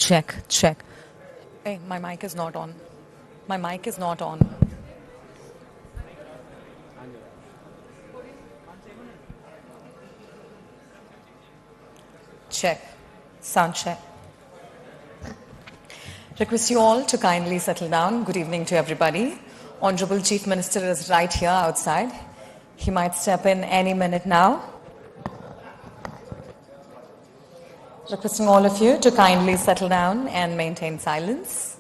Check, check. Hey, my mic is not on. My mic is not on. Check. Sound check. Request you all to kindly settle down. Good evening to everybody. Honorable Chief Minister is right here outside. He might step in any minute now. Requesting all of you to kindly settle down and maintain silence.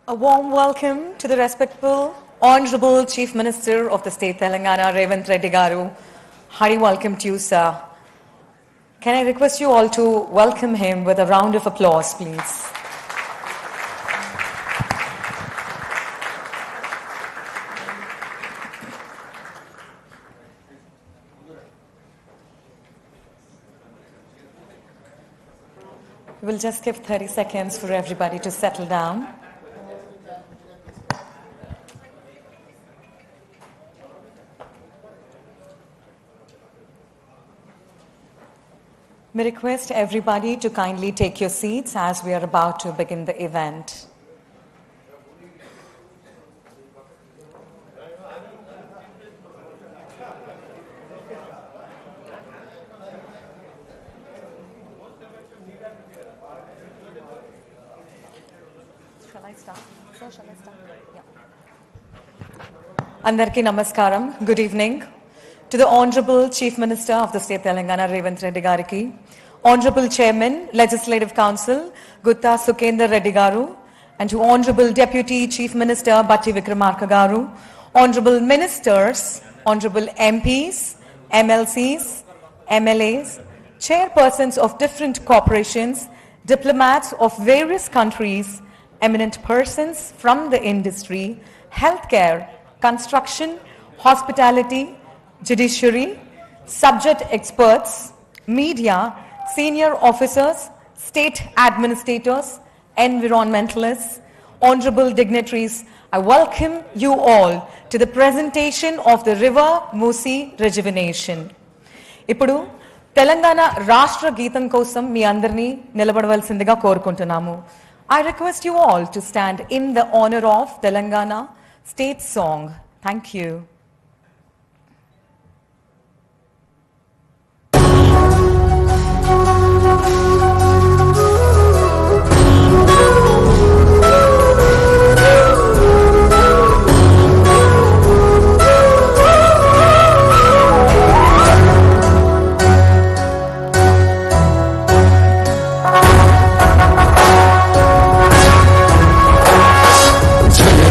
A warm welcome to the respectful Honorable Chief Minister of the State Telangana, Revanth Reddy Garu. Hearty welcome to you, sir. Can I request you all to welcome him with a round of applause, please? We'll just give 30 seconds for everybody to settle down. We request everybody to kindly take your seats as we are about to begin the event. Shall I start? Sir, shall I start? Yeah. Andarki Namaskaram. Good evening. To the Honorable Chief Minister of the State Telangana, Revanth Reddy Gariki, Honorable Chairman, Legislative Council, Gutta Sukendra Reddy Garu, and to Honorable Deputy Chief Minister, Batti Vikramarka Garu, Honorable Ministers, Honorable MPs, MLCs, MLAs, Chairpersons of different corporations, diplomats of various countries, eminent persons from the industry, healthcare, construction, hospitality, judiciary, subject experts, media, senior officers, state administrators, environmentalists, honorable dignitaries, I welcome you all to the presentation of the River MUSI Rejuvenation. Ippudu Telangana Rashtra Geetam kosam మీ అందరినీ నిలబడవలసిందిగా కోరుకుంటున్నాము. I request you all to stand in the honor of Telangana state song. Thank you.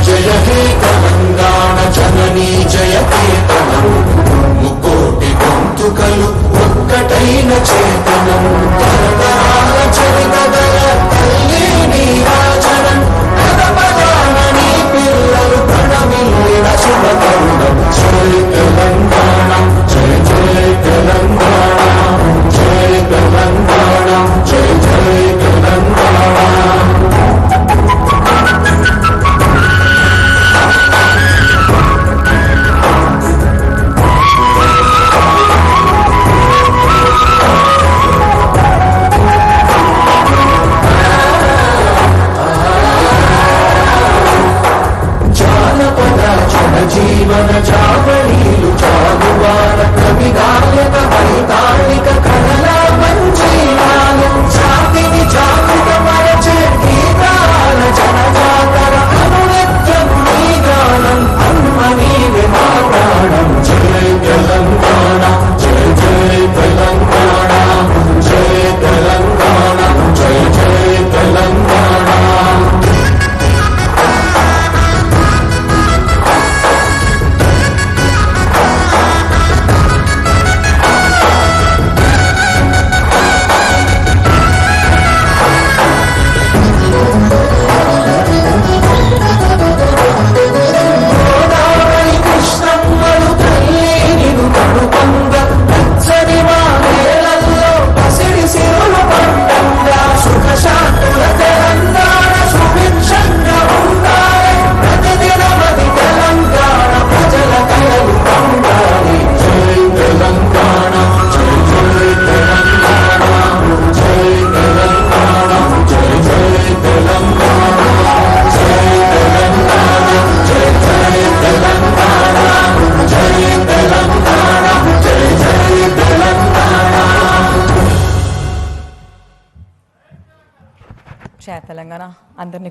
Jaya He Telangana Janani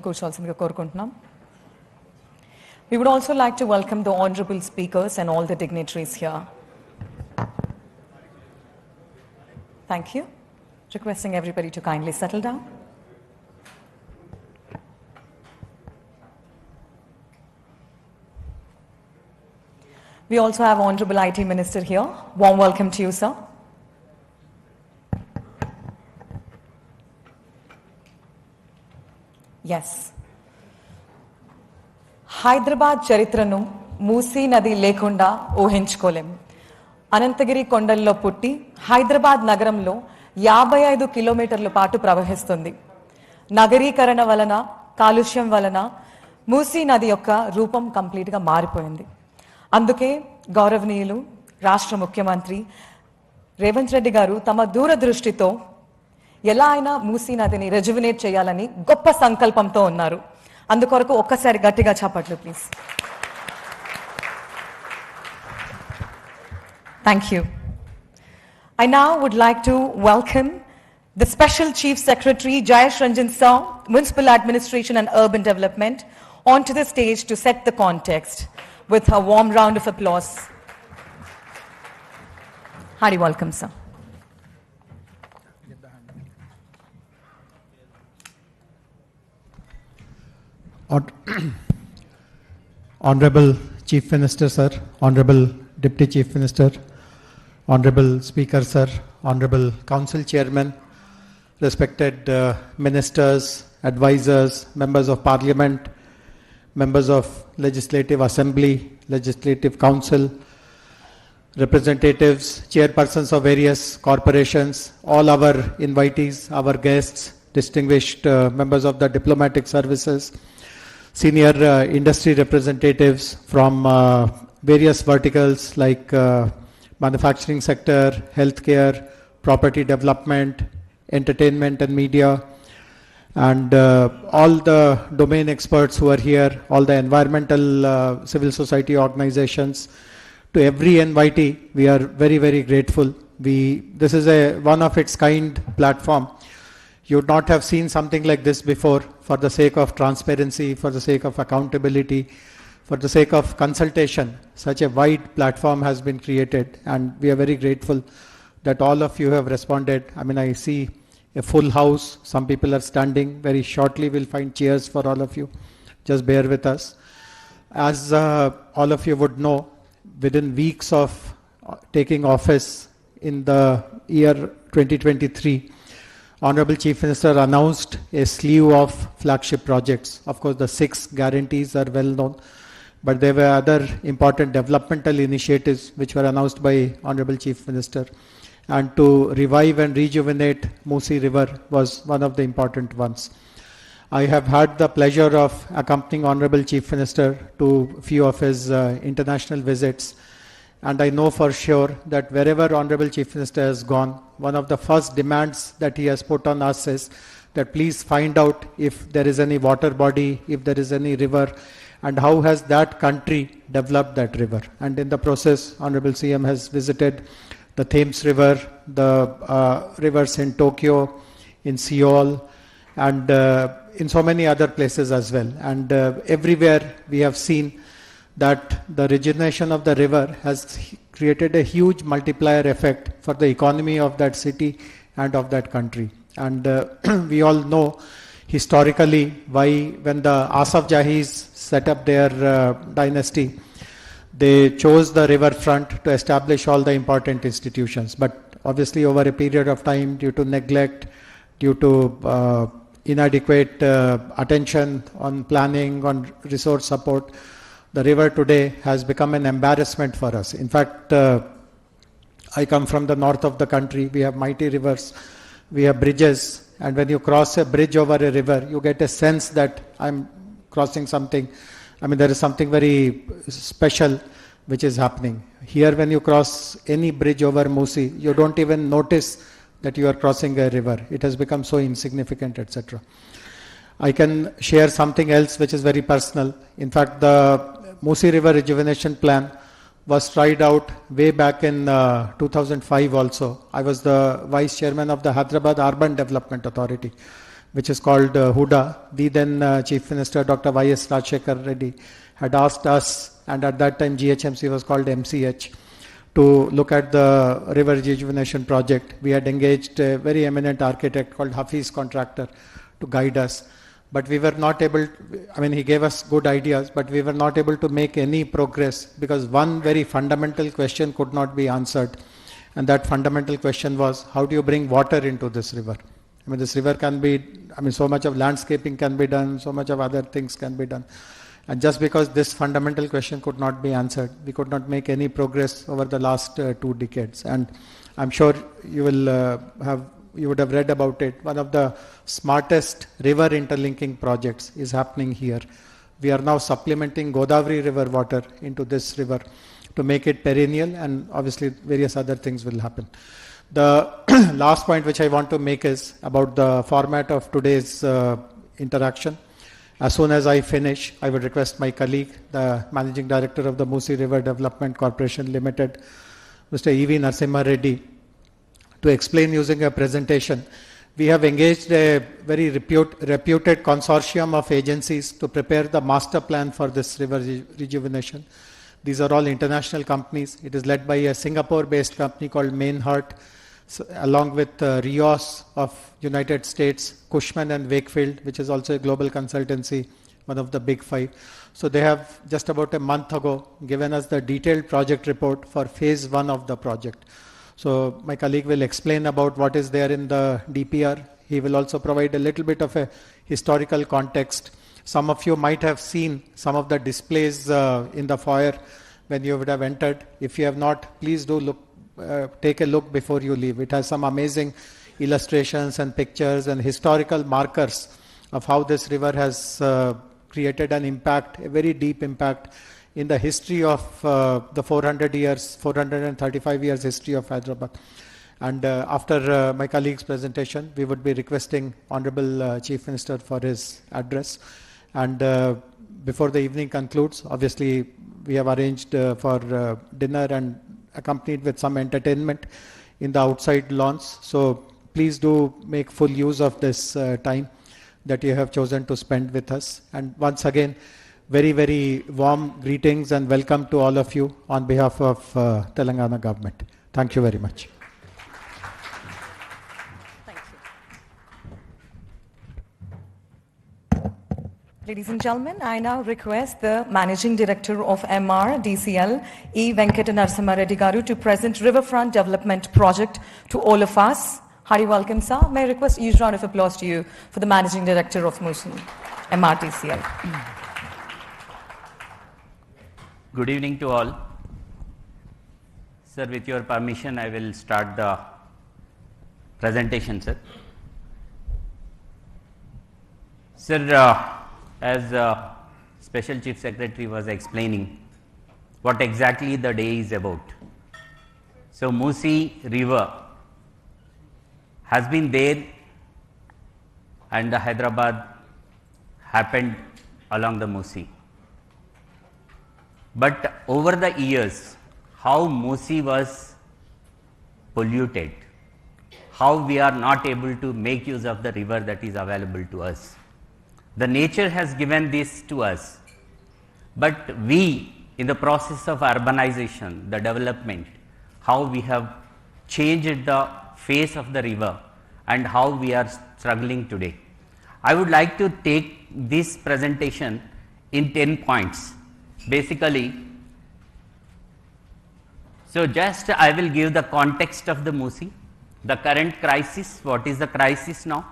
కూర్చోవాల్సిందిగా కోరుకుంటున్నాం. We would also like to welcome the honorable speakers and all the dignitaries here. Thank you. Requesting everybody to kindly settle down. We also have Honorable IT Minister here. Warm welcome to you, sir. Yes. Hyderabad చరిత్రను మూసీ నది లేకుండా ఊహించుకోలేం. అనంతగిరి కొండల్లో పుట్టి హైదరాబాద్ నగరంలో 55 కిలోమీటర్ల పాటు ప్రవహిస్తుంది. నగరీకరణ వలన, కాలుష్యం వలన మూసీ నది యొక్క రూపం కంప్లీట్గా మారిపోయింది. అందుకే గౌరవనీయులు రాష్ట్ర ముఖ్యమంత్రి రేవంత్ రెడ్డి గారు తమ దూరదృష్టితో ఎలా అయినా మూసీ నదిని రెజ్యువినేట్ చేయాలని గొప్ప సంకల్పంతో ఉన్నారు. అందుకొరకు ఒక్కసారి గట్టిగా చప్పట్లు please. Thank you. I now would like to welcome the Special Chief Secretary Jayesh Ranjan Sir, Municipal Administration and Urban Development, onto the stage to set the context with a warm round of applause. Hearty welcome, sir. Honorable Chief Minister, sir, Honorable Deputy Chief Minister, Honorable Speaker, sir, Honorable Council Chairman, respected ministers, advisors, members of Parliament, members of Legislative Assembly, Legislative Council, representatives, chairpersons of various corporations, all our invitees, our guests, distinguished members of the diplomatic services, senior industry representatives from various verticals like manufacturing sector, healthcare, property development, entertainment and media, and all the domain experts who are here, all the environmental civil society organizations. To every invitee, we are very, very grateful. This is one of its kind platform. You would not have seen something like this before. For the sake of transparency, for the sake of accountability, for the sake of consultation, such a wide platform has been created, and we are very grateful that all of you have responded. I mean, I see a full house. Some people are standing. Very shortly we'll find chairs for all of you. Just bear with us. As all of you would know, within weeks of taking office in the year 2023, Honorable Chief Minister announced a slew of flagship projects. Of course, the 6 guarantees are well known, but there were other important developmental initiatives which were announced by Honorable Chief Minister. And to revive and rejuvenate MUSI River was one of the important ones. I have had the pleasure of accompanying Honorable Chief Minister to few of his international visits. And I know for sure that wherever Honorable Chief Minister has gone, one of the first demands that he has put on us is that please find out if there is any water body, if there is any river, and how has that country developed that river. And in the process, Honorable CM has visited the Thames River, the rivers in Tokyo, in Seoul, and in so many other places as well. And everywhere we have seen that the rejuvenation of the river has created a huge multiplier effect for the economy of that city and of that country. And we all know historically why when the Asaf Jahis set up their dynasty, they chose the riverfront to establish all the important institutions. But obviously over a period of time, due to neglect, due to inadequate attention on planning, on resource support, the river today has become an embarrassment for us. In fact, I come from the north of the country. We have mighty rivers, we have bridges, and when you cross a bridge over a river, you get a sense that I'm crossing something. I mean, there is something very special which is happening. Here, when you cross any bridge over MUSI, you don't even notice that you are crossing a river. It has become so insignificant, etc. I can share something else which is very personal. In fact, the MUSI River Rejuvenation Plan was tried out way back in 2005 also. I was the Vice Chairman of the Hyderabad Urban Development Authority. which is called Huda. The then Chief Minister Dr. Y.S. Rajshekar Reddy had asked us, and at that time GHMC was called MCH, to look at the river rejuvenation project. We had engaged a very eminent architect called Hafiz Contractor to guide us. But we were not able, he gave us good ideas, but we were not able to make any progress because one very fundamental question could not be answered. And that fundamental question was, how do you bring water into this river? This river can be, so much of landscaping can be done, so much of other things can be done. And just because this fundamental question could not be answered, we could not make any progress over the last 2 decades. And I'm sure you would have read about it. One of the smartest river interlinking projects is happening here. We are now supplementing Godavari river water into this river to make it perennial, and obviously various other things will happen. The last point which I want to make is about the format of today's interaction. As soon as I finish, I would request my colleague, the Managing Director of the MUSI River Development Corporation Limited, Mr. E.V. Narasimha Reddy, to explain using a presentation. We have engaged a very reputed consortium of agencies to prepare the master plan for this river rejuvenation. These are all international companies. It is led by a Singapore-based company called Mainhart, along with Rios of United States, Cushman and Wakefield, which is also a global consultancy, one of the big 5. So they have just about a month ago given us the detailed project report for phase 1 of the project. So my colleague will explain about what is there in the DPR. He will also provide a little bit of a historical context. Some of you might have seen some of the displays in the foyer when you would have entered. If you have not, please do look. Take a look before you leave. It has some amazing illustrations and pictures and historical markers of how this river has created an impact, a very deep impact in the history of the 435 years history of Hyderabad. And after my colleague's presentation, we would be requesting Honorable Chief Minister for his address. And before the evening concludes, obviously we have arranged for dinner and accompanied with some entertainment in the outside lawns. So please do make full use of this time that you have chosen to spend with us. And once again, very, very warm greetings and welcome to all of you on behalf of Telangana government. Thank you very much. Ladies and gentlemen, I now request the Managing Director of MRDCL, E. Venkata Narasimha Reddy Garu, to present Riverfront Development Project to all of us. Hearty welcome, sir. May I request a huge round of applause to you for the Managing Director of MUSI, MRDCL. Good evening to all. Sir, with your permission, I will start the presentation, sir. Sir, as Special Chief Secretary was explaining what exactly the day is about. So MUSI River has been there, and the Hyderabad happened along the MUSI. But over the years, how MUSI was polluted, how we are not able to make use of the river that is available to us. The nature has given this to us, but we, in the process of urbanization, the development, how we have changed the face of the river and how we are struggling today. I would like to take this presentation in 10 points. Basically, so just I will give the context of the MUSI, the current crisis, what is the crisis now,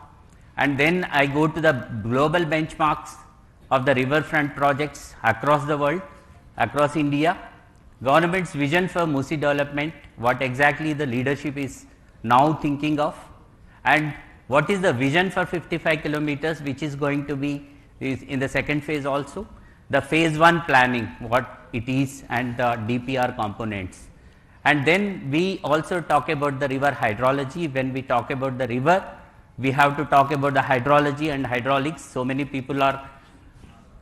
and then I go to the global benchmarks of the riverfront projects across the world, across India, government's vision for MUSI development, what exactly the leadership is now thinking of, and what is the vision for 55 kilometers, which is going to be in the second phase also, the phase 1 planning, what it is, and the DPR components. And then we also talk about the river hydrology. When we talk about the river, we have to talk about the hydrology and hydraulics. So many people are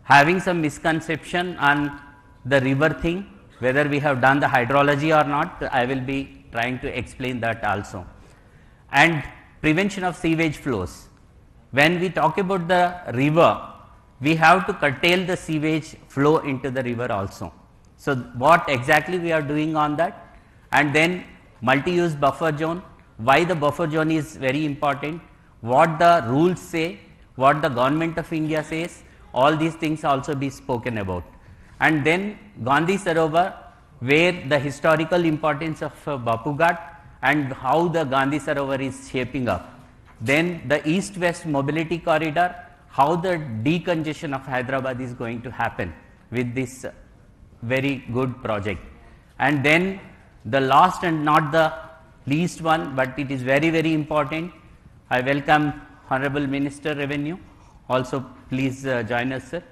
having some misconception on the river thing, whether we have done the hydrology or not. I will be trying to explain that also. And prevention of sewage flows. when we talk about the river, we have to curtail the sewage flow into the river also. So, what exactly we are doing on that? And then multi-use buffer zone, why the buffer zone is very important, what the rules say, what the government of India says, all these things also be spoken about. And then Gandhi Sarovar, where the historical importance of Bapu Ghat and how the Gandhi Sarovar is shaping up. Then the east-west mobility corridor, how the decongestion of Hyderabad is going to happen with this very good project. And then the last and not the least one, but it is very, very important. I welcome Honorable Minister Revenue. Also, please join us, sir.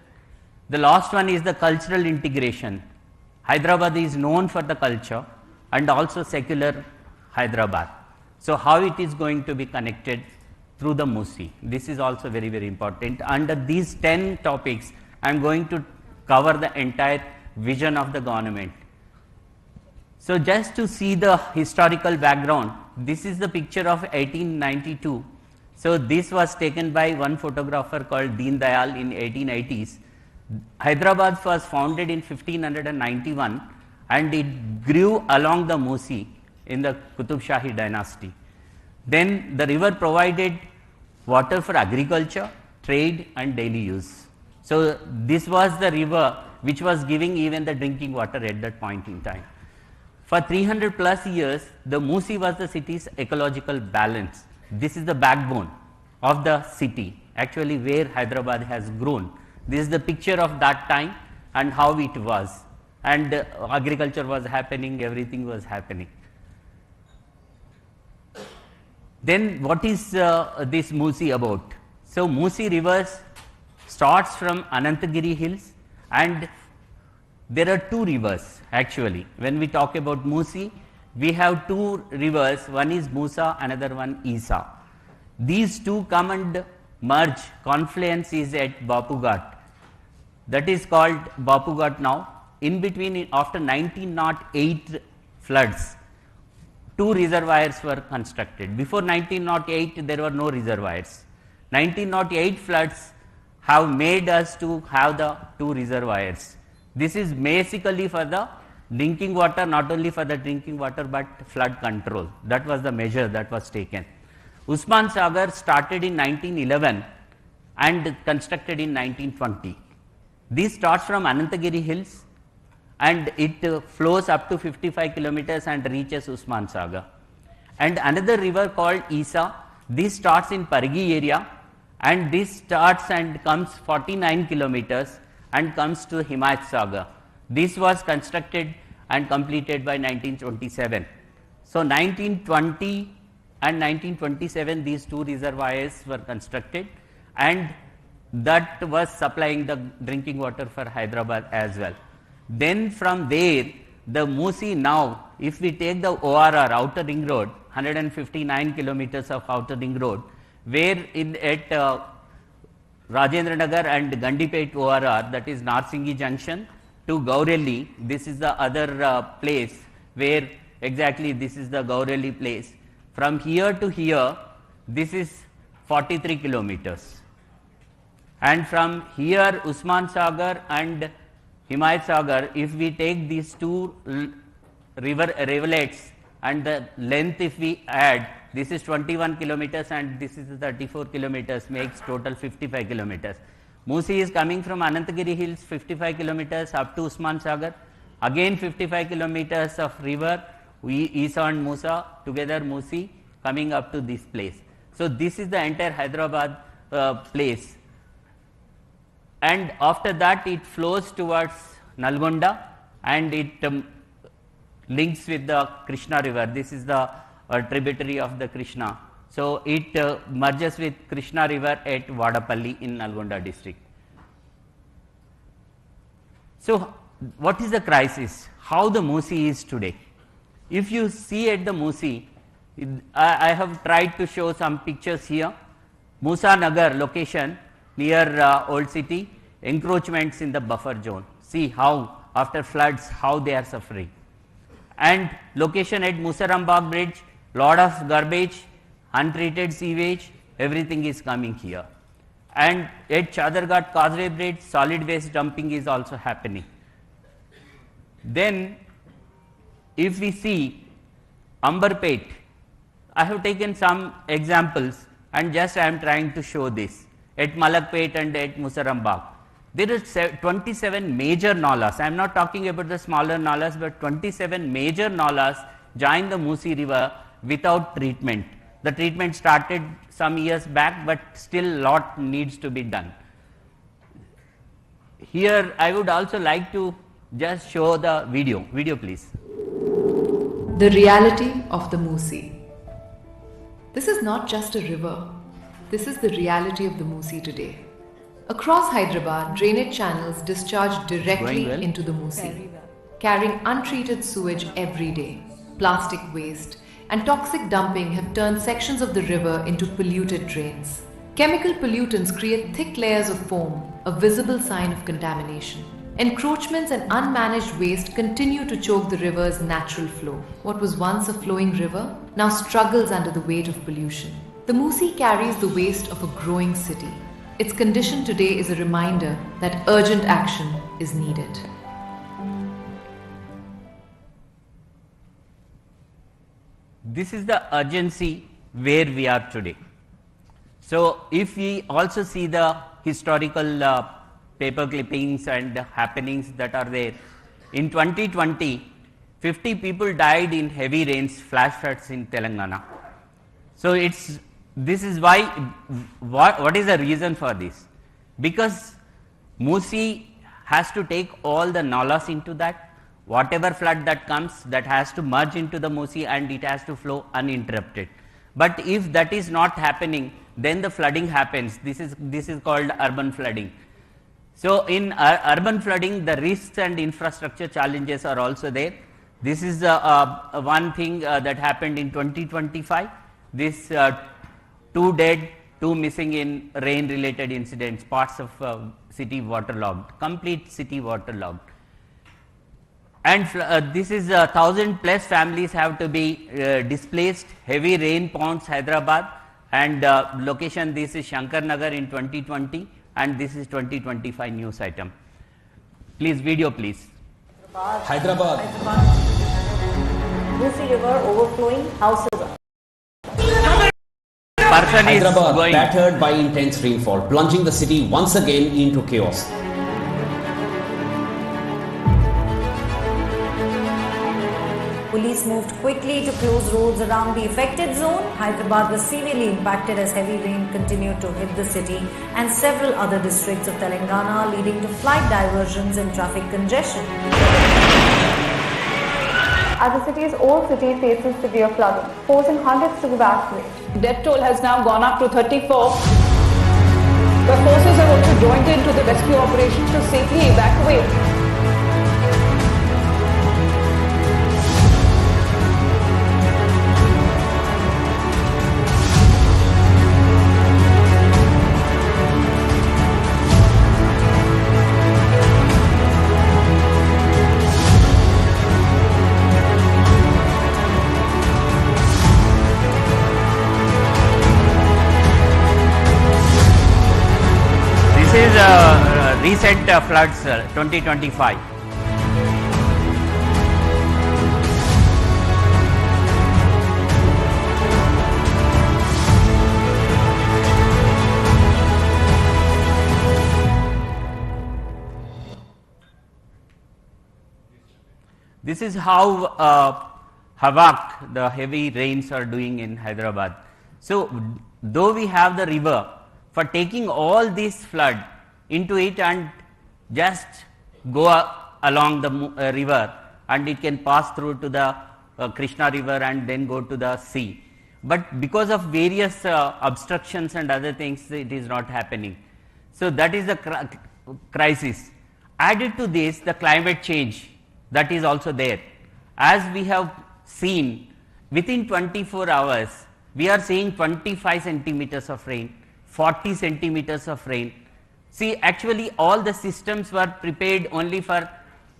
The last one is the cultural integration. Hyderabad is known for the culture and also secular Hyderabad. So, how it is going to be connected through the MUSI? This is also very, very important. Under these 10 topics, I am going to cover the entire vision of the government. So, just to see the historical background, this is the picture of 1892. So, this was taken by one photographer called Deen Dayal in 1880s. Hyderabad was founded in 1591 and it grew along the MUSI in the Qutub Shahi dynasty. Then the river provided water for agriculture, trade and daily use. So, this was the river which was giving even the drinking water at that point in time. For 300 plus years, the MUSI was the city's ecological balance. This is the backbone of the city, actually where Hyderabad has grown. This is the picture of that time and how it was, and agriculture was happening, everything was happening. Then what is this MUSI about? So, MUSI rivers starts from Anantagiri hills, and there are two rivers actually. When we talk about MUSI, we have two rivers, one is Musa, another one Isa. These two come and merge, confluence is at Bapu Ghat. That is called Bapu Ghat now. In between, after 1908 floods, two reservoirs were constructed. Before 1908, there were no reservoirs. 1908 floods have made us to have the two reservoirs. This is basically for the drinking water, not only for the drinking water, but flood control. That was the measure that was taken. Usman Sagar started in 1911 and constructed in 1920. This starts from Anantagiri hills and it flows up to 55 kilometers and reaches Usman Sagar. And another river called Isa, this starts in Pargi area and this starts and comes 49 kilometers and comes to Himayat Sagar. This was constructed and completed by 1927. So, 1920 and 1927 these two reservoirs were constructed and that was supplying the drinking water for Hyderabad as well. Then from there the MUSI now, if we take the ORR, outer ring road, 159 kilometers of outer ring road, where at Rajendra Nagar and Gandipet ORR, that is Narsingi Junction to Gaureli, this is the other place where exactly this is the Gaureli place. From here to here, this is 43 kilometers. And from here Usman Sagar and Himayat Sagar, if we take these two rivulets and the length if we add, this is 21 kilometers and this is 34 kilometers, makes total 55 kilometers. MUSI is coming from Anantagiri hills 55 kilometers up to Usman Sagar, again 55 kilometers of river, Isa and Musa, together MUSI coming up to this place. So, this is the entire Hyderabad place. And after that it flows towards Nalgonda and it links with the Krishna river. This is the tributary of the Krishna. So, it merges with Krishna river at Vadapalli in Nalgonda district. So, what is the crisis? How the MUSI is today? If you see at the MUSI, I have tried to show some pictures here. Musa Nagar location near Old City, encroachments in the buffer zone. See how after floods, how they are suffering. And location at Musarambagh bridge, lot of garbage, untreated sewage, everything is coming here. And at Chadarghat Causeway Bridge, solid waste dumping is also happening. Then, if we see Amberpet, I have taken some examples and just I am trying to show this. At Malakpet and at Musarambagh, there are 27 major nalas. I am not talking about the smaller nalas, but 27 major nalas join the Musi river without treatment. The treatment started some years back, but still lot needs to be done. Here I would also like to just show the video. Video please. The reality of the Musi. This is not just a river. This is the reality of the Musi today. Across Hyderabad, drainage channels discharge directly into the Musi, carrying untreated sewage every day. Plastic waste and toxic dumping have turned sections of the river into polluted drains. Chemical pollutants create thick layers of foam, a visible sign of contamination. Encroachments and unmanaged waste continue to choke the river's natural flow. What was once a flowing river now struggles under the weight of pollution. The Musi carries the waste of a growing city. Its condition today is a reminder that urgent action is needed. This is the urgency where we are today. So, if we also see the historical paper clippings and happenings that are there, in 2020, 50 people died in heavy rains, flash floods in Telangana. So, this is why, what is the reason for this? Because Musi has to take all the nalas into that. Whatever flood that comes, that has to merge into the Musi and it has to flow uninterrupted. But if that is not happening, then the flooding happens. This is called urban flooding. So, in urban flooding, the risks and infrastructure challenges are also there. This is one thing that happened in 2025. This 2 dead, 2 missing in rain related incidents, parts of city waterlogged, complete city waterlogged. And this is 1,000 plus families have to be displaced, heavy rain pounds Hyderabad, and location this is Shankar Nagar in 2020 and this is 2025 news item. Please video please. Hyderabad. Musi river overflowing, houses up. Person is Hyderabad going. battered by intense rainfall, plunging the city once again into chaos. Police moved quickly to close roads around the affected zone. Hyderabad was severely impacted as heavy rain continued to hit the city and several other districts of Telangana, leading to flight diversions and traffic congestion. As the city's old city faces severe flooding, forcing hundreds to evacuate. Death toll has now gone up to 34. The forces have also joined into the rescue operation to safely evacuate. This is recent floods 2025. This is how havoc the heavy rains are doing in Hyderabad. So, though we have the river, for taking all this flood into it and just go along the river and it can pass through to the Krishna river and then go to the sea. But because of various obstructions and other things, it is not happening. So, that is the crisis. Added to this, the climate change that is also there. As we have seen, within 24 hours, we are seeing 25 centimeters of rain, 40 centimeters of rain. See, actually all the systems were prepared only for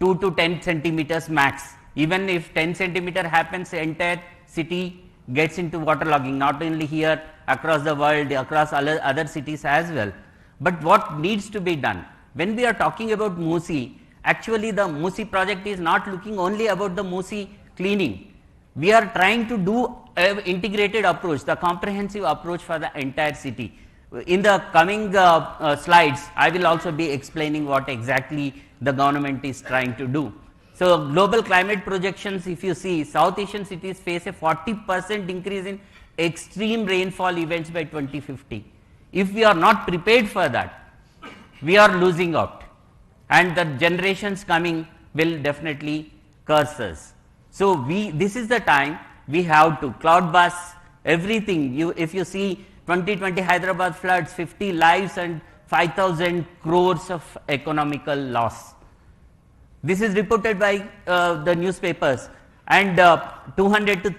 2 to 10 centimeters max. Even if 10 centimeter happens, the entire city gets into waterlogging, not only here, across the world, across other cities as well. But what needs to be done? When we are talking about MUSI, actually the MUSI project is not looking only about the MUSI cleaning. We are trying to do an integrated approach, the comprehensive approach for the entire city. In the coming slides, I will also be explaining what exactly the government is trying to do. So, global climate projections, if you see, South Asian cities face a 40% increase in extreme rainfall events by 2050. If we are not prepared for that, we are losing out, and the generations coming will definitely curse us. So, this is the time we have to cloud bust everything. If you see 2020 Hyderabad floods, 50 lives and 5,000 crores of economical loss. This is reported by the newspapers, and 200 to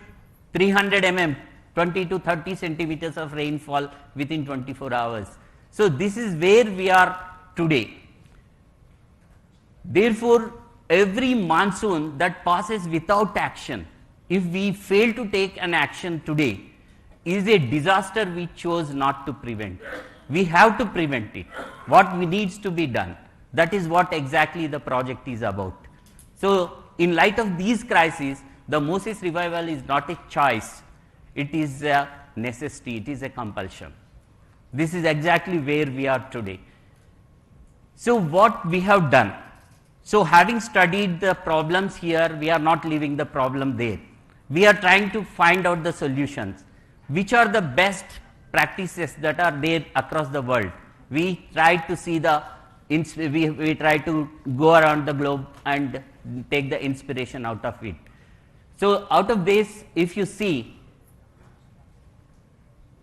300 mm, 20 to 30 centimeters of rainfall within 24 hours. So, this is where we are today. Therefore, every monsoon that passes without action, if we fail to take an action today, is a disaster we chose not to prevent. We have to prevent it. What needs to be done? That is what exactly the project is about. So, in light of these crises, the MUSI's revival is not a choice, it is a necessity, it is a compulsion. This is exactly where we are today. So, what we have done? So, having studied the problems here, we are not leaving the problem there. We are trying to find out the solutions. Which are the best practices that are there across the world? We try to see we try to go around the globe and take the inspiration out of it. So, out of this, if you see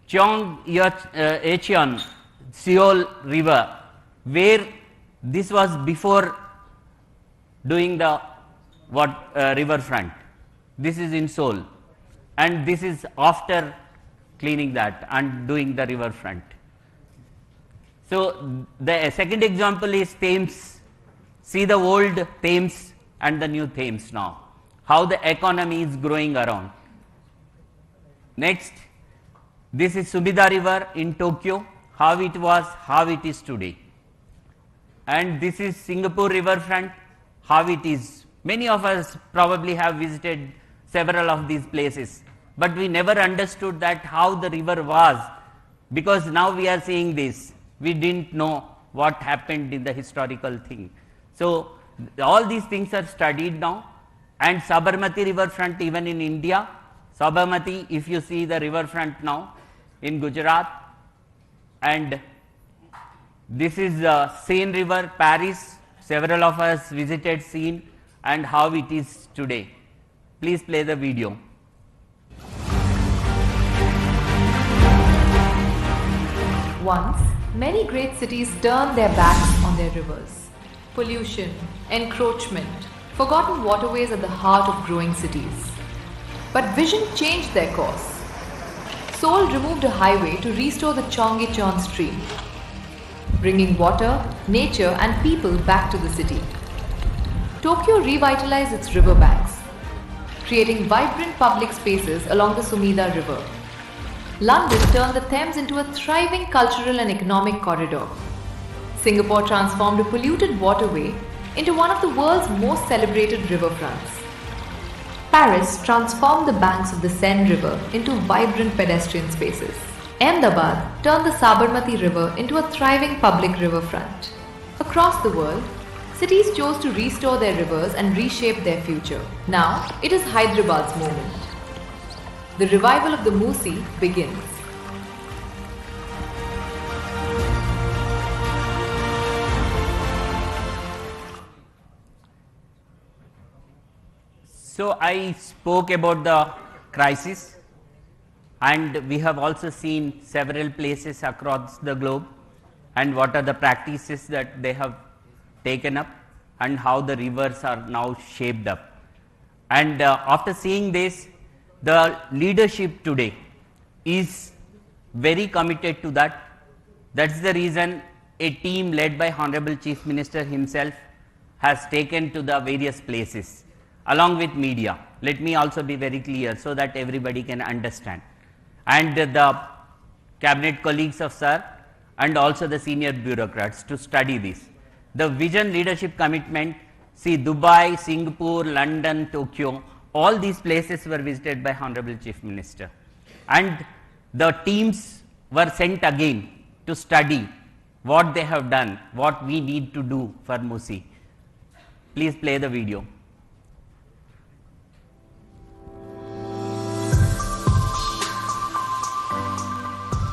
Cheon Seol river, where this was before doing the riverfront. This is in Seoul, and this is after cleaning that and doing the riverfront. So, the second example is Thames. See the old Thames and the new Thames now, how the economy is growing around. Next, this is Sumida river in Tokyo, how it was, how it is today. And this is Singapore riverfront, how it is. Many of us probably have visited several of these places, but we never understood that how the river was, because now we are seeing this. We didn't know what happened in the historical thing. So, all these things are studied now, and Sabarmati riverfront even in India. Sabarmati, if you see the riverfront now in Gujarat, and this is Seine river, Paris. Several of us visited Seine and how it is today. Please play the video. Once, many great cities turned their backs on their rivers. Pollution, encroachment, forgotten waterways at the heart of growing cities. But vision changed their course. Seoul removed a highway to restore the Cheonggyecheon stream, bringing water, nature and people back to the city. Tokyo revitalized its riverbanks, creating vibrant public spaces along the Sumida River. London turned the Thames into a thriving cultural and economic corridor. Singapore transformed a polluted waterway into one of the world's most celebrated riverfronts. Paris transformed the banks of the Seine River into vibrant pedestrian spaces. Ahmedabad turned the Sabarmati River into a thriving public riverfront. Across the world, cities chose to restore their rivers and reshape their future. Now, it is Hyderabad's moment. The revival of the MUSI begins. So, I spoke about the crisis, and we have also seen several places across the globe and what are the practices that they have taken up and how the rivers are now shaped up. And after seeing this, the leadership today is very committed to that. That is the reason a team led by Honorable Chief Minister himself has taken to the various places along with media. Let me also be very clear so that everybody can understand. And the cabinet colleagues of Sir and also the senior bureaucrats to study this. The vision leadership commitment, see Dubai, Singapore, London, Tokyo, all these places were visited by Honorable Chief Minister. And the teams were sent again to study what they have done, what we need to do for MUSI. Please play the video.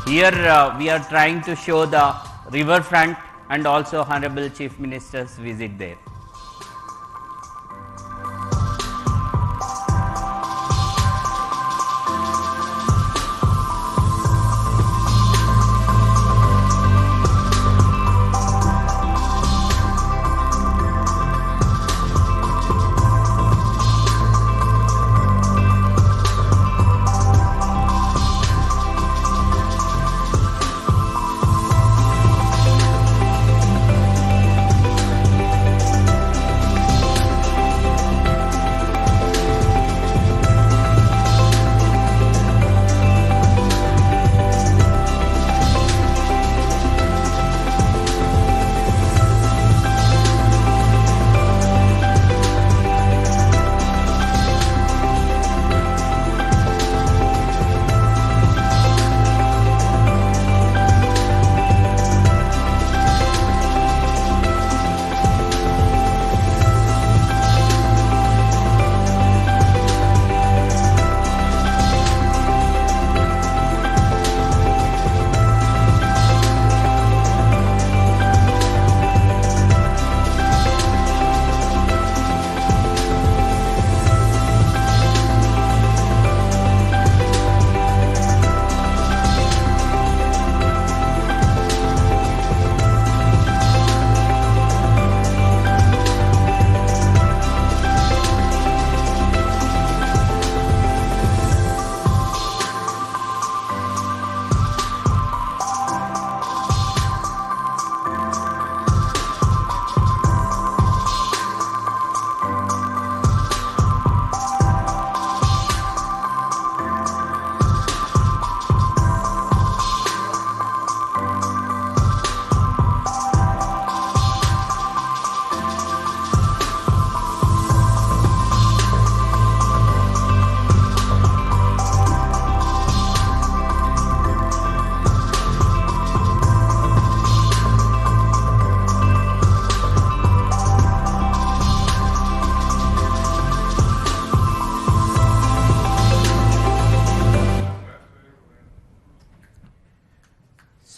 Here we are trying to show the riverfront and also Honorable Chief Minister's visit there.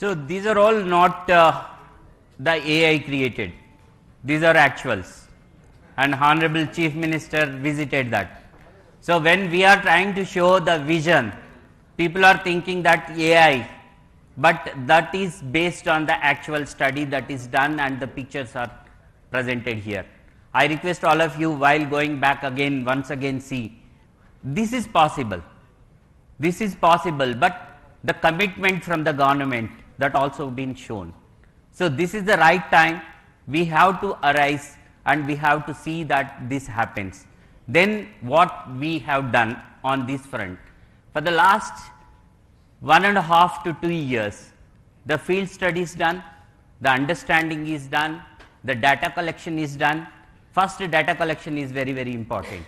So these are all not the AI created, these are actuals, and Honorable Chief Minister visited that. So when we are trying to show the vision, people are thinking that AI, but that is based on the actual study that is done and the pictures are presented here. I request all of you, while going back again, once again see, this is possible, but the commitment from the government, that also been shown. So this is the right time, we have to arise and we have to see that this happens. Then what we have done on this front, for the last 1.5 to 2 years, the field study is done, the understanding is done, the data collection is done. First, data collection is very, very important.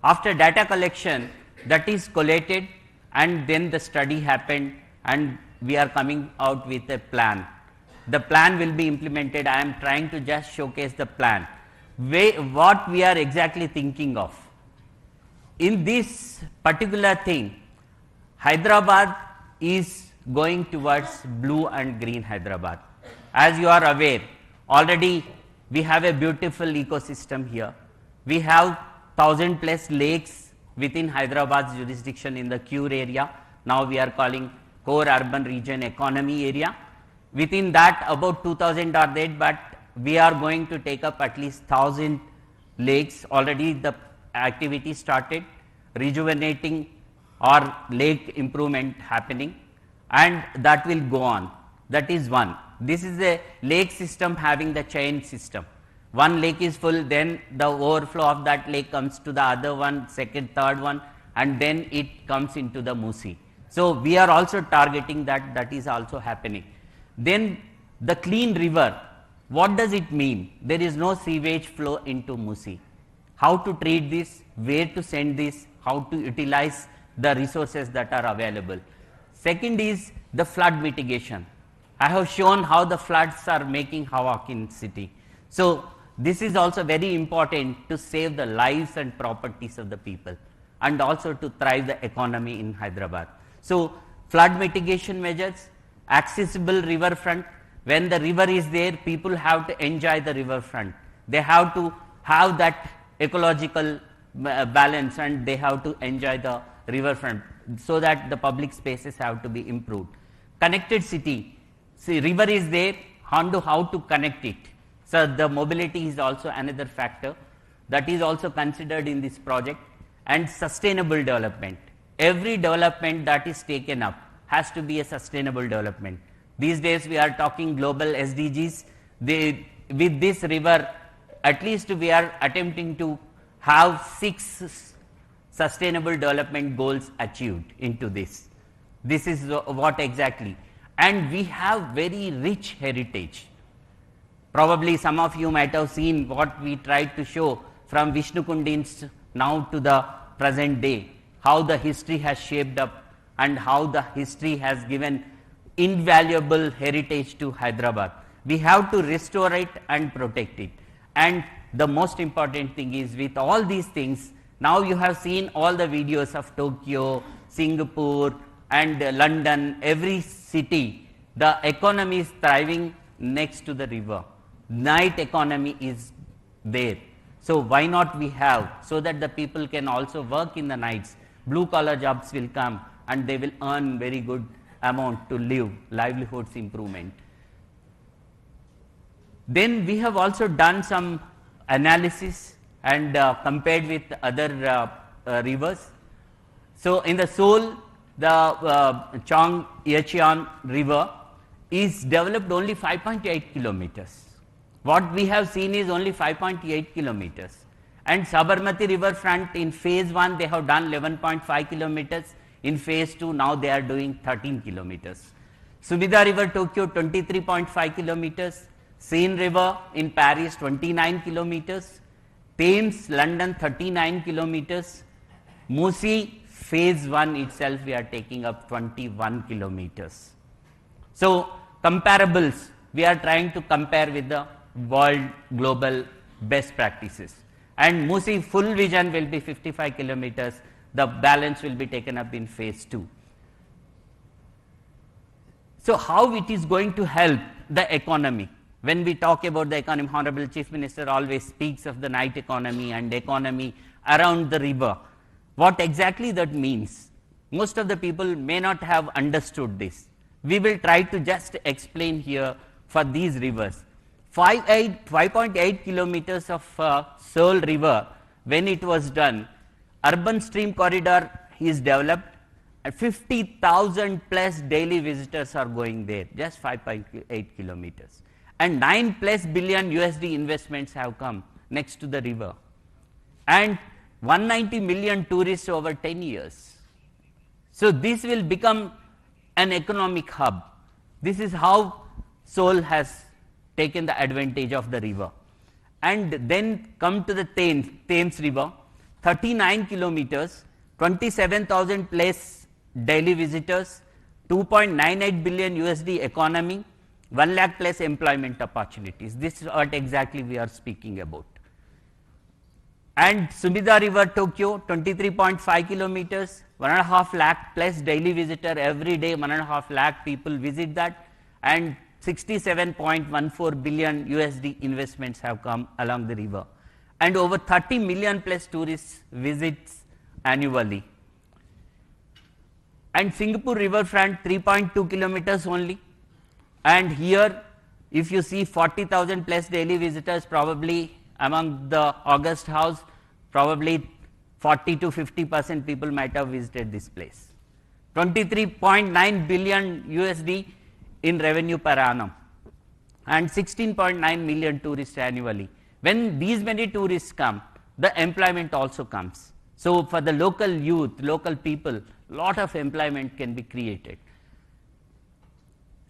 After data collection, that is collated, and then the study happened, and we are coming out with a plan. The plan will be implemented. I am trying to just showcase the plan, what we are exactly thinking of. In this particular thing, Hyderabad is going towards blue and green Hyderabad. As you are aware, already we have a beautiful ecosystem here. We have 1,000+ lakes within Hyderabad's jurisdiction in the Cure area. Now we are calling core urban region economy area. Within that, about 2,000 are there, but we are going to take up at least 1,000 lakes. Already the activity started, rejuvenating or lake improvement happening, and that will go on. That is one. This is a lake system having the chain system. One lake is full, then the overflow of that lake comes to the other one, second, third one, and then it comes into the MUSI. So we are also targeting that, that is also happening. Then the clean river, what does it mean? There is no sewage flow into MUSI. How to treat this, where to send this, how to utilize the resources that are available. Second is the flood mitigation. I have shown how the floods are making havoc in city. So this is also very important to save the lives and properties of the people and also to thrive the economy in Hyderabad. So flood mitigation measures, accessible riverfront. When the river is there, people have to enjoy the riverfront. They have to have that ecological balance and they have to enjoy the riverfront so that the public spaces have to be improved. Connected city. See, river is there, how to connect it. So the mobility is also another factor that is also considered in this project. And sustainable development. Every development that is taken up has to be a sustainable development. These days we are talking global SDGs. With this river, at least we are attempting to have 6 sustainable development goals achieved into this. This is what exactly. And we have very rich heritage. Probably some of you might have seen what we tried to show from Vishnu Kundins now to the present day, how the history has shaped up and how the history has given invaluable heritage to Hyderabad. We have to restore it and protect it. And the most important thing is with all these things, now you have seen all the videos of Tokyo, Singapore and London, every city, the economy is thriving next to the river. Night economy is there. So why not we have, so that the people can also work in the nights, blue collar jobs will come and they will earn very good amount to live, livelihoods improvement. Then we have also done some analysis and compared with other rivers. So in the Seoul, the Chong Yecheon river is developed only 5.8 kilometers. What we have seen is only 5.8 kilometers. And Sabarmati riverfront in phase 1 they have done 11.5 kilometers. In phase 2 now they are doing 13 kilometers. Subida river Tokyo 23.5 kilometers. Seine river in Paris 29 kilometers. Thames London 39 kilometers. MUSI phase 1 itself we are taking up 21 kilometers. So comparables, we are trying to compare with the world global best practices. And MUSI full vision will be 55 kilometers, the balance will be taken up in phase 2. So how it is going to help the economy? When we talk about the economy, Honorable Chief Minister always speaks of the night economy and economy around the river. What exactly that means? Most of the people may not have understood this. We will try to just explain here for these rivers. 5.8 kilometers of Seoul river, when it was done, urban stream corridor is developed and 50,000 plus daily visitors are going there, just 5.8 kilometers. And 9 plus billion USD investments have come next to the river. And 190 million tourists over 10 years. So this will become an economic hub. This is how Seoul has taken the advantage of the river. And then come to the Thames river, 39 kilometers, 27,000 plus daily visitors, 2.98 billion USD economy, 1 lakh plus employment opportunities. This is what exactly we are speaking about. And Sumida river Tokyo, 23.5 kilometers, 1.5 lakh plus daily visitor every day, 1.5 lakh people visit that, and 67.14 billion USD investments have come along the river, and over 30 million plus tourists visits annually. And Singapore riverfront 3.2 kilometers only, and here if you see 40,000 plus daily visitors, probably among the August house, probably 40 to 50% people might have visited this place. 23.9 billion USD in revenue per annum and 16.9 million tourists annually. When these many tourists come, the employment also comes. So for the local youth, local people, lot of employment can be created.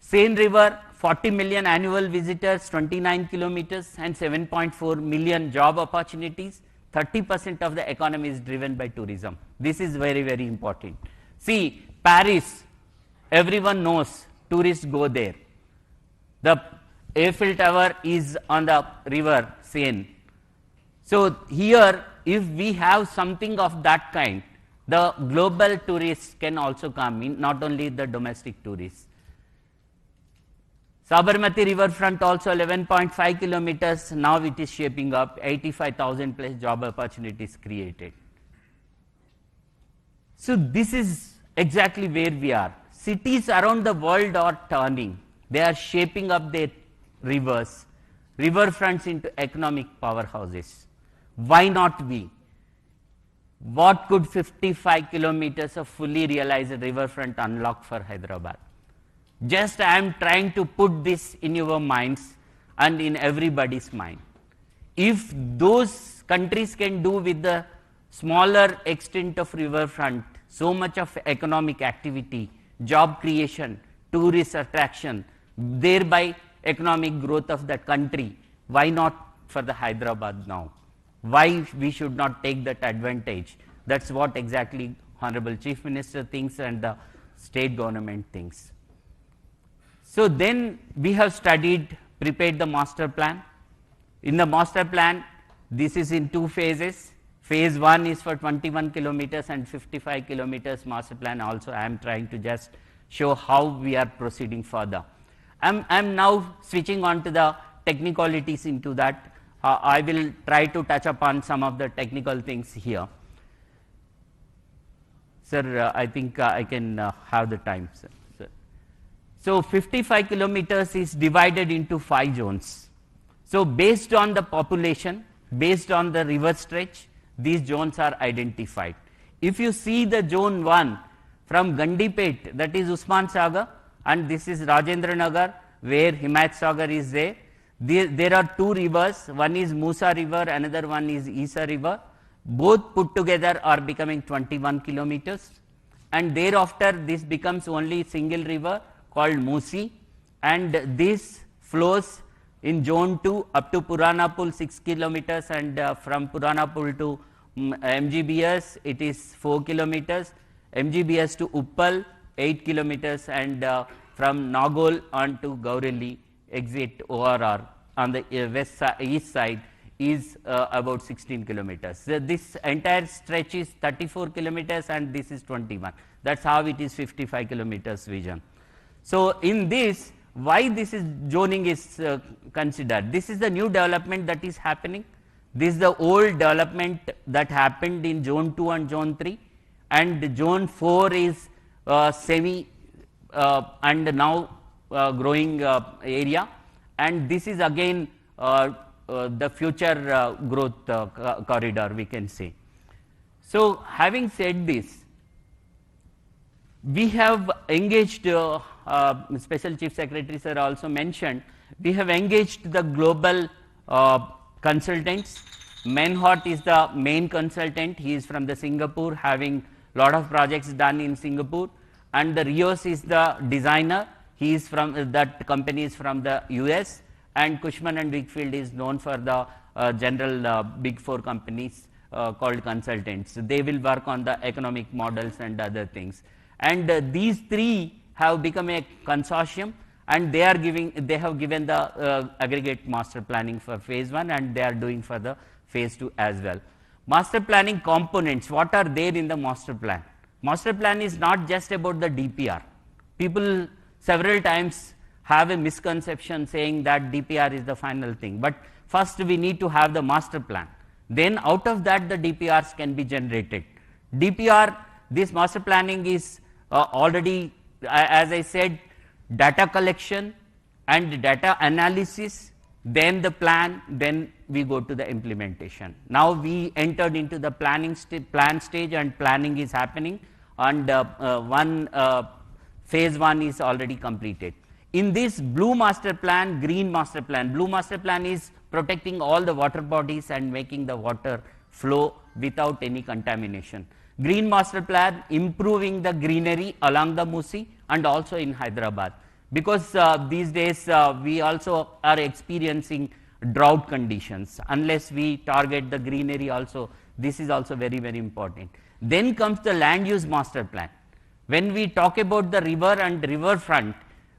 Seine River, 40 million annual visitors, 29 kilometers and 7.4 million job opportunities. 30% of the economy is driven by tourism. This is very, very important. See, Paris, everyone knows tourists go there. The Eiffel Tower is on the river Seine. So here, if we have something of that kind, the global tourists can also come in, not only the domestic tourists. Sabarmati riverfront also 11.5 kilometers, now it is shaping up, 85,000 plus job opportunities created. So this is exactly where we are. Cities around the world are turning. They are shaping up their rivers, riverfronts into economic powerhouses. Why not we? What could 55 kilometers of fully realized riverfront unlock for Hyderabad? Just I am trying to put this in your minds and in everybody's mind. If those countries can do with the smaller extent of riverfront, so much of economic activity, job creation, tourist attraction, thereby economic growth of that country, why not for the Hyderabad now? Why we should not take that advantage? That's what exactly Honorable Chief Minister thinks and the state government thinks. So then we have studied, prepared the master plan. In the master plan, this is in 2 phases. Phase 1 is for 21 kilometers and 55 kilometers master plan also. I am trying to just show how we are proceeding further. I'm now switching on to the technicalities into that. I will try to touch upon some of the technical things here. Sir, I think I can have the time, sir. So 55 kilometers is divided into 5 zones. So based on the population, based on the river stretch, these zones are identified. If you see the zone 1 from Gandipet, that is Usman Sagar, and this is Rajendra Nagar, where Himayat Sagar is there. There are 2 rivers, one is Musa River, another one is Isa River. Both put together are becoming 21 kilometers. And thereafter, this becomes only single river called MUSI, and this flows in zone 2 up to Purana Pool 6 kilometers, and from Purana Pool to MGBS it is 4 kilometers, MGBS to Uppal 8 kilometers, and from Nagol on to Gaureli exit ORR on the east side is about 16 kilometers. So this entire stretch is 34 kilometers and this is 21. That's how it is 55 kilometers vision. So in this, why this is zoning is considered? This is the new development that is happening. This is the old development that happened in zone 2 and zone 3, and zone 4 is semi and now growing area, and this is again the future growth corridor, we can say. So having said this, we have engaged, Special Chief Secretary sir also mentioned, we have engaged the global consultants. Menhot is the main consultant. He is from the Singapore, having lot of projects done in Singapore, and the Rios is the designer. He is from that company is from the US, and Cushman and Wakefield is known for the general big 4 companies called consultants. They will work on the economic models and other things. And these 3 have become a consortium, and they have given the aggregate master planning for phase 1, and they are doing for the phase 2 as well. Master planning components, what are there in the master plan? Master plan is not just about the DPR. People several times have a misconception saying that DPR is the final thing, but first we need to have the master plan. Then out of that the DPRs can be generated. DPR, this master planning is already, as I said, data collection and data analysis, then the plan, then we go to the implementation. Now we entered into the planning plan stage, and planning is happening, and phase 1 is already completed. In this blue master plan, green master plan, blue master plan is protecting all the water bodies and making the water flow without any contamination. Green master plan improving the greenery along the MUSI and also in Hyderabad, because these days we also are experiencing drought conditions. Unless we target the greenery also, this is also very, very important. Then comes the land use master plan. When we talk about the river and riverfront,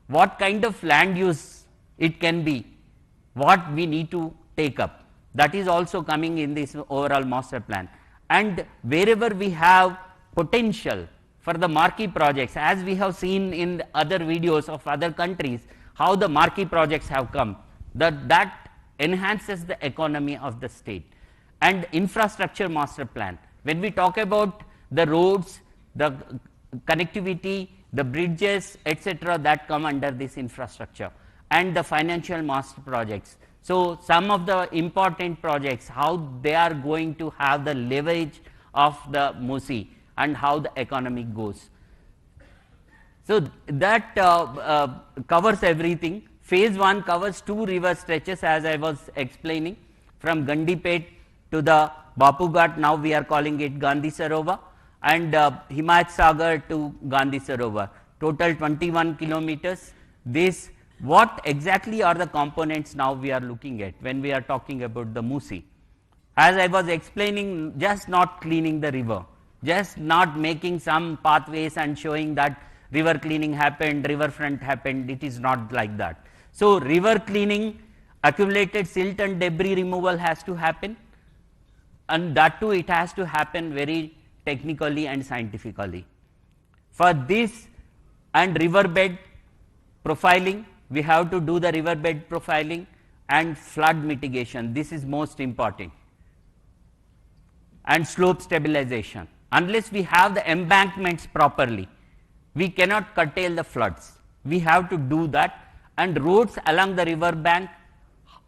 what kind of land use it can be, what we need to take up, that is also coming in this overall master plan. And wherever we have potential for the marquee projects, as we have seen in other videos of other countries, how the marquee projects have come, that enhances the economy of the state. And infrastructure master plan, when we talk about the roads, the connectivity, the bridges, etc., that come under this infrastructure, and the financial master projects. So some of the important projects, how they are going to have the leverage of the MUSI and how the economy goes. So that covers everything. Phase 1 covers 2 river stretches, as I was explaining, from Gandipet to the Bapu Ghat, now we are calling it Gandhi Sarovar, and Himayat Sagar to Gandhi Sarovar, total 21 kilometers. This, what exactly are the components now we are looking at when we are talking about the MUSI? As I was explaining, just not cleaning the river, just not making some pathways and showing that river cleaning happened, riverfront happened, it is not like that. So river cleaning, accumulated silt and debris removal has to happen, and that too it has to happen very technically and scientifically. For this and riverbed profiling, we have to do the riverbed profiling and flood mitigation. This is most important. And slope stabilization. Unless we have the embankments properly, we cannot curtail the floods. We have to do that. And roads along the river bank,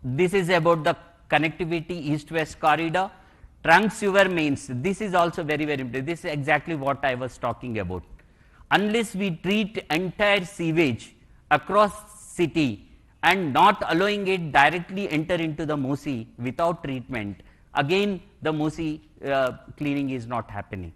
this is about the connectivity east-west corridor. Trunk sewer mains, this is also very, very important. This is exactly what I was talking about. Unless we treat entire sewage across city and not allowing it directly enter into the MUSI without treatment, again the MUSI cleaning is not happening.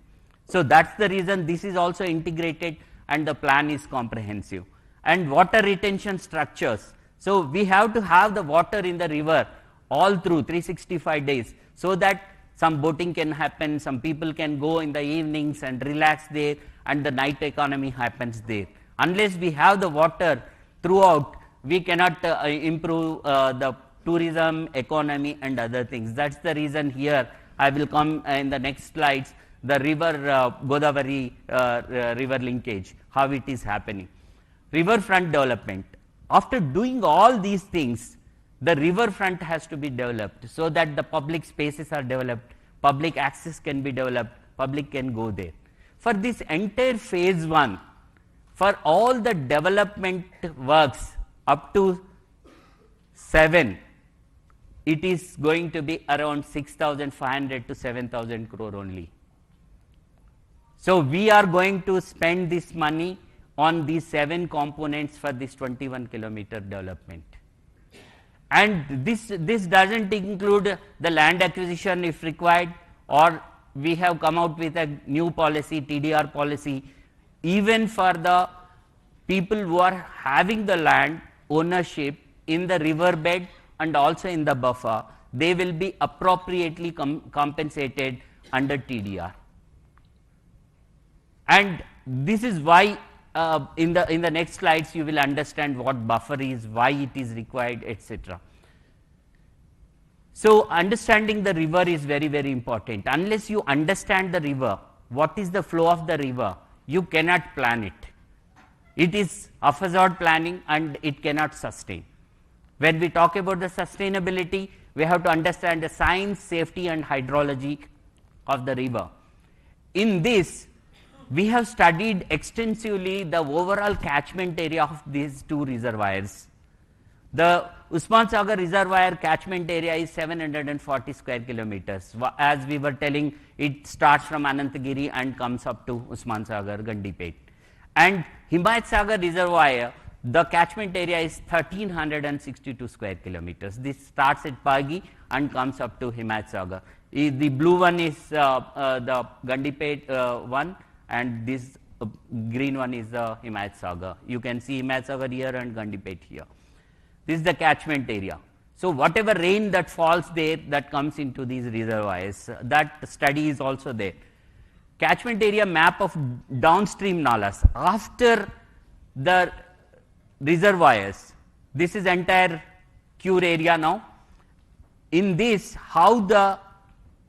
So that's the reason this is also integrated and the plan is comprehensive. And water retention structures. So we have to have the water in the river all through 365 days, so that some boating can happen, some people can go in the evenings and relax there, and the night economy happens there. Unless we have the water throughout, we cannot improve the tourism, economy and other things. That's the reason here I will come in the next slides, the river Godavari river linkage, how it is happening. Riverfront development. After doing all these things, the riverfront has to be developed so that the public spaces are developed, public access can be developed, public can go there. For this entire phase 1, for all the development works up to 7, it is going to be around 6,500 to 7,000 crore only. So we are going to spend this money on these 7 components for this 21 kilometer development. And this doesn't include the land acquisition if required, or we have come out with a new policy, TDR policy, even for the people who are having the land ownership in the riverbed and also in the buffer, they will be appropriately compensated under TDR. And this is why in the next slides you will understand what buffer is, why it is required, etc. So understanding the river is very, very important. Unless you understand the river, what is the flow of the river, you cannot plan it. It is haphazard planning and it cannot sustain. When we talk about the sustainability, we have to understand the science, safety and hydrology of the river. In this, we have studied extensively the overall catchment area of these 2 reservoirs. The Usman Sagar reservoir catchment area is 740 square kilometers. As we were telling, it starts from Anantagiri and comes up to Usman Sagar, Gandipet. And Himayat Sagar reservoir, The catchment area is 1362 square kilometers. This starts at Pagi and comes up to Himayat Sagar. The blue one is the Gandipet one, and this green one is the Himayat Sagar. You can see Himayat Sagar here and Gandipet here. This is the catchment area. So whatever rain that falls there, that comes into these reservoirs, that study is also there. Catchment area map of downstream nalas after the reservoirs. This is entire Cure area now. In this, how the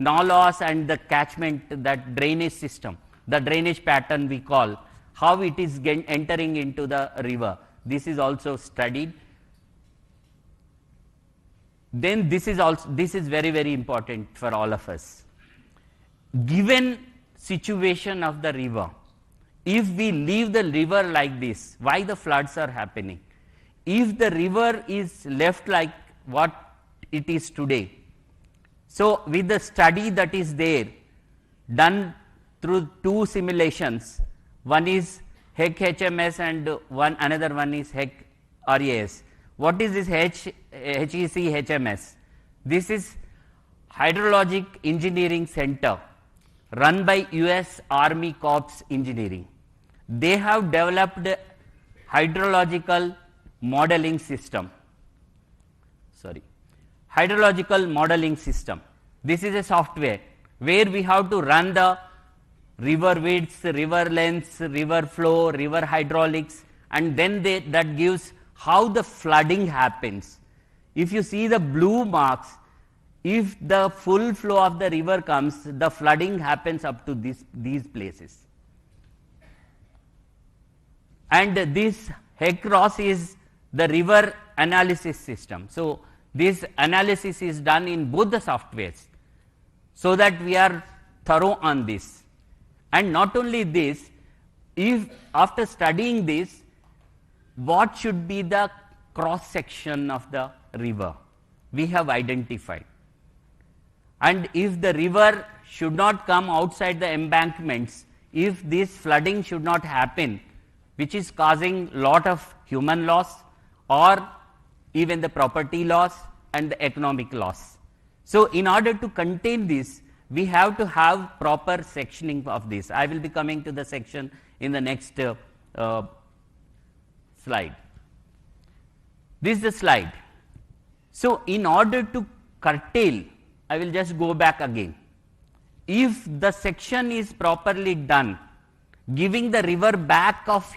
nalas and the catchment, that drainage system, the drainage pattern we call, how it is entering into the river, this is also studied. Then this is very, very important for all of us. Given situation of the river, if we leave the river like this, why the floods are happening? If the river is left like what it is today, so with the study that is there, done through two simulations, one is HEC HMS and another one is HEC RAS. What is this HEC HMS? This is Hydrologic Engineering Center run by US Army Corps Engineering. They have developed hydrological modeling system. Hydrological modeling system. This is a software where we have to run the river widths, river lengths, river flow, river hydraulics, and then that gives how the flooding happens. If you see the blue marks, if the full flow of the river comes, the flooding happens up to these places. And this HEC-ROS is the river analysis system. So this analysis is done in both the softwares, so that we are thorough on this. And not only this, if after studying this, what should be the cross section of the river, we have identified. And if the river should not come outside the embankments, if this flooding should not happen, which is causing lot of human loss or even the property loss and the economic loss. So in order to contain this, we have to have proper sectioning of this. I will be coming to the section in the next slide. This is the slide. So in order to curtail, I will just go back again. If the section is properly done, giving the river back of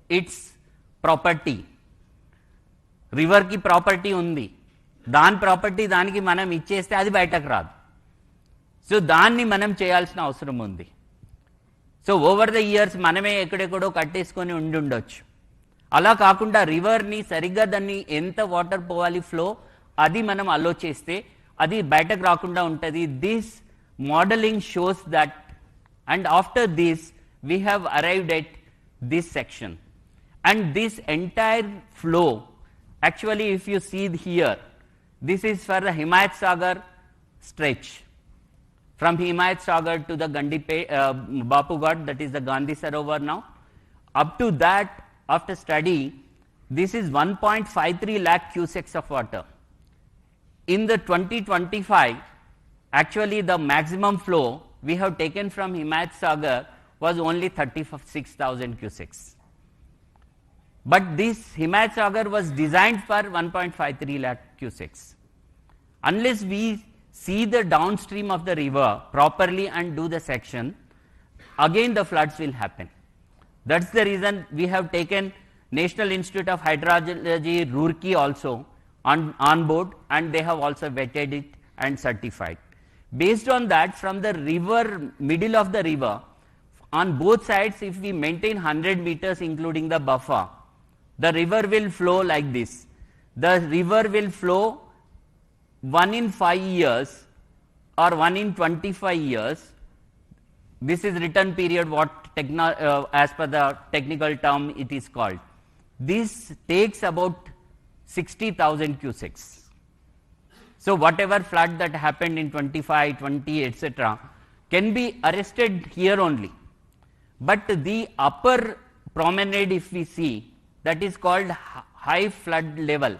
its property, river ki property undi, dan property daniki manam ichcheste adi bayataku raadu. So danni manam cheyalsina avasaram undi. So over the years maname ekkadekkodo katteskoni undundొచ్చు. అలా కాకుండా రివర్ని సరిగ్గా దాన్ని ఎంత water పోవాలి flow అది మనం అలో చేస్తే అది బయటకు రాకుండా ఉంటుంది. This modelling shows that, and after this we have arrived at this section. And this entire flow actually if you see here, this is for the Himayat Sagar stretch from Himayat Sagar to the Bapughat, that is the Gandhi Sarovar now. Up to that, after study, this is 1.53 lakh cusecs of water. In the 2025, actually the maximum flow we have taken from Himayat Sagar was only 36,000 cusecs. But this Himayat Sagar was designed for 1.53 lakh cusecs. Unless we see the downstream of the river properly and do the section, again the floods will happen. That's the reason we have taken National Institute of Hydrology, Roorkee also on board, and they have also vetted it and certified. Based on that, from the river, middle of the river, on both sides, if we maintain 100 meters including the buffer, the river will flow like this. The river will flow 1 in 5 years or 1 in 25 years. This is return period, what as per the technical term it is called. This takes about 60,000 cusecs. So whatever flood that happened in 25, 20, etc. can be arrested here only. But the upper promenade, if we see, that is called high flood level.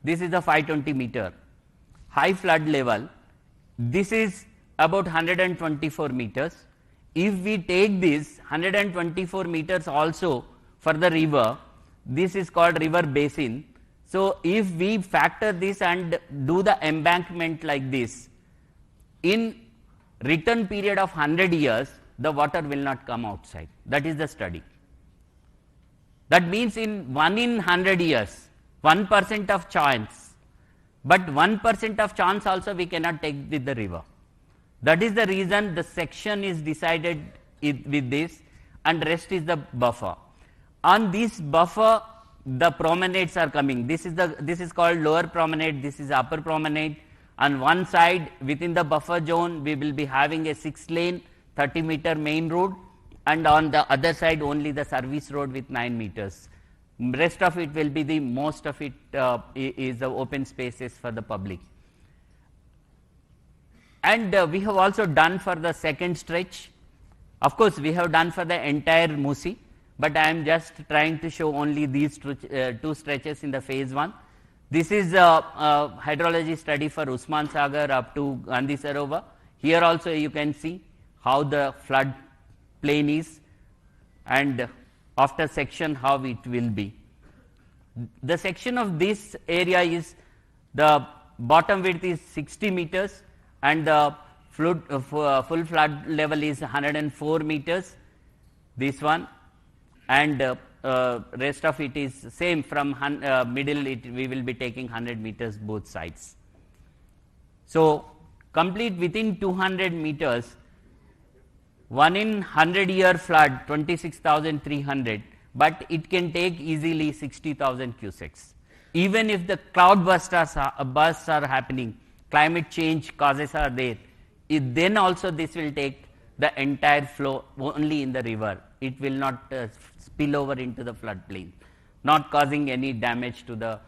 This is the 520 meter. High flood level, this is about 124 meters. If we take this 124 meters also for the river, this is called river basin. So, if we factor this and do the embankment like this, in return period of 100 years, the water will not come outside. That is the study. That means in 1 in 100 years, 1% of chance, but 1% of chance also we cannot take with the river. That is the reason the section is decided with this, and rest is the buffer. On this buffer, the promenades are coming. This is called lower promenade, this is upper promenade. On one side within the buffer zone, we will be having a 6-lane 30-meter main road, and on the other side only the service road with 9 meters. Rest of it will be the most of it is the open spaces for the public. And we have also done for the second stretch. Of course, we have done for the entire MUSI, but I am just trying to show only these two stretches in the phase 1. This is a hydrology study for Usman Sagar up to Gandhi Sarovar. Here also you can see how the flood plain is, and after section how it will be. The section of this area is, the bottom width is 60 meters and the full flood level is 104 meters, this one, and rest of it is same. From middle we will be taking 100 meters both sides. So, complete within 200 meters, 1 in 100-year flood 26,300, but it can take easily 60,000 cusecs. Even if the cloud bursts are happening, climate change causes are there, then also this will take the entire flow only in the river. It will not spill over into the floodplain, not causing any damage to the.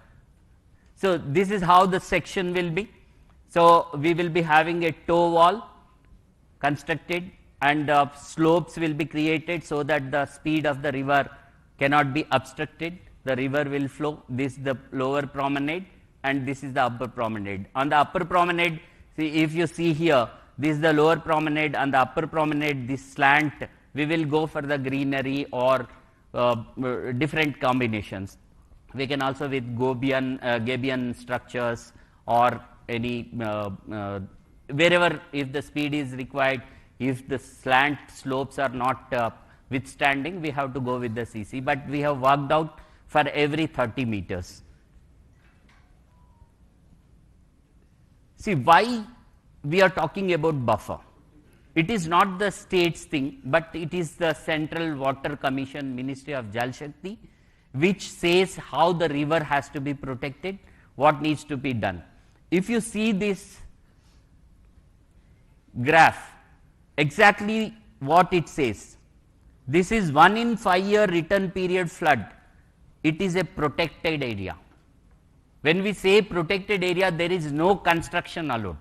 So, this is how the section will be. So, we will be having a toe wall constructed, and slopes will be created so that the speed of the river cannot be obstructed. The river will flow. This is the lower promenade and this is the upper promenade. On the upper promenade, see, if you see here, this is the lower promenade, and the upper promenade, this slant, we will go for the greenery or different combinations. We can also with Gabion structures or any wherever, if the speed is required, if the slant slopes are not withstanding, we have to go with the CC, but we have worked out for every 30 meters. See, why we are talking about buffer? It is not the state's thing, but it is the Central Water Commission, Ministry of Jal Shakti, which says how the river has to be protected, what needs to be done. If you see this graph, exactly what it says. This is 1 in 5-year return period flood. It is a protected area. When we say protected area, there is no construction allowed.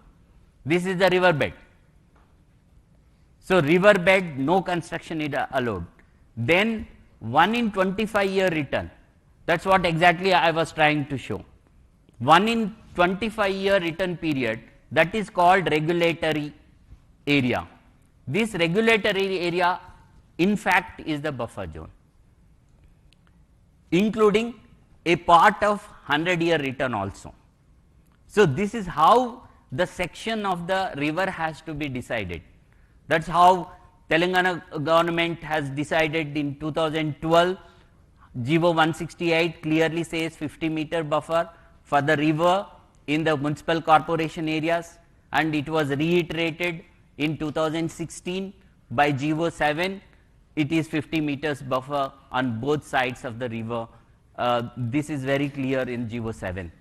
This is the river bed. So, river bed, no construction is allowed. Then 1 in 25-year return. That is what exactly I was trying to show. 1 in 25-year return period, that is called regulatory area. This regulatory area in fact is the buffer zone, including a part of 100-year return also. So, this is how the section of the river has to be decided. That is how Telangana government has decided in 2012. GO 168 clearly says 50-meter buffer for the river in the municipal corporation areas, and it was reiterated in 2016 by GO 7. It is 50 meters buffer on both sides of the river. This is very clear in GO 7.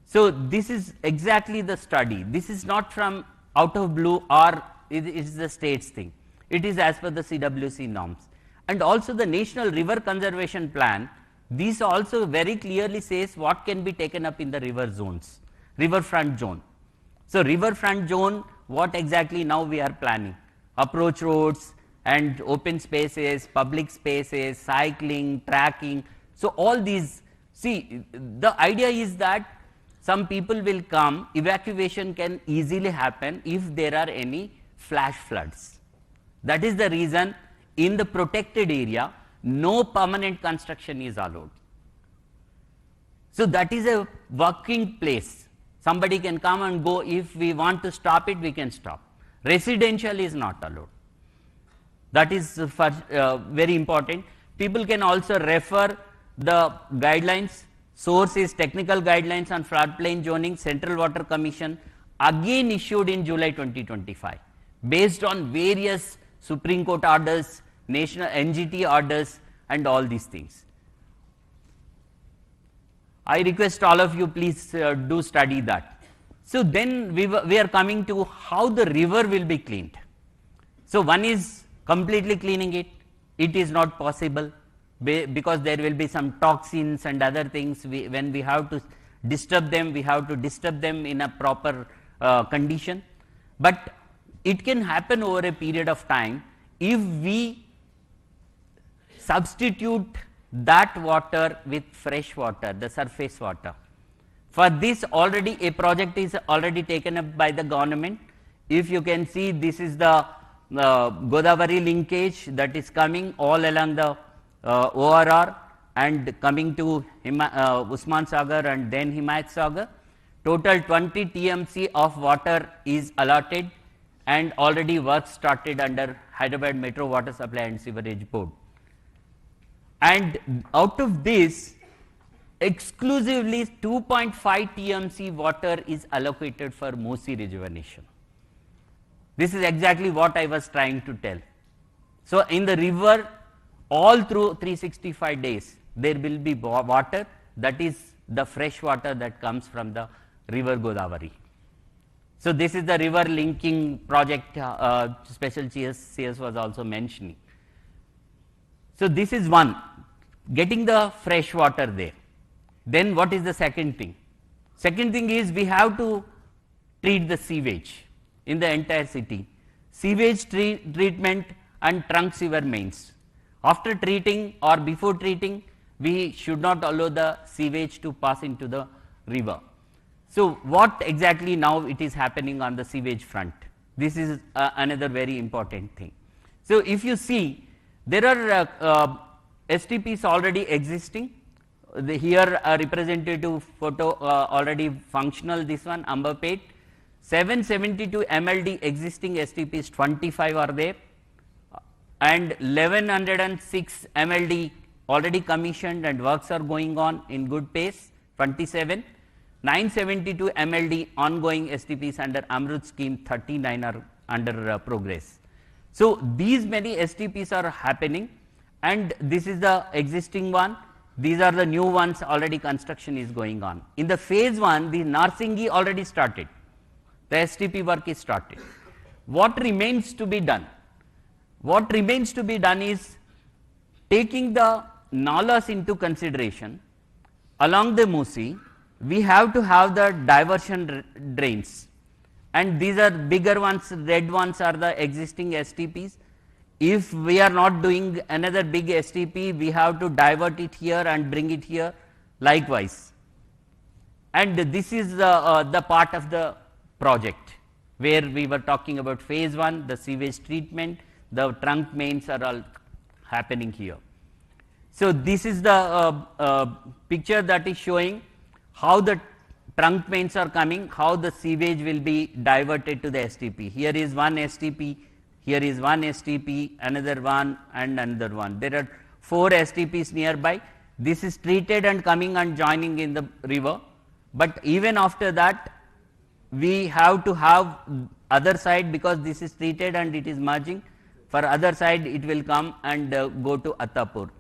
So, this is exactly the study. This is not from out of blue, or it is the state's thing. It is as per the CWC norms. And also the National River Conservation Plan, this also very clearly says what can be taken up in the river zones, riverfront zone. So, riverfront zone, what exactly now we are planning? Approach roads and open spaces, public spaces, cycling, trekking. So all these, see, the idea is that some people will come, evacuation can easily happen if there are any flash floods. That is the reason in the protected area, no permanent construction is allowed. So that is a working place. Somebody can come and go. If we want to stop it, we can stop. Residential is not allowed. That is very important. People can also refer the guidelines. Source is Technical Guidelines on Floodplain Zoning, Central Water Commission, again issued in July 2025, based on various Supreme Court orders, national NGT orders, and all these things. I request all of you, please do study that. So then we are coming to how the river will be cleaned. So one is completely cleaning it. It is not possible because there will be some toxins and other things. When we have to disturb them, we have to disturb them in a proper condition. But it can happen over a period of time if we substitute that water with fresh water, the surface water. For this, already a project is already taken up by the government. If you can see, this is the Godavari linkage that is coming all along the ORR and coming to Usman Sagar and then Himayat Sagar. Total 20 TMC of water is allotted and already work started under Hyderabad Metro Water Supply and Sewerage Board. And out of this, exclusively 2.5 TMC water is allocated for MUSI rejuvenation. This is exactly what I was trying to tell. So in the river, all through 365 days, there will be water, that is the fresh water that comes from the river Godavari. So this is the river linking project, special CS was also mentioning. So this is one, getting the fresh water there. Then what is the second thing? Second thing is we have to treat the sewage in the entire city. Sewage treatment and trunk sewer mains. After treating or before treating, we should not allow the sewage to pass into the river. So what exactly now it is happening on the sewage front? This is another very important thing. So if you see, there are STPs already existing. Here a representative photo already functional, this one Ambapet. 772 MLD existing STPs 25 are there and 1106 MLD already commissioned and works are going on in good pace 27. 972 MLD ongoing STPs under Amrut scheme 39 are under progress. So these many STPs are happening and this is the existing one. These are the new ones, already construction is going on. In the phase 1, the Narsingi already started. The STP work is started. What remains to be done? What remains to be done is taking the nalas into consideration. Along the MUSI, we have to have the diversion drains. And these are bigger ones, red ones are the existing STPs. If we are not doing another big STP, we have to divert it here and bring it here likewise. And this is the part of the project where we were talking about phase 1, the sewage treatment, the trunk mains are all happening here. So this is the picture that is showing how the trunk mains are coming, how the sewage will be diverted to the STP. Here is one STP, here is one STP, another one and another one. There are 4 STPs nearby. This is treated and coming and joining in the river. But even after that, we have to have other side because this is treated and it is merging. For other side, it will come and go to Attapur.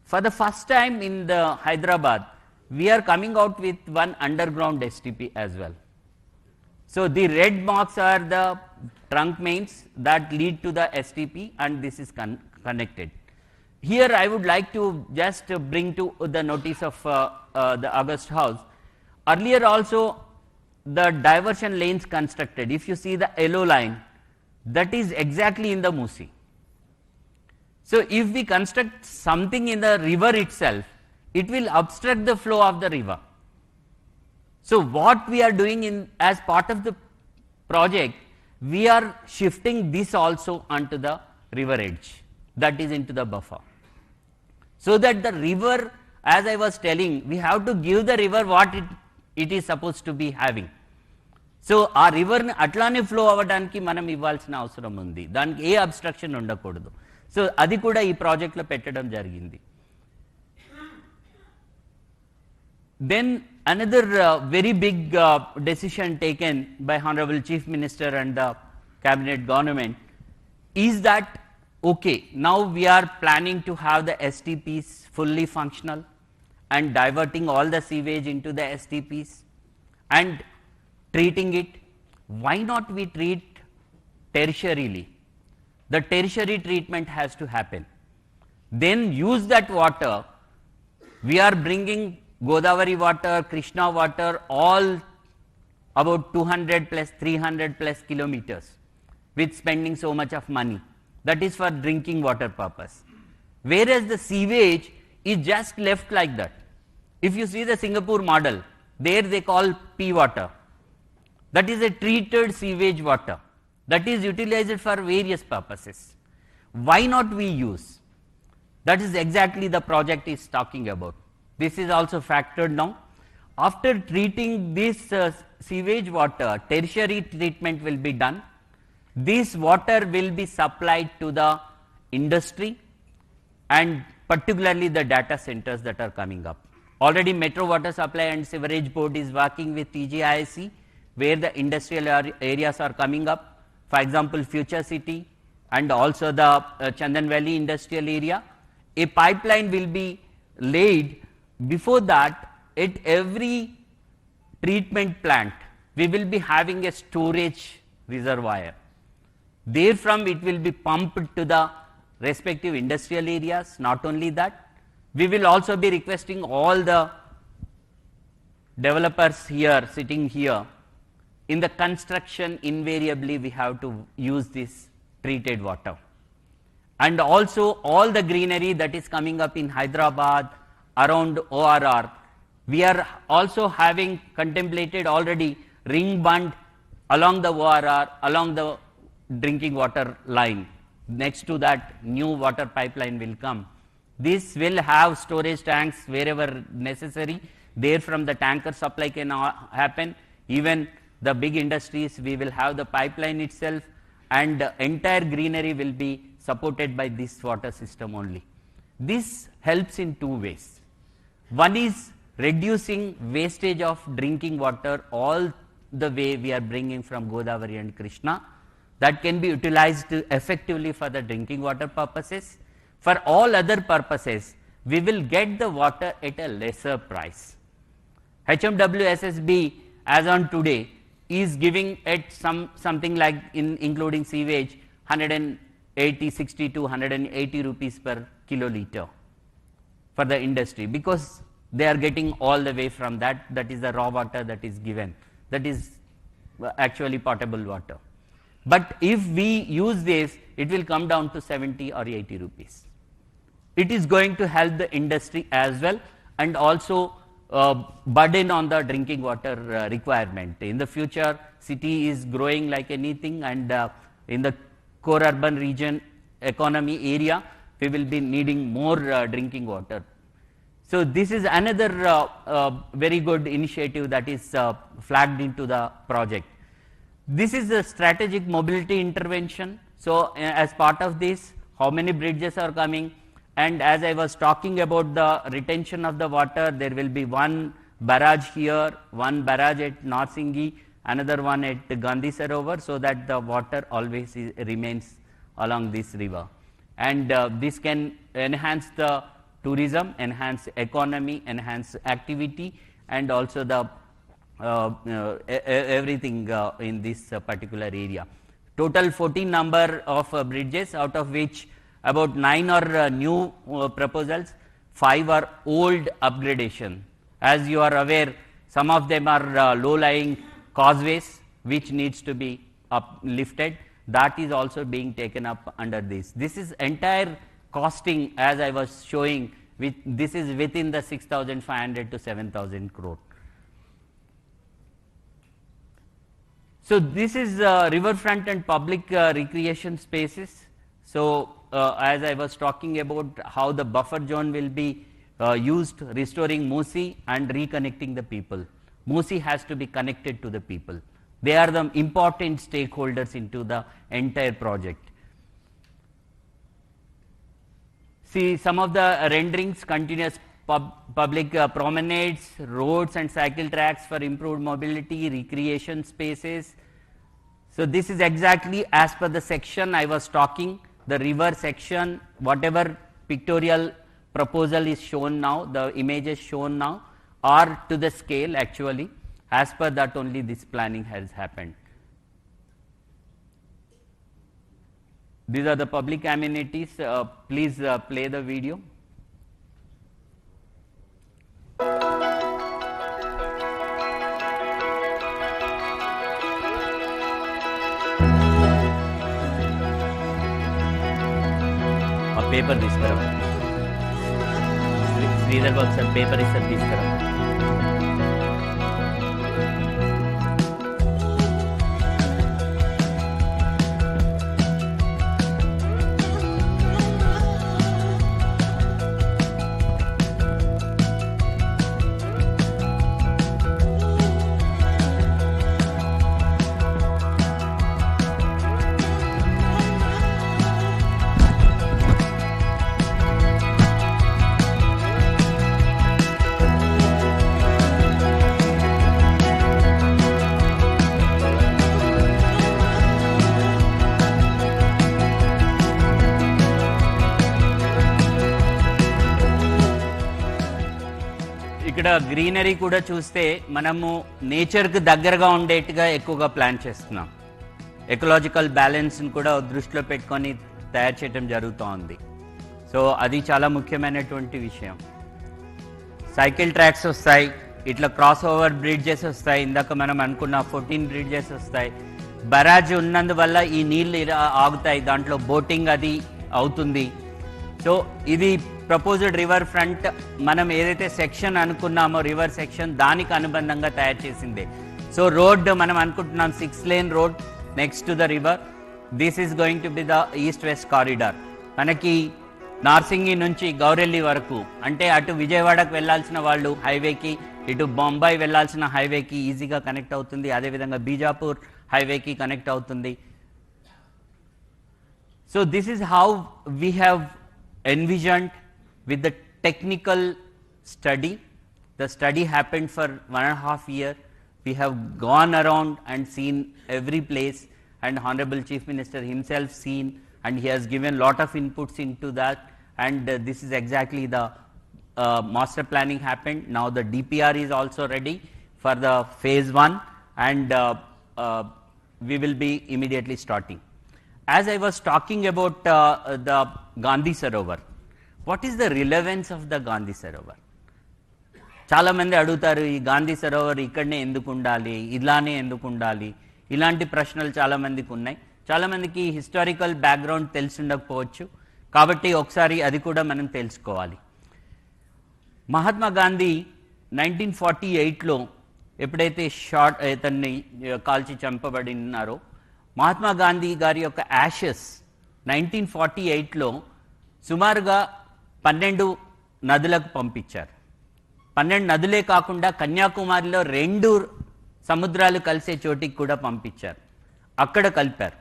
For the first time in the Hyderabad, we are coming out with one underground STP as well. So the red marks are the trunk mains that lead to the STP and this is connected. Here I would like to just bring to the notice of the August House. Earlier also the diversion lanes constructed, if you see the yellow line, that is exactly in the MUSI. So if we construct something in the river itself, it will obstruct the flow of the river. So what we are doing as part of the project, we are shifting this also onto the river edge, that is into the buffer. So that the river, as I was telling, we have to give the river what it is supposed to be having. So ఆ రివర్ని అట్లానే flow అవ్వడానికి మనం ఇవ్వాల్సిన అవసరం ఉంది, దానికి ఏ abstraction ఉండకూడదు. So అది కూడా ఈ ప్రాజెక్ట్లో పెట్టడం జరిగింది. Then another very big decision taken by Honorable Chief Minister and the Cabinet Government is that, okay, now we are planning to have the STPs fully functional and diverting all the sewage into the STPs and treating it. Why not we treat tertiarily? The tertiary treatment has to happen. Then use that water. We are bringing Godavari water, Krishna water, all about 200 plus 300 plus kilometers with spending so much of money. That is for drinking water purpose. Whereas the sewage is just left like that. If you see the Singapore model, there they call P water. That is a treated sewage water that is utilized for various purposes. Why not we use? That is exactly the project is talking about. This is also factored now. After treating this sewage water, tertiary treatment will be done. This water will be supplied to the industry and particularly the data centers that are coming up. Already Metro Water Supply and Sewerage Board is working with TGIC, where the industrial areas are coming up. For example, Future City and also the Chandan Valley industrial area. A pipeline will be laid. Before that, at every treatment plant, we will be having a storage reservoir. Therefrom, it will be pumped to the respective industrial areas. Not only that, we will also be requesting all the developers here, sitting here, in the construction invariably we have to use this treated water. And also all the greenery that is coming up in Hyderabad, around ORR, we are also having contemplated already ring bund along the ORR, along the drinking water line. Next to that, new water pipeline will come. This will have storage tanks wherever necessary. There from the tanker supply can happen. Even the big industries, we will have the pipeline itself, and the entire greenery will be supported by this water system only. This helps in two ways. One is reducing wastage of drinking water all the way we are bringing from Godavari and Krishna. That can be utilized effectively for the drinking water purposes. For all other purposes, we will get the water at a lesser price. HMW SSB as on today is giving at something like including sewage 60 to 180 rupees per kiloliter for the industry, because they are getting all the way from that is the raw water that is given, that is actually potable water. But if we use this, it will come down to 70 or 80 rupees. It is going to help the industry as well, and also burden on the drinking water requirement. In the future, city is growing like anything, and in the core urban region economy area, we will be needing more drinking water. So this is another very good initiative that is flagged into the project. This is a strategic mobility intervention. So as part of this, how many bridges are coming? And as I was talking about the retention of the water, there will be one barrage here, one barrage at Narsingi, another one at Gandhi Sarovar, so that the water always remains along this river. And this can enhance the tourism, enhance economy, enhance activity, and also the everything in this particular area. Total 14 number of bridges, out of which about 9 are new proposals, 5 are old upgradation. As you are aware, some of them are low-lying causeways which needs to be uplifted. That is also being taken up under this. This is entire costing, as I was showing, This is within the 6,500 to 7,000 crore. So this is riverfront and public recreation spaces. So as I was talking about how the buffer zone will be used, restoring MUSI and reconnecting the people. MUSI has to be connected to the people. They are the important stakeholders into the entire project. See some of the renderings: continuous public promenades, roads and cycle tracks for improved mobility, recreation spaces. So this is exactly as per the section I was talking, the river section, whatever pictorial proposal is shown now, the images shown now are to the scale actually. As per that only this planning has happened. These are the public amenities. Please play the video. A paper this तरफ. Sridhar box sir, paper is sir this तरफ. ఇక్కడ greenery కూడా చూస్తే మనము నేచర్కి దగ్గరగా ఉండేట్టుగా ఎక్కువగా plan చేస్తున్నాం. ఎకలాజికల్ బ్యాలెన్స్ని కూడా దృష్టిలో పెట్టుకొని తయారు చేయడం జరుగుతోంది. సో అది చాలా ముఖ్యమైనటువంటి విషయం. సైకిల్ ట్రాక్స్ వస్తాయి, ఇట్లా క్రాస్ ఓవర్ బ్రిడ్జెస్ వస్తాయి, ఇందాక మనం అనుకున్న 14 బ్రిడ్జెస్ వస్తాయి. బరాజ్ ఉన్నందువల్ల ఈ నీళ్ళు ఆగుతాయి, దాంట్లో బోటింగ్ అది అవుతుంది. సో ఇది ప్రపోజ్డ్ రివర్ ఫ్రంట్ మనం ఏదైతే సెక్షన్ అనుకున్నామో రివర్ సెక్షన్ దానికి అనుబంధంగా తయారు చేసిందే. సో రోడ్ మనం అనుకుంటున్నాం 6 lane road next to the river. This is going to be the east west corridor. మనకి నార్సింగి నుంచి గౌరెల్లి వరకు, అంటే అటు విజయవాడకు వెళ్లాల్సిన వాళ్ళు హైవేకి, ఇటు బొంబాయి వెళ్లాల్సిన హైవేకి ఈజీగా కనెక్ట్ అవుతుంది. అదేవిధంగా బీజాపూర్ హైవేకి కనెక్ట్ అవుతుంది. So this is how we have envisioned with the technical study. The study happened for 1.5 years. We have gone around and seen every place, and Honorable Chief Minister himself seen, and he has given lot of inputs into that, and this is exactly the master planning happened. Now the DPR is also ready for the phase 1, and we will be immediately starting. As I was talking about the Gandhi Sarovar, what is the relevance of the Gandhi Sarovar? చాలా మంది అడుగుతారు, ఈ గాంధీ సరోవర్ ఇక్కడనే ఎందుకు ఉండాలి, ఇలానే ఎందుకు ఉండాలి, ఇలాంటి ప్రశ్నలు చాలా మందికి ఉన్నాయి. చాలా మందికి హిస్టారికల్ బ్యాక్గ్రౌండ్ తెలిసి ఉండకపోవచ్చు, కాబట్టి ఒకసారి అది కూడా మనం తెలుసుకోవాలి. మహాత్మా గాంధీ 1948లో ఎప్పుడైతే ఇతన్ని కాల్చి చంపబడినారో, మహాత్మా గాంధీ గారి యొక్క యాషెస్ 1948లో సుమారుగా 12 నదులకు పంపించారు. 12 నదులే కాకుండా కన్యాకుమారిలో 2 సముద్రాలు కలిసే చోటికి కూడా పంపించారు, అక్కడ కలిపారు.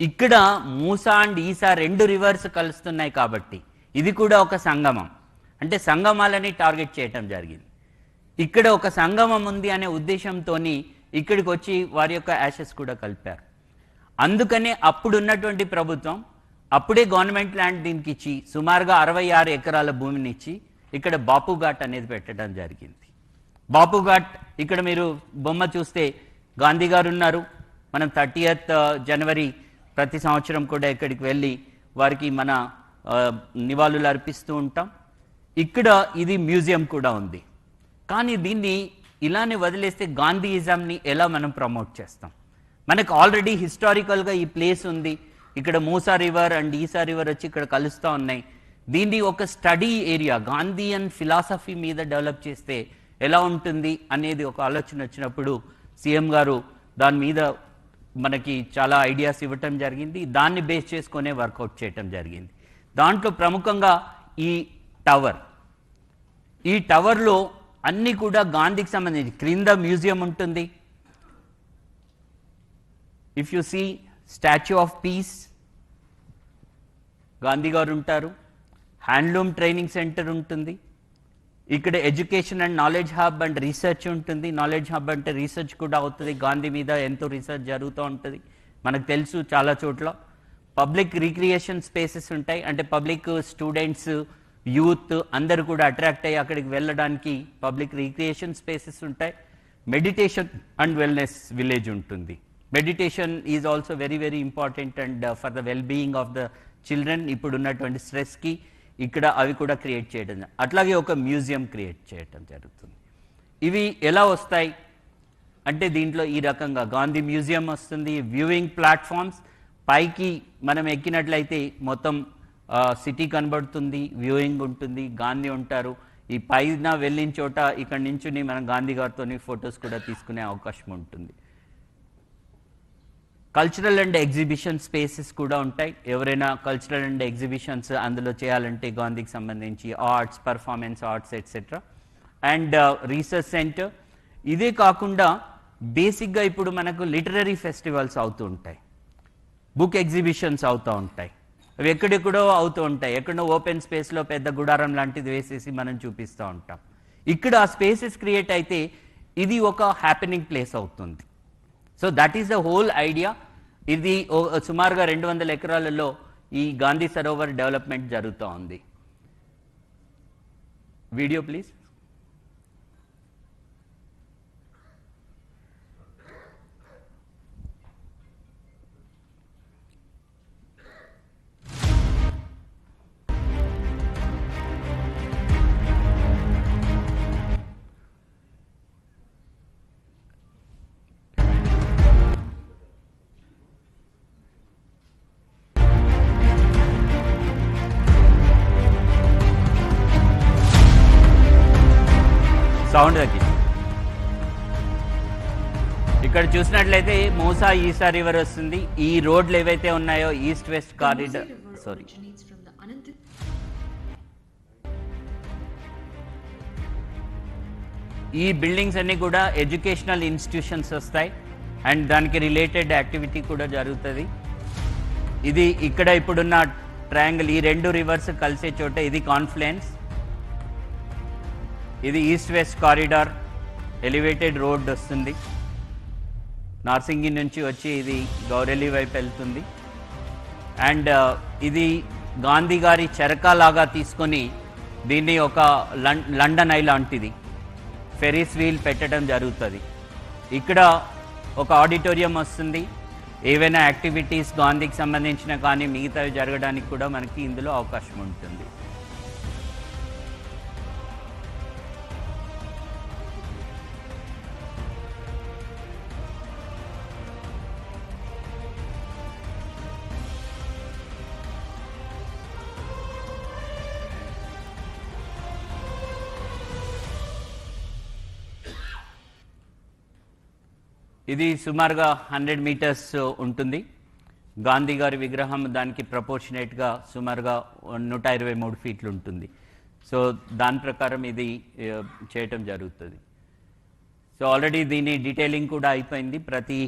ఇక్కడ మూసా అండ్ ఈసా 2 రివర్స్ కలుస్తున్నాయి కాబట్టి ఇది కూడా ఒక సంగమం, అంటే సంగమాలని టార్గెట్ చేయటం జరిగింది. ఇక్కడ ఒక సంగమం ఉంది అనే ఉద్దేశంతో ఇక్కడికి వచ్చి వారి యొక్క యాషెస్ కూడా కలిపారు. అందుకనే అప్పుడున్నటువంటి ప్రభుత్వం అప్పుడే గవర్నమెంట్ ల్యాండ్ దీనికి ఇచ్చి సుమారుగా 66 ఎకరాల భూమిని ఇచ్చి ఇక్కడ బాపు ఘాట్ అనేది పెట్టడం జరిగింది. బాపు ఘాట్ ఇక్కడ మీరు బొమ్మ చూస్తే గాంధీ గారు ఉన్నారు. మనం 30th జనవరి ప్రతి సంవత్సరం కూడా ఇక్కడికి వెళ్ళి వారికి మన నివాళులు అర్పిస్తూ ఉంటాం. ఇక్కడ ఇది మ్యూజియం కూడా ఉంది. కానీ దీన్ని ఇలానే వదిలేస్తే గాంధీయిజంని ఎలా మనం ప్రమోట్ చేస్తాం? మనకు ఆల్రెడీ హిస్టారికల్గా ఈ ప్లేస్ ఉంది, ఇక్కడ మూసా రివర్ అండ్ ఈసా రివర్ వచ్చి ఇక్కడ కలుస్తూ ఉన్నాయి. దీన్ని ఒక స్టడీ ఏరియా గాంధీయన్ ఫిలాసఫీ మీద డెవలప్ చేస్తే ఎలా ఉంటుంది అనేది ఒక ఆలోచన వచ్చినప్పుడు సీఎం గారు దాని మీద మనకి చాలా ఐడియాస్ ఇవ్వటం జరిగింది. దాన్ని బేస్ చేసుకునే వర్కౌట్ చేయటం జరిగింది. దాంట్లో ప్రముఖంగా ఈ టవర్లో అన్నీ కూడా గాంధీకి సంబంధించి క్రింద మ్యూజియం ఉంటుంది. If you see statue of peace Gandhi గారు ఉంటారు. హ్యాండ్లూమ్ ట్రైనింగ్ సెంటర్ ఉంటుంది. ఇక్కడ education and knowledge hub and research ఉంటుంది. నాలెడ్జ్ హబ్ అంటే రీసెర్చ్ కూడా అవుతుంది. గాంధీ మీద ఎంతో రీసెర్చ్ జరుగుతూ ఉంటుంది. మనకు తెలుసు చాలా చోట్ల పబ్లిక్ రిక్రియేషన్ స్పేసెస్ ఉంటాయి. అంటే పబ్లిక్ స్టూడెంట్స్ యూత్ అందరూ కూడా అట్రాక్ట్ అయ్యి అక్కడికి వెళ్ళడానికి పబ్లిక్ రిక్రియేషన్ స్పేసెస్ ఉంటాయి. మెడిటేషన్ అండ్ వెల్నెస్ విలేజ్ ఉంటుంది. Meditation is also very very important and for the well being of the children. ఇప్పుడు ఉన్నటువంటి స్ట్రెస్కి ఇక్కడ అవి కూడా క్రియేట్ చేయడం, అట్లాగే ఒక మ్యూజియం క్రియేట్ చేయడం జరుగుతుంది. ఇవి ఎలా వస్తాయి అంటే దీంట్లో ఈ రకంగా గాంధీ మ్యూజియం వస్తుంది. వ్యూయింగ్ ప్లాట్ఫామ్స్ పైకి మనం ఎక్కినట్లయితే మొత్తం సిటీ కనబడుతుంది, వ్యూయింగ్ ఉంటుంది, గాంధీ ఉంటారు. ఈ పైన వెళ్ళిన చోట ఇక్కడ నుంచి మనం గాంధీ గారితో ఫొటోస్ కూడా తీసుకునే అవకాశం ఉంటుంది. కల్చరల్ అండ్ ఎగ్జిబిషన్ స్పేసెస్ కూడా ఉంటాయి. ఎవరైనా కల్చరల్ అండ్ ఎగ్జిబిషన్స్ అందులో చేయాలంటే గాంధీకి సంబంధించి arts, performance arts etcetera. And research centre. ఇదే కాకుండా బేసిక్గా ఇప్పుడు మనకు లిటరరీ ఫెస్టివల్స్ అవుతూ ఉంటాయి, బుక్ ఎగ్జిబిషన్స్ అవుతూ ఉంటాయి. అవి ఎక్కడెక్కడో అవుతూ ఉంటాయి. ఎక్కడో ఓపెన్ స్పేస్లో పెద్ద గుడారం లాంటిది వేసేసి మనం చూపిస్తూ ఉంటాం. ఇక్కడ ఆ స్పేసెస్ క్రియేట్ అయితే ఇది ఒక హ్యాపెనింగ్ ప్లేస్ అవుతుంది. So that is the whole idea. ఇది సుమారుగా 200 ఎకరాలలో ఈ గాంధీ సరోవర్ డెవలప్మెంట్ జరుగుతూ ఉంది. Video please. సౌండ్ తగ్గి. ఇక్కడ చూసినట్లయితే మూసా ఈసా రివర్ వస్తుంది. ఈ రోడ్లు ఏవైతే ఉన్నాయో ఈస్ట్ వెస్ట్ కారిడార్, సారీ ఈ బిల్డింగ్స్ అన్ని కూడా ఎడ్యుకేషనల్ ఇన్స్టిట్యూషన్స్ వస్తాయి అండ్ దానికి రిలేటెడ్ యాక్టివిటీ కూడా జరుగుతుంది. ఇది ఇక్కడ ఇప్పుడున్న ట్రయాంగిల్, ఈ రెండు రివర్స్ కలిసే చోట ఇది కాన్ఫ్లుయెన్స్. ఇది east west corridor elevated road వస్తుంది. నార్సింగి నుంచి వచ్చి ఇది గౌరెల్లి వైపు వెళ్తుంది. అండ్ ఇది గాంధీ గారి చెరకాలాగా తీసుకొని దీన్ని ఒక లండన్ ఐ లాంటిది ఫెరీస్ వీల్ పెట్టడం జరుగుతుంది. ఇక్కడ ఒక ఆడిటోరియం వస్తుంది. ఏవైనా యాక్టివిటీస్ గాంధీకి సంబంధించిన కానీ మిగతావి జరగడానికి కూడా మనకి ఇందులో అవకాశం ఉంటుంది. ఇది సుమారుగా 100 మీటర్స్ ఉంటుంది. గాంధీ గారి విగ్రహం దానికి ప్రపోర్షనేట్గా సుమారుగా 123 ఫీట్లు ఉంటుంది. సో దాని ప్రకారం ఇది చేయటం జరుగుతుంది. సో ఆల్రెడీ దీని డీటెయిలింగ్ కూడా అయిపోయింది. ప్రతి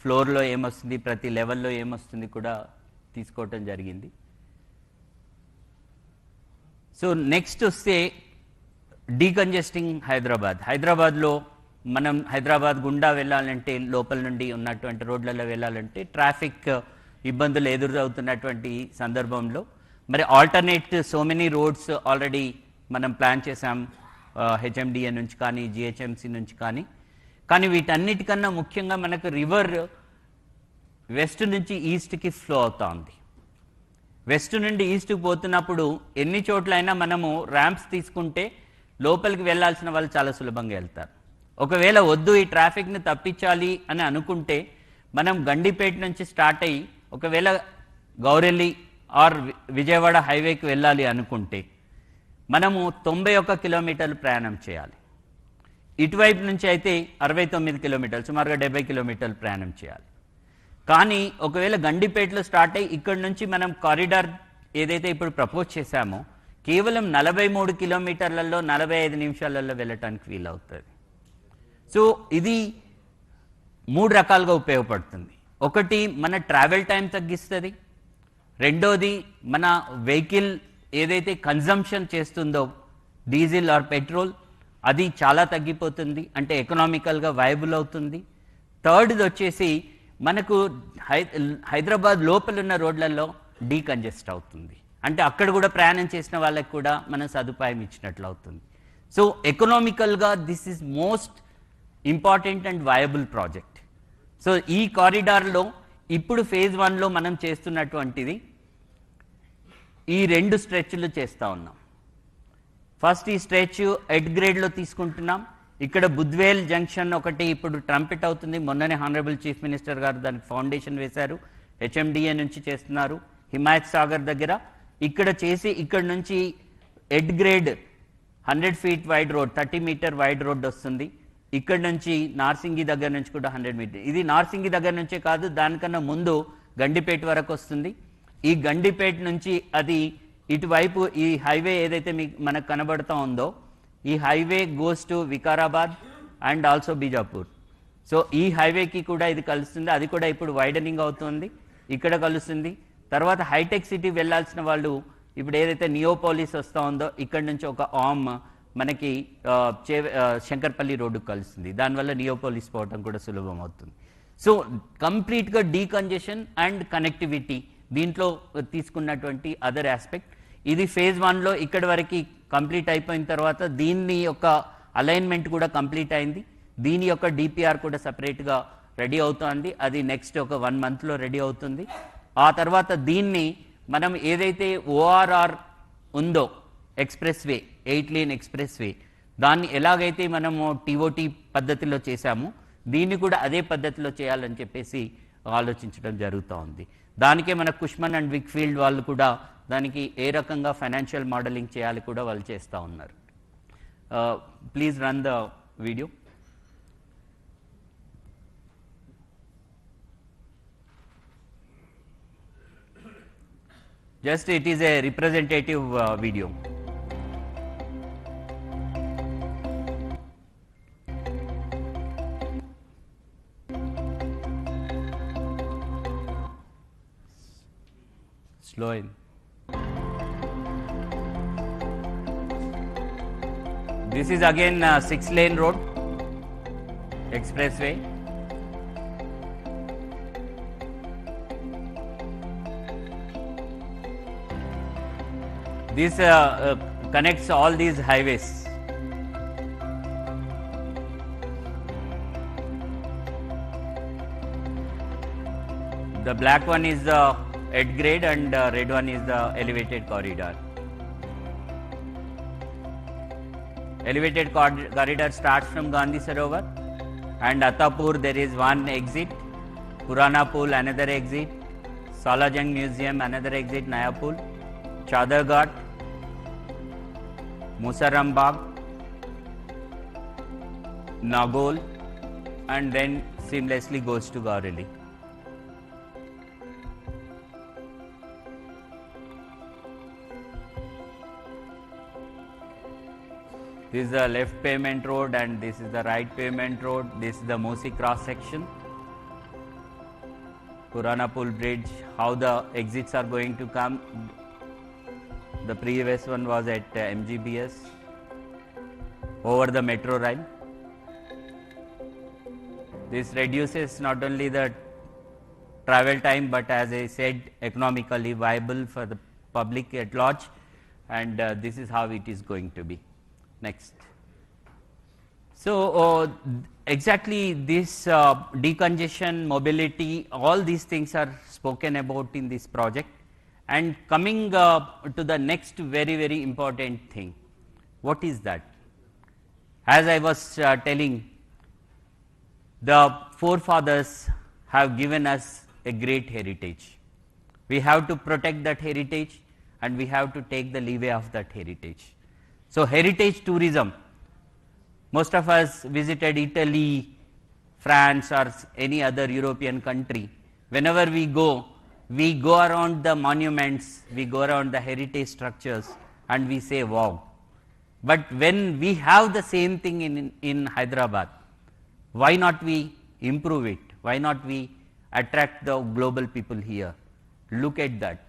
ఫ్లోర్లో ఏమొస్తుంది, ప్రతి లెవెల్లో ఏమొస్తుంది కూడా తీసుకోవటం జరిగింది. సో నెక్స్ట్ వస్తే డీకంజెస్టింగ్ హైదరాబాద్లో మనం హైదరాబాద్ గుండా వెళ్ళాలంటే, లోపల నుండి ఉన్నటువంటి రోడ్లలో వెళ్ళాలంటే ట్రాఫిక్ ఇబ్బందులు ఎదురవుతున్నటువంటి సందర్భంలో మరి alternate so many roads already మనం ప్లాన్ చేసాం, హెచ్ఎండిఏ నుంచి కానీ జిహెచ్ఎంసి నుంచి కానీ వీటన్నిటికన్నా ముఖ్యంగా మనకు రివర్ వెస్ట్ నుంచి ఈస్ట్కి ఫ్లో అవుతూ ఉంది. వెస్ట్ నుండి ఈస్ట్కి పోతున్నప్పుడు ఎన్ని చోట్లైనా మనము ర్యాంప్స్ తీసుకుంటే లోపలికి వెళ్ళాల్సిన వాళ్ళు చాలా సులభంగా వెళ్తారు. ఒకవేళ వద్దు ఈ ట్రాఫిక్ని తప్పించాలి అని అనుకుంటే మనం గండిపేట నుంచి స్టార్ట్ అయ్యి ఒకవేళ గౌరెల్లి ఆర్ విజయవాడ హైవేకి వెళ్ళాలి అనుకుంటే మనము 91 కిలోమీటర్లు ప్రయాణం చేయాలి. ఇటువైపు నుంచి అయితే 69 కిలోమీటర్లు, సుమారుగా 70 కిలోమీటర్లు ప్రయాణం చేయాలి. కానీ ఒకవేళ గండిపేటలో స్టార్ట్ అయ్యి ఇక్కడ నుంచి మనం కారిడార్ ఏదైతే ఇప్పుడు ప్రపోజ్ చేశామో కేవలం 43 కిలోమీటర్లలో 45 నిమిషాలలో వెళ్ళటానికి వీలవుతుంది. సో ఇది 3 రకాలుగా ఉపయోగపడుతుంది. ఒకటి, మన ట్రావెల్ టైం తగ్గిస్తుంది. రెండోది, మన వెహికల్ ఏదైతే కన్జంప్షన్ చేస్తుందో డీజిల్ ఆర్ పెట్రోల్ అది చాలా తగ్గిపోతుంది, అంటే ఎకనామికల్గా వైబుల్ అవుతుంది. థర్డ్ది వచ్చేసి మనకు హైదరాబాద్ లోపల ఉన్న రోడ్లలో డీకంజెస్ట్ అవుతుంది, అంటే అక్కడ కూడా ప్రయాణం చేసిన వాళ్ళకి కూడా మనం సదుపాయం ఇచ్చినట్లు అవుతుంది. సో ఎకనామికల్గా this is most important and viable project. So ఈ కారిడార్లో ఇప్పుడు ఫేజ్ 1లో మనం చేస్తున్నటువంటిది ఈ 2 స్ట్రెచ్లు చేస్తూ ఉన్నాం. ఫస్ట్ ఈ స్ట్రెచ్ ఎడ్ గ్రేడ్లో తీసుకుంటున్నాం. ఇక్కడ బుద్వేల్ జంక్షన్ ఒకటి ఇప్పుడు ట్రంపెట్ అవుతుంది. మొన్ననే హానరబుల్ చీఫ్ మినిస్టర్ గారు దానికి ఫౌండేషన్ వేశారు. HMDA నుంచి చేస్తున్నారు. హిమాయత్ సాగర్ దగ్గర ఇక్కడ చేసి ఇక్కడ నుంచి at grade 100 feet wide road, 30 metre wide road వస్తుంది. ఇక్కడ నుంచి నార్సింగి దగ్గర నుంచి కూడా 100 మీటర్. ఇది నార్సింగి దగ్గర నుంచే కాదు, దానికన్నా ముందు గండిపేట వరకు వస్తుంది. ఈ గండిపేట నుంచి అది ఇటువైపు ఈ హైవే ఏదైతే మనకు కనబడుతూ ఉందో ఈ highway goes to Vikarabad and also Bijapur. So ఈ హైవేకి కూడా ఇది కలుస్తుంది. అది కూడా ఇప్పుడు వైడనింగ్ అవుతుంది, ఇక్కడ కలుస్తుంది. తర్వాత హైటెక్ సిటీ వెళ్ళాల్సిన వాళ్ళు ఇప్పుడు ఏదైతే నియోపోలిస్ వస్తూ ఉందో ఇక్కడ నుంచి ఒక ఆమ్ మనకి శంకర్పల్లి రోడ్డు కలుస్తుంది. దానివల్ల నియోపోలిస్ పోవటం కూడా సులభం అవుతుంది. సో కంప్లీట్గా డీకంజెషన్ అండ్ కనెక్టివిటీ దీంట్లో తీసుకున్నటువంటి అదర్ ఆస్పెక్ట్. ఇది ఫేజ్ 1లో ఇక్కడి వరకు కంప్లీట్ అయిపోయిన తర్వాత దీన్ని యొక్క అలైన్మెంట్ కూడా కంప్లీట్ అయింది. దీని యొక్క DPR కూడా సపరేట్గా రెడీ అవుతుంది. అది నెక్స్ట్ ఒక 1 మంత్లో రెడీ అవుతుంది. ఆ తర్వాత దీన్ని మనం ఏదైతే ORR ఉందో express way, 8 lane express way, దాన్ని ఎలాగైతే మనము TOT పద్ధతిలో చేశామో దీన్ని కూడా అదే పద్ధతిలో చేయాలని చెప్పేసి ఆలోచించడం జరుగుతూ ఉంది. దానికే మన కుష్మన్ అండ్ విక్ఫీల్డ్ వాళ్ళు కూడా దానికి ఏ రకంగా ఫైనాన్షియల్ మోడలింగ్ చేయాలి కూడా వాళ్ళు చేస్తూ ఉన్నారు. Please run the video. Just it is a representative video. Slow in. This is again 6-lane road, expressway. This connects all these highways. The black one is the at grade and red one is the elevated corridor. Elevated corridor starts from Gandhi Sarovar and Attapur there is one exit, Purana Pool another exit, Salajang Museum another exit, Naya Pool, Chadar Ghat, Musaram Bagh, Nagol, and then seamlessly goes to Gaureli. This is the left pavement road and this is the right pavement road. This is the MUSI cross section. Purana Pool Bridge, how the exits are going to come. The previous one was at MGBS over the metro line. This reduces not only the travel time but, as I said, economically viable for the public at large, and this is how it is going to be. Next. So exactly this decongestion, mobility, all these things are spoken about in this project. And coming to the next very, very important thing, what is that? As I was telling, the forefathers have given us a great heritage. We have to protect that heritage and we have to take the leeway of that heritage. So heritage tourism, most of us visited Italy, France or any other European country. Whenever we go around the monuments, we go around the heritage structures and we say wow. But when we have the same thing in Hyderabad, why not we improve it? Why not we attract the global people here? Look at that.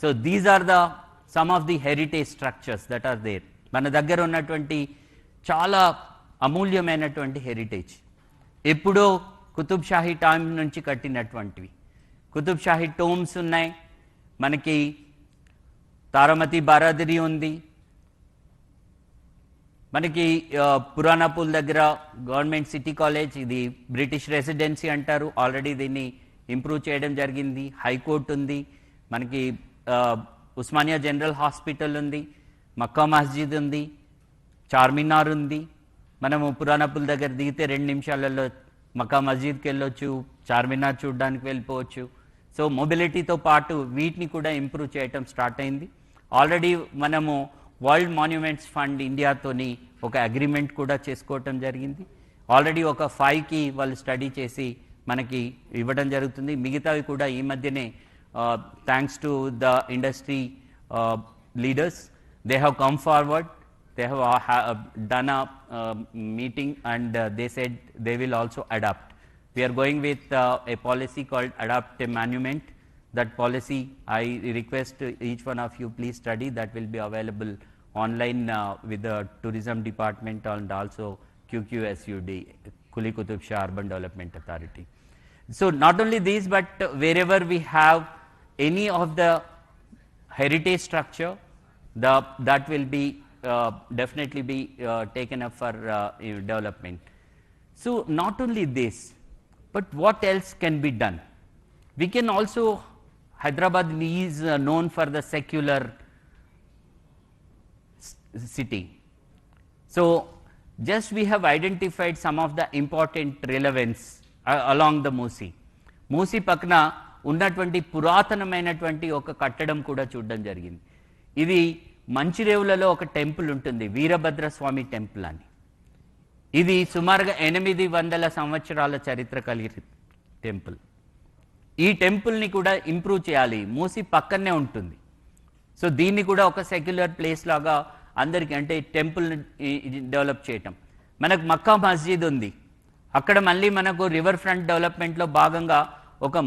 So these are some of the heritage structures that are there. మన దగ్గర ఉన్నటువంటి చాలా అమూల్యమైనటువంటి heritage ఎప్పుడో Qutub Shahi time నుంచి కట్టినటువంటివి. Qutub Shahi Tomes ఉన్నాయి, మనకి తారామతి బారాదరి ఉంది, మనకి పురాణాపూల్ దగ్గర గవర్నమెంట్ సిటీ కాలేజ్, ఇది బ్రిటిష్ రెసిడెన్సీ అంటారు, ఆల్రెడీ దీన్ని ఇంప్రూవ్ చేయడం జరిగింది. హైకోర్టు ఉంది, మనకి ఉస్మానియా జనరల్ హాస్పిటల్ ఉంది, మక్కా మస్జిద్ ఉంది, చార్మినార్ ఉంది. మనము పురాణాపూల్ దగ్గర దిగితే 2 నిమిషాలలో మక్కా మస్జిద్కి వెళ్ళొచ్చు, చార్మినార్ చూడడానికి వెళ్ళిపోవచ్చు. సో మొబిలిటీతో పాటు వీటిని కూడా ఇంప్రూవ్ చేయటం స్టార్ట్ అయింది. ఆల్రెడీ మనము వరల్డ్ మాన్యుమెంట్స్ ఫండ్ ఇండియాతోని ఒక అగ్రిమెంట్ కూడా చేసుకోవటం జరిగింది. ఆల్రెడీ ఒక 5కి వాళ్ళు స్టడీ చేసి మనకి ఇవ్వడం జరుగుతుంది. మిగతావి కూడా ఈ మధ్యనే thanks to the industry leaders, they have come forward, they have done a meeting and they said they will also adapt. We are going with a policy called Adapt a Monument. That policy, I request each one of you please study. That will be available online with the tourism department and also QQSUD, Kuli Qutub Shah Urban Development Authority. So not only these, but wherever we have any of the heritage structure, that will be definitely be taken up for development. So not only this, but what else can be done? We can also, Hyderabad is known for the secular city. So just we have identified some of the important relevance along the MUSI. MUSI పక్కన ఉన్నటువంటి పురాతనమైనటువంటి ఒక కట్టడం కూడా చూడడం జరిగింది. ఇది మంచిరేవులలో ఒక టెంపుల్ ఉంటుంది, వీరభద్రస్వామి టెంపుల్ అని. ఇది సుమారుగా 800 సంవత్సరాల చరిత్ర కలిగిన టెంపుల్. ఈ టెంపుల్ని కూడా ఇంప్రూవ్ చేయాలి, మూసి పక్కనే ఉంటుంది. సో దీన్ని కూడా ఒక సెక్యులర్ ప్లేస్ లాగా అందరికీ, అంటే టెంపుల్ డెవలప్ చేయటం. మనకు మక్కా మస్జిద్ ఉంది, అక్కడ మళ్ళీ మనకు రివర్ ఫ్రంట్ డెవలప్మెంట్లో భాగంగా ఒక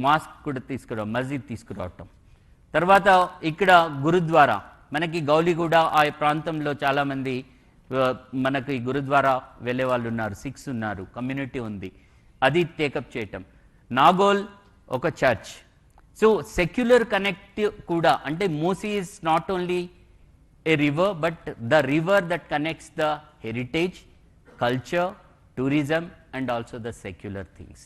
మాస్క్ కూడా మస్జిద్ తీసుకురావటం. తర్వాత ఇక్కడ గురుద్వారా, మనకి గౌలిగూడ ఆ ప్రాంతంలో చాలామంది మనకి గురుద్వారా వెళ్ళే వాళ్ళు ఉన్నారు, సిక్స్ ఉన్నారు, కమ్యూనిటీ ఉంది, అది టేకప్ చేయటం. నాగోల్ ఒక చర్చ్. సో సెక్యులర్ కనెక్ట్ కూడా, అంటే Musi is not only a river, but the river that connects the heritage, culture, tourism and also the secular things.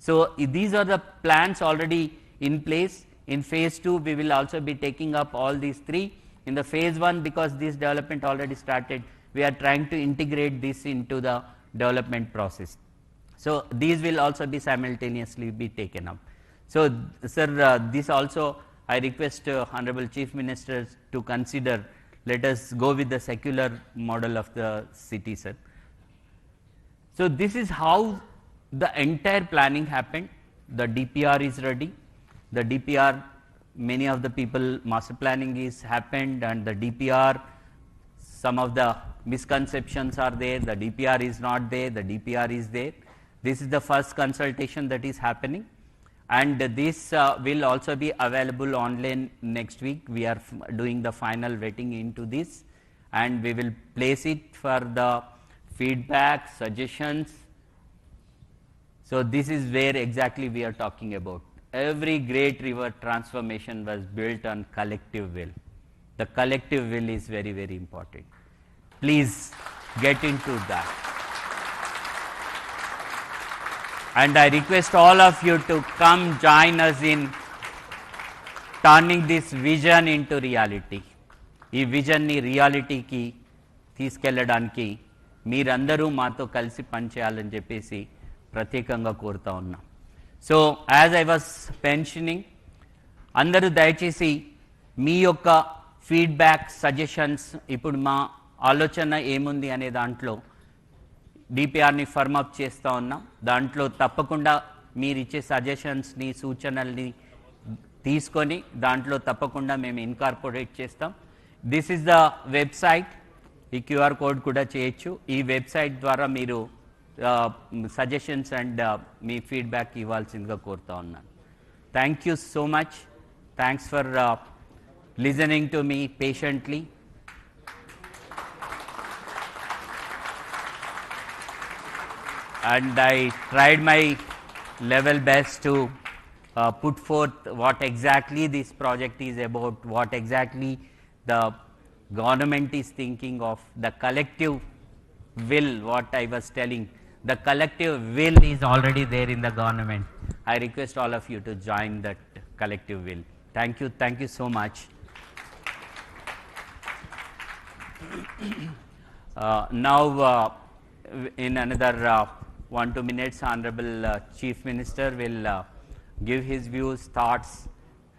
So these are the plans already in place. In phase 2 we will also be taking up all these three. In the phase 1, because this development already started, we are trying to integrate this into the development process. So these will also be simultaneously be taken up. So sir, this also I request Honorable Chief Minister to consider. Let us go with the secular model of the city, sir. So this is how the entire planning happened. The DPR is ready. The DPR, many of the people, master planning is happened, and the DPR, some of the misconceptions are there. The DPR is not there, the DPR is there. This is the first consultation that is happening, and this will also be available online next week. We are doing the final vetting into this, and we will place it for the feedback, suggestions. So this is where exactly we are talking about. Every great river transformation was built on collective will. The collective will is very, very important. Please get into that. And I request all of you to come join us in turning this vision into reality. ఈ విజన్ని రియాలిటీకి తీసుకెళ్లడానికి మీరందరూ మాతో కలిసి పనిచేయాలని చెప్పేసి ప్రత్యేకంగా కోరుతా ఉన్నాం. So as I was mentioning, అందరూ దయచేసి మీ యొక్క ఫీడ్బ్యాక్ సజెషన్స్ ఇప్పుడు మా ఆలోచన ఏముంది అనే దాంట్లో డిపిఆర్ని ఫర్మప్ చేస్తూ ఉన్నాం. దాంట్లో తప్పకుండా మీరు ఇచ్చే సజెషన్స్ని సూచనల్ని తీసుకొని దాంట్లో తప్పకుండా మేము ఇన్కార్పొరేట్ చేస్తాం. This is the website. ఈ క్యూఆర్ కోడ్ కూడా చేయొచ్చు. ఈ వెబ్సైట్ ద్వారా మీరు సజెషన్స్ అండ్ మీ ఫీడ్బ్యాక్ ఇవ్వాల్సిందిగా కోరుతా ఉన్నాను. Thank you so much. Thanks for listening to me patiently. And I tried my level best to put forth what exactly this project is about, what exactly the government is thinking of, the collective will, what I was telling. The collective will is already there in the government. I request all of you to join that collective will. Thank you so much. Now, in another 1-2 minutes, Honorable Chief Minister will give his views, thoughts,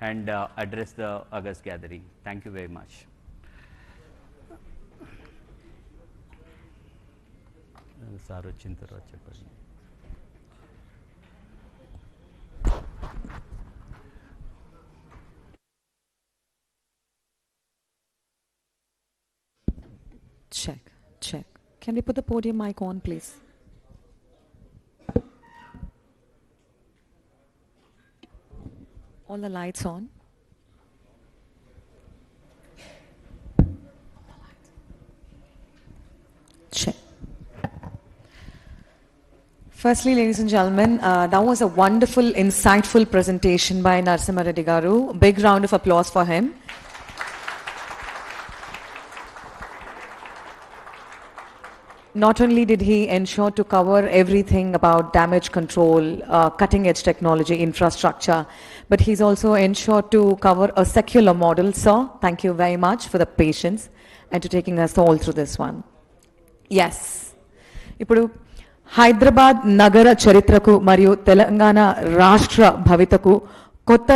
and address the August gathering. Thank you very much. Check. Can we put the podium mic on, please? All the lights on. Check. Firstly, ladies and gentlemen, that was a wonderful, insightful presentation by Narasimha Reddy Garu. Big round of applause for him. Not only did he ensure to cover everything about damage control, cutting edge technology, infrastructure, but he's also ensured to cover a secular model. Sir, thank you very much for the patience and to taking us all through this one. Yes. ఇప్పుడు హైదరాబాద్ నగర చరిత్రకు మరియు తెలంగాణ రాష్ట్ర భవితకు కొత్త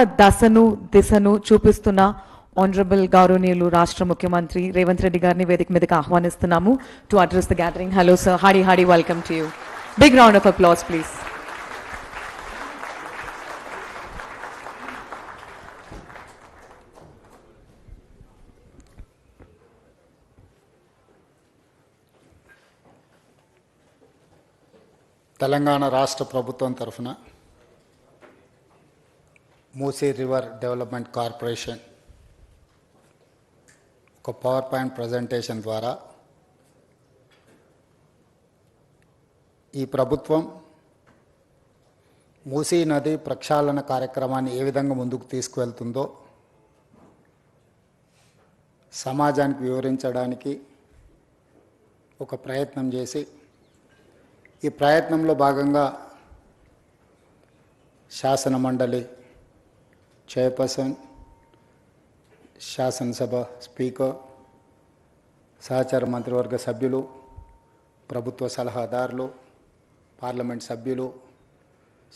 దిశను చూపిస్తున్న Honorable Gauruniyulu Rashtra Mukhyamantri Revanth Reddy Garni Vedik Midiki ఆహ్వానిస్తున్నాము to address the gathering. Hello sir, hearty welcome to you. Big round of applause please. Telangana రాష్ట్ర ప్రభుత్వం తరఫున మూసీ రివర్ డెవలప్మెంట్ కార్పొరేషన్ ఒక పవర్ పాయింట్ ప్రజెంటేషన్ ద్వారా ఈ ప్రభుత్వం మూసీ నది ప్రక్షాళన కార్యక్రమాన్ని ఏ విధంగా ముందుకు తీసుకువెళ్తుందో సమాజానికి వివరించడానికి ఒక ప్రయత్నం చేసి ఈ ప్రయత్నంలో భాగంగా శాసన మండలి చైర్పర్సన్, శాసనసభ స్పీకర్, సహచార మంత్రివర్గ సభ్యులు, ప్రభుత్వ సలహాదారులు, పార్లమెంట్ సభ్యులు,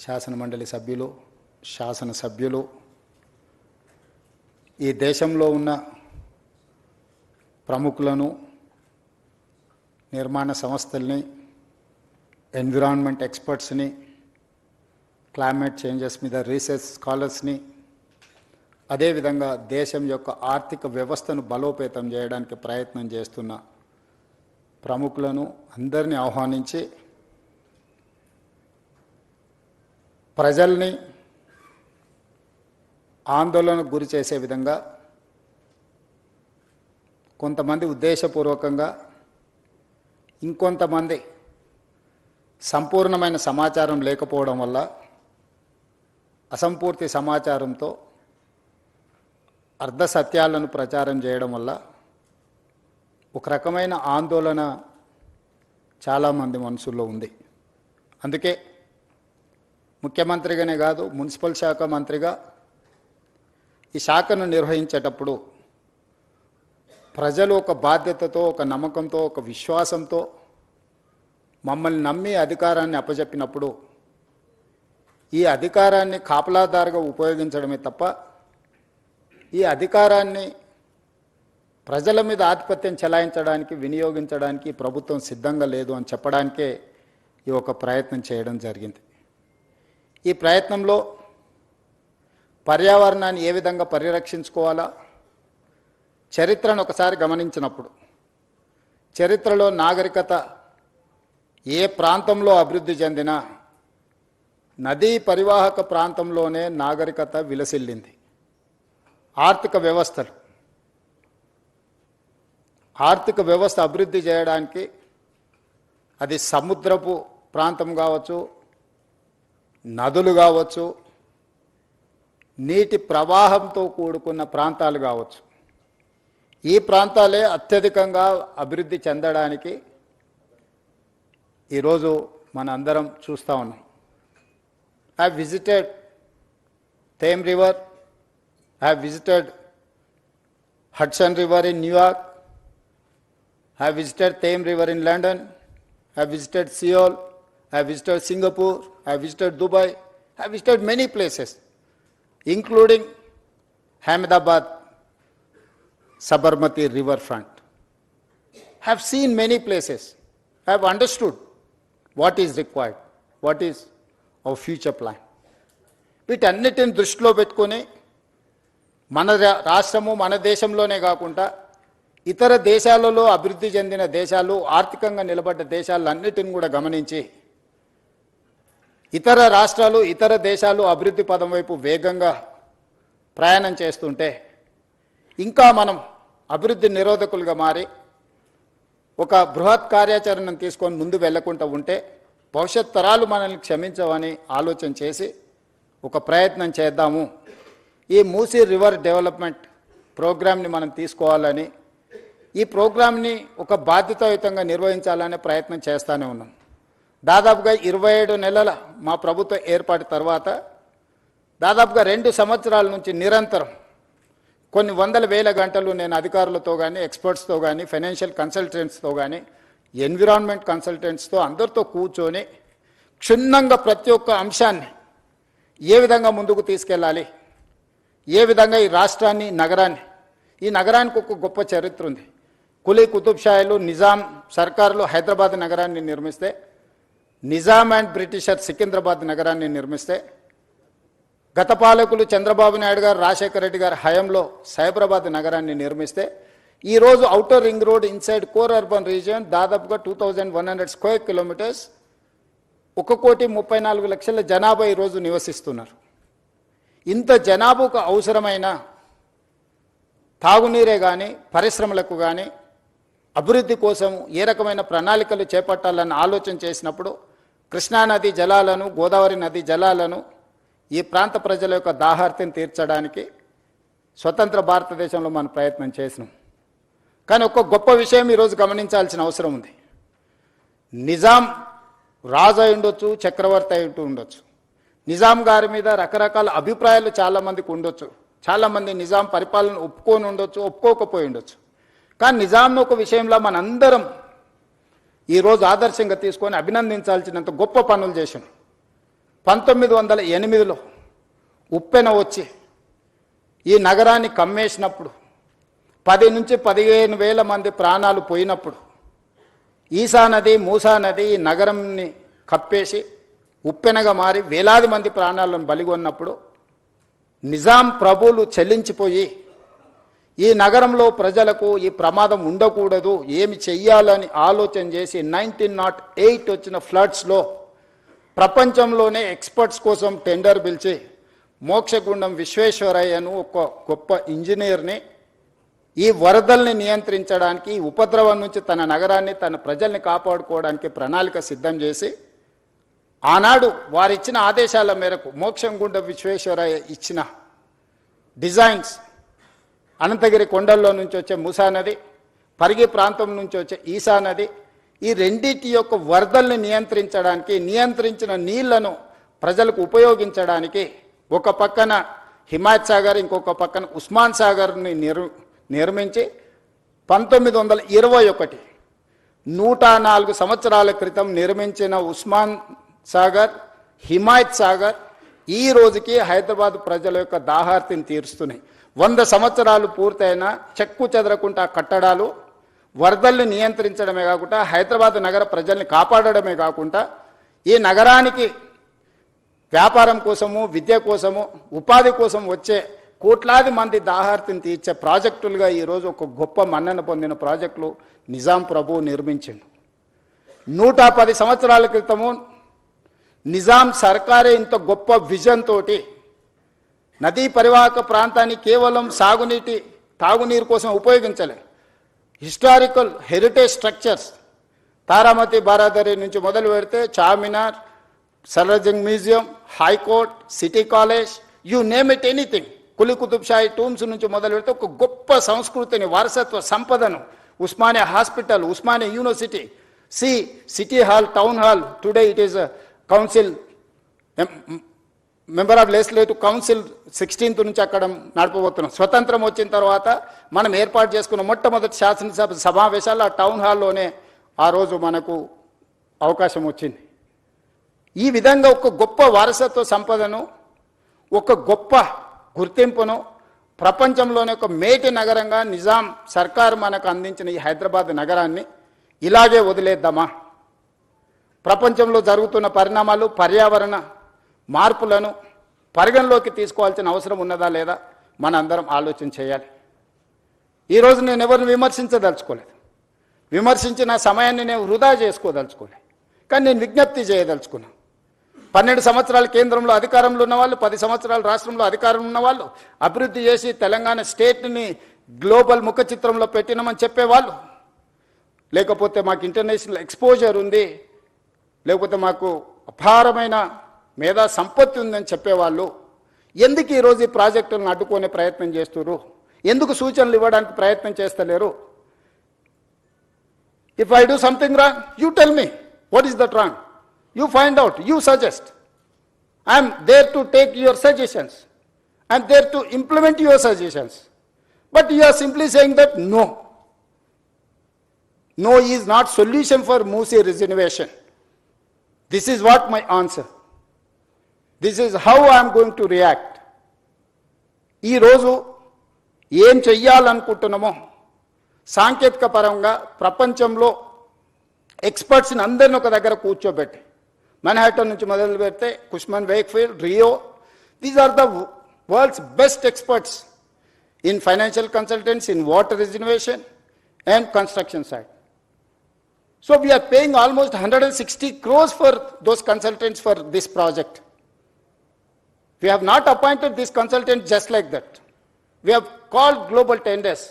శాసన మండలి సభ్యులు, శాసనసభ్యులు, ఈ దేశంలో ఉన్న ప్రముఖులను, నిర్మాణ సంస్థల్ని, ఎన్విరాన్మెంట్ ఎక్స్పర్ట్స్ని, క్లైమేట్ చేంజెస్ మీద రీసెర్చ్ స్కాలర్స్ని, అదేవిధంగా దేశం యొక్క ఆర్థిక వ్యవస్థను బలోపేతం చేయడానికి ప్రయత్నం చేస్తున్న ప్రముఖులను అందరినీ ఆహ్వానించి ప్రజల్ని ఆందోళనకు గురి చేసే విధంగా కొంతమంది ఉద్దేశపూర్వకంగా, ఇంకొంతమంది సంపూర్ణమైన సమాచారం లేకపోవడం వల్ల, అసంపూర్తి సమాచారంతో అర్ధ సత్యాలను ప్రచారం చేయడం వల్ల ఒక రకమైన ఆందోళన చాలామంది మనసుల్లో ఉంది. అందుకే ముఖ్యమంత్రిగానే కాదు, మున్సిపల్ శాఖ మంత్రిగా ఈ శాఖను నిర్వహించేటప్పుడు ప్రజలు ఒక బాధ్యతతో, ఒక నమ్మకంతో, ఒక విశ్వాసంతో మమ్మల్ని నమ్మి అధికారాన్ని అప్పచెప్పినప్పుడు ఈ అధికారాన్ని కాపలాదారుగా ఉపయోగించడమే తప్ప ఈ అధికారాన్ని ప్రజల మీద ఆధిపత్యం చెలాయించడానికి వినియోగించడానికి ప్రభుత్వం సిద్ధంగా లేదు అని చెప్పడానికే ఈ ఒక ప్రయత్నం చేయడం జరిగింది. ఈ ప్రయత్నంలో పర్యావరణాన్ని ఏ విధంగా పరిరక్షించుకోవాలా, చరిత్రను ఒకసారి గమనించినప్పుడు చరిత్రలో నాగరికత ఏ ప్రాంతంలో అభివృద్ధి చెందినా నదీ పరివాహక ప్రాంతంలోనే నాగరికత విలసిల్లింది. ఆర్థిక వ్యవస్థ అభివృద్ధి చేయడానికి అది సముద్రపు ప్రాంతం కావచ్చు, నదులు కావచ్చు, నీటి ప్రవాహంతో కూడుకున్న ప్రాంతాలు కావచ్చు, ఈ ప్రాంతాలే అత్యధికంగా అభివృద్ధి చెందడానికి ఈరోజు మన అందరం చూస్తూ ఉన్నాం. I have visited Thames River, I have visited Hudson River in New York, I have visited Thames River in London, I have visited Seoul, I have visited Singapore, I have visited Dubai, I have visited many places, including Ahmedabad, Sabarmati riverfront. I have seen many places. I have understood what is required, what is our future plan. వీటన్నిటిని దృష్టిలో పెట్టుకొని మన రాష్ట్రము మన దేశంలోనే కాకుండా ఇతర దేశాలలో అభివృద్ధి చెందిన దేశాలు, ఆర్థికంగా నిలబడ్డ దేశాలన్నిటిని కూడా గమనించి ఇతర రాష్ట్రాలు, ఇతర దేశాలు అభివృద్ధి పదం వైపు వేగంగా ప్రయాణం చేస్తుంటే ఇంకా మనం అభివృద్ధి నిరోధకులుగా మారి ఒక బృహత్ కార్యాచరణను తీసుకొని ముందు వెళ్లకుండా ఉంటే భవిష్యత్ తరాలు మనల్ని క్షమించవని ఆలోచన చేసి ఒక ప్రయత్నం చేద్దాము. ఈ మూసీ రివర్ డెవలప్మెంట్ ప్రోగ్రామ్ని మనం తీసుకోవాలని, ఈ ప్రోగ్రామ్ని ఒక బాధ్యతాయుతంగా నిర్వహించాలనే ప్రయత్నం చేస్తూనే ఉన్నాం. దాదాపుగా 27 నెలల మా ప్రభుత్వ ఏర్పాటు తర్వాత దాదాపుగా 2 సంవత్సరాల నుంచి నిరంతరం కొన్ని వందల వేల గంటలు నేను అధికారులతో కానీ, ఎక్స్పర్ట్స్తో కానీ, ఫైనాన్షియల్ కన్సల్టెంట్స్తో కానీ, ఎన్విరాన్మెంట్ కన్సల్టెంట్స్తో అందరితో కూర్చొని క్షుణ్ణంగా ప్రతి ఒక్క అంశాన్ని ఏ విధంగా ముందుకు తీసుకెళ్ళాలి, ఏ విధంగా ఈ రాష్ట్రాన్ని, ఈ నగరానికి ఒక గొప్ప చరిత్ర ఉంది. కులీ కుతుబ్ షాయిలు, నిజాం సర్కారులు హైదరాబాద్ నగరాన్ని నిర్మిస్తే, నిజాం అండ్ బ్రిటిషర్ సికింద్రాబాద్ నగరాన్ని నిర్మిస్తే, గత పాలకులు చంద్రబాబు నాయుడు గారు, రాజశేఖర రెడ్డి గారు హయాంలో సైబరాబాద్ నగరాన్ని నిర్మిస్తే ఈరోజు outer ring road inside core urban region దాదాపుగా 2100 స్క్వేర్ కిలోమీటర్స్ 1,34,00,000 జనాభా ఈరోజు నివసిస్తున్నారు. ఇంత జనాభాకు అవసరమైన తాగునీరే కానీ, పరిశ్రమలకు కానీ, అభివృద్ధి కోసం ఏ రకమైన ప్రణాళికలు చేపట్టాలని ఆలోచన చేసినప్పుడు కృష్ణానది జలాలను, గోదావరి నది జలాలను ఈ ప్రాంత ప్రజల యొక్క దాహార్తిని తీర్చడానికి స్వతంత్ర భారతదేశంలో మనం ప్రయత్నం చేసినాం. కానీ ఒక గొప్ప విషయం ఈరోజు గమనించాల్సిన అవసరం ఉంది. నిజాం రాజు అయి ఉండొచ్చు, చక్రవర్తి అయి ఉండొచ్చు, నిజాం గారి మీద రకరకాల అభిప్రాయాలు చాలామందికి ఉండొచ్చు, చాలామంది నిజాం పరిపాలన ఒప్పుకొని ఉండొచ్చు, ఒప్పుకోకపోయి ఉండొచ్చు. కానీ నిజాంను ఒక విషయంలో మనందరం ఈరోజు ఆదర్శంగా తీసుకొని అభినందించాల్సినంత గొప్ప పనులు చేసాం. 1908లో ఉప్పెన వచ్చి ఈ నగరాన్ని కమ్మేసినప్పుడు 10 నుంచి 15,000 మంది ప్రాణాలు పోయినప్పుడు ఈసా నది, మూసా నది ఈ నగరంని కప్పేసి ఉప్పెనగా మారి వేలాది మంది ప్రాణాలను బలిగొన్నప్పుడు నిజాం ప్రభువులు చెల్లించిపోయి ఈ నగరంలో ప్రజలకు ఈ ప్రమాదం ఉండకూడదు, ఏమి చెయ్యాలని ఆలోచన చేసి 1908 వచ్చిన ఫ్లడ్స్లో ప్రపంచంలోనే ఎక్స్పర్ట్స్ కోసం టెండర్ పిలిచి మోక్షగుండం విశ్వేశ్వరయ్యను ఒక గొప్ప ఇంజనీర్ని ఈ వరదల్ని నియంత్రించడానికి, ఈ ఉపద్రవం నుంచి తన నగరాన్ని, తన ప్రజల్ని కాపాడుకోవడానికి ప్రణాళిక సిద్ధం చేసి ఆనాడు వారిచ్చిన ఆదేశాల మేరకు మోక్షగుండం విశ్వేశ్వరయ్య ఇచ్చిన డిజైన్స్ అనంతగిరి కొండల్లో నుంచి వచ్చే మూసా నది, పరిగి ప్రాంతం నుంచి వచ్చే ఈసా నది, ఈ రెండింటి యొక్క వరదల్ని నియంత్రించడానికి, నియంత్రించిన నీళ్లను ప్రజలకు ఉపయోగించడానికి ఒక పక్కన హిమాయత్ సాగర్, ఇంకొక పక్కన ఉస్మాన్ సాగర్ని నిర్మించి 1921 104 సంవత్సరాల క్రితం నిర్మించిన ఉస్మాన్ సాగర్, హిమాయత్ సాగర్ ఈ రోజుకి హైదరాబాద్ ప్రజల యొక్క దాహార్తిని తీరుస్తున్నాయి. 100 సంవత్సరాలు పూర్తయిన చెక్కు చెదరకుండా కట్టడాలు వరదల్ని నియంత్రించడమే కాకుండా హైదరాబాద్ నగర ప్రజల్ని కాపాడడమే కాకుండా ఈ నగరానికి వ్యాపారం కోసము విద్య కోసము ఉపాధి కోసం వచ్చే కోట్లాది మంది దాహార్తిని తీర్చే ప్రాజెక్టులుగా ఈరోజు ఒక గొప్ప మన్నన పొందిన ప్రాజెక్టులు నిజాం ప్రభు నిర్మించిండు. 110 సంవత్సరాల క్రితము నిజాం సర్కారే ఇంత గొప్ప విజన్ తోటి నదీ పరివాహక ప్రాంతాన్ని కేవలం తాగునీరు కోసం ఉపయోగించలే. Historical heritage structures Taramati Baradari నుంచి మొదలు పెడితే Charminar, Salarjung museum, high court, city college, you name it anything, Quli Qutub Shahi tombs నుంచి మొదలు పెడితే ఒక గొప్ప సంస్కృతిని వారసత్వ సంపదను Osmania hospital, Osmania university, city hall, town hall, today it is council member of legislative council 16th నుంచి అక్కడ నడపబోతున్నాం. స్వతంత్రం వచ్చిన తర్వాత మనం ఏర్పాటు చేసుకున్న మొట్టమొదటి శాసనసభ సమావేశాలు ఆ టౌన్ హాల్లోనే ఆ రోజు మనకు అవకాశం వచ్చింది. ఈ విధంగా ఒక గొప్ప వారసత్వ సంపదను, ఒక గొప్ప గుర్తింపును ప్రపంచంలోనే ఒక మేటి నగరంగా నిజాం సర్కారు మనకు అందించిన ఈ హైదరాబాద్ నగరాన్ని ఇలాగే వదిలేద్దామా? ప్రపంచంలో జరుగుతున్న పరిణామాలు, పర్యావరణ మార్పులను పరిగణలోకి తీసుకోవాల్సిన అవసరం ఉన్నదా లేదా మనందరం ఆలోచన చేయాలి. ఈరోజు నేను ఎవరిని విమర్శించదలుచుకోలేదు, విమర్శించిన సమయాన్ని నేను వృధా చేసుకోదలుచుకోలేదు, కానీ నేను విజ్ఞప్తి చేయదలుచుకున్నాను. 12 సంవత్సరాలు కేంద్రంలో అధికారంలో ఉన్నవాళ్ళు, 10 సంవత్సరాలు రాష్ట్రంలో అధికారం ఉన్నవాళ్ళు, అభివృద్ధి చేసి తెలంగాణ స్టేట్ని గ్లోబల్ ముఖ చిత్రంలో పెట్టినామని చెప్పేవాళ్ళు, లేకపోతే మాకు ఇంటర్నేషనల్ ఎక్స్పోజర్ ఉంది, లేకపోతే మాకు అపారమైన మేధా సంపత్తి ఉందని చెప్పేవాళ్ళు ఎందుకు ఈరోజు ఈ ప్రాజెక్టులను అడ్డుకునే ప్రయత్నం చేస్తున్నారు? ఎందుకు సూచనలు ఇవ్వడానికి ప్రయత్నం చేస్తలేరు? If I do something wrong, you tell me what is that wrong, you find out, you suggest. I'm there to take your suggestions, I'm there to implement your suggestions, but you are simply saying that no. No is not solution for MUSI rejuvenation. This is what my answer. This is how I am going to react. ఈ రోజు ఏం చెయ్యాలనుకుంటున్నామో సాంకేతిక పరంగా ప్రపంచంలో ఎక్స్పర్ట్స్ని అందరిని ఒక దగ్గర కూర్చోబెట్టి, మన్హాటన్ నుంచి మొదలు పెడితే Cushman Wakefield, Rio, these are the world's best experts in financial consultants, in water reservation and construction side. So we are paying almost 160 crores for those consultants for this project. We have not appointed this consultant just like that. We have called global tenders.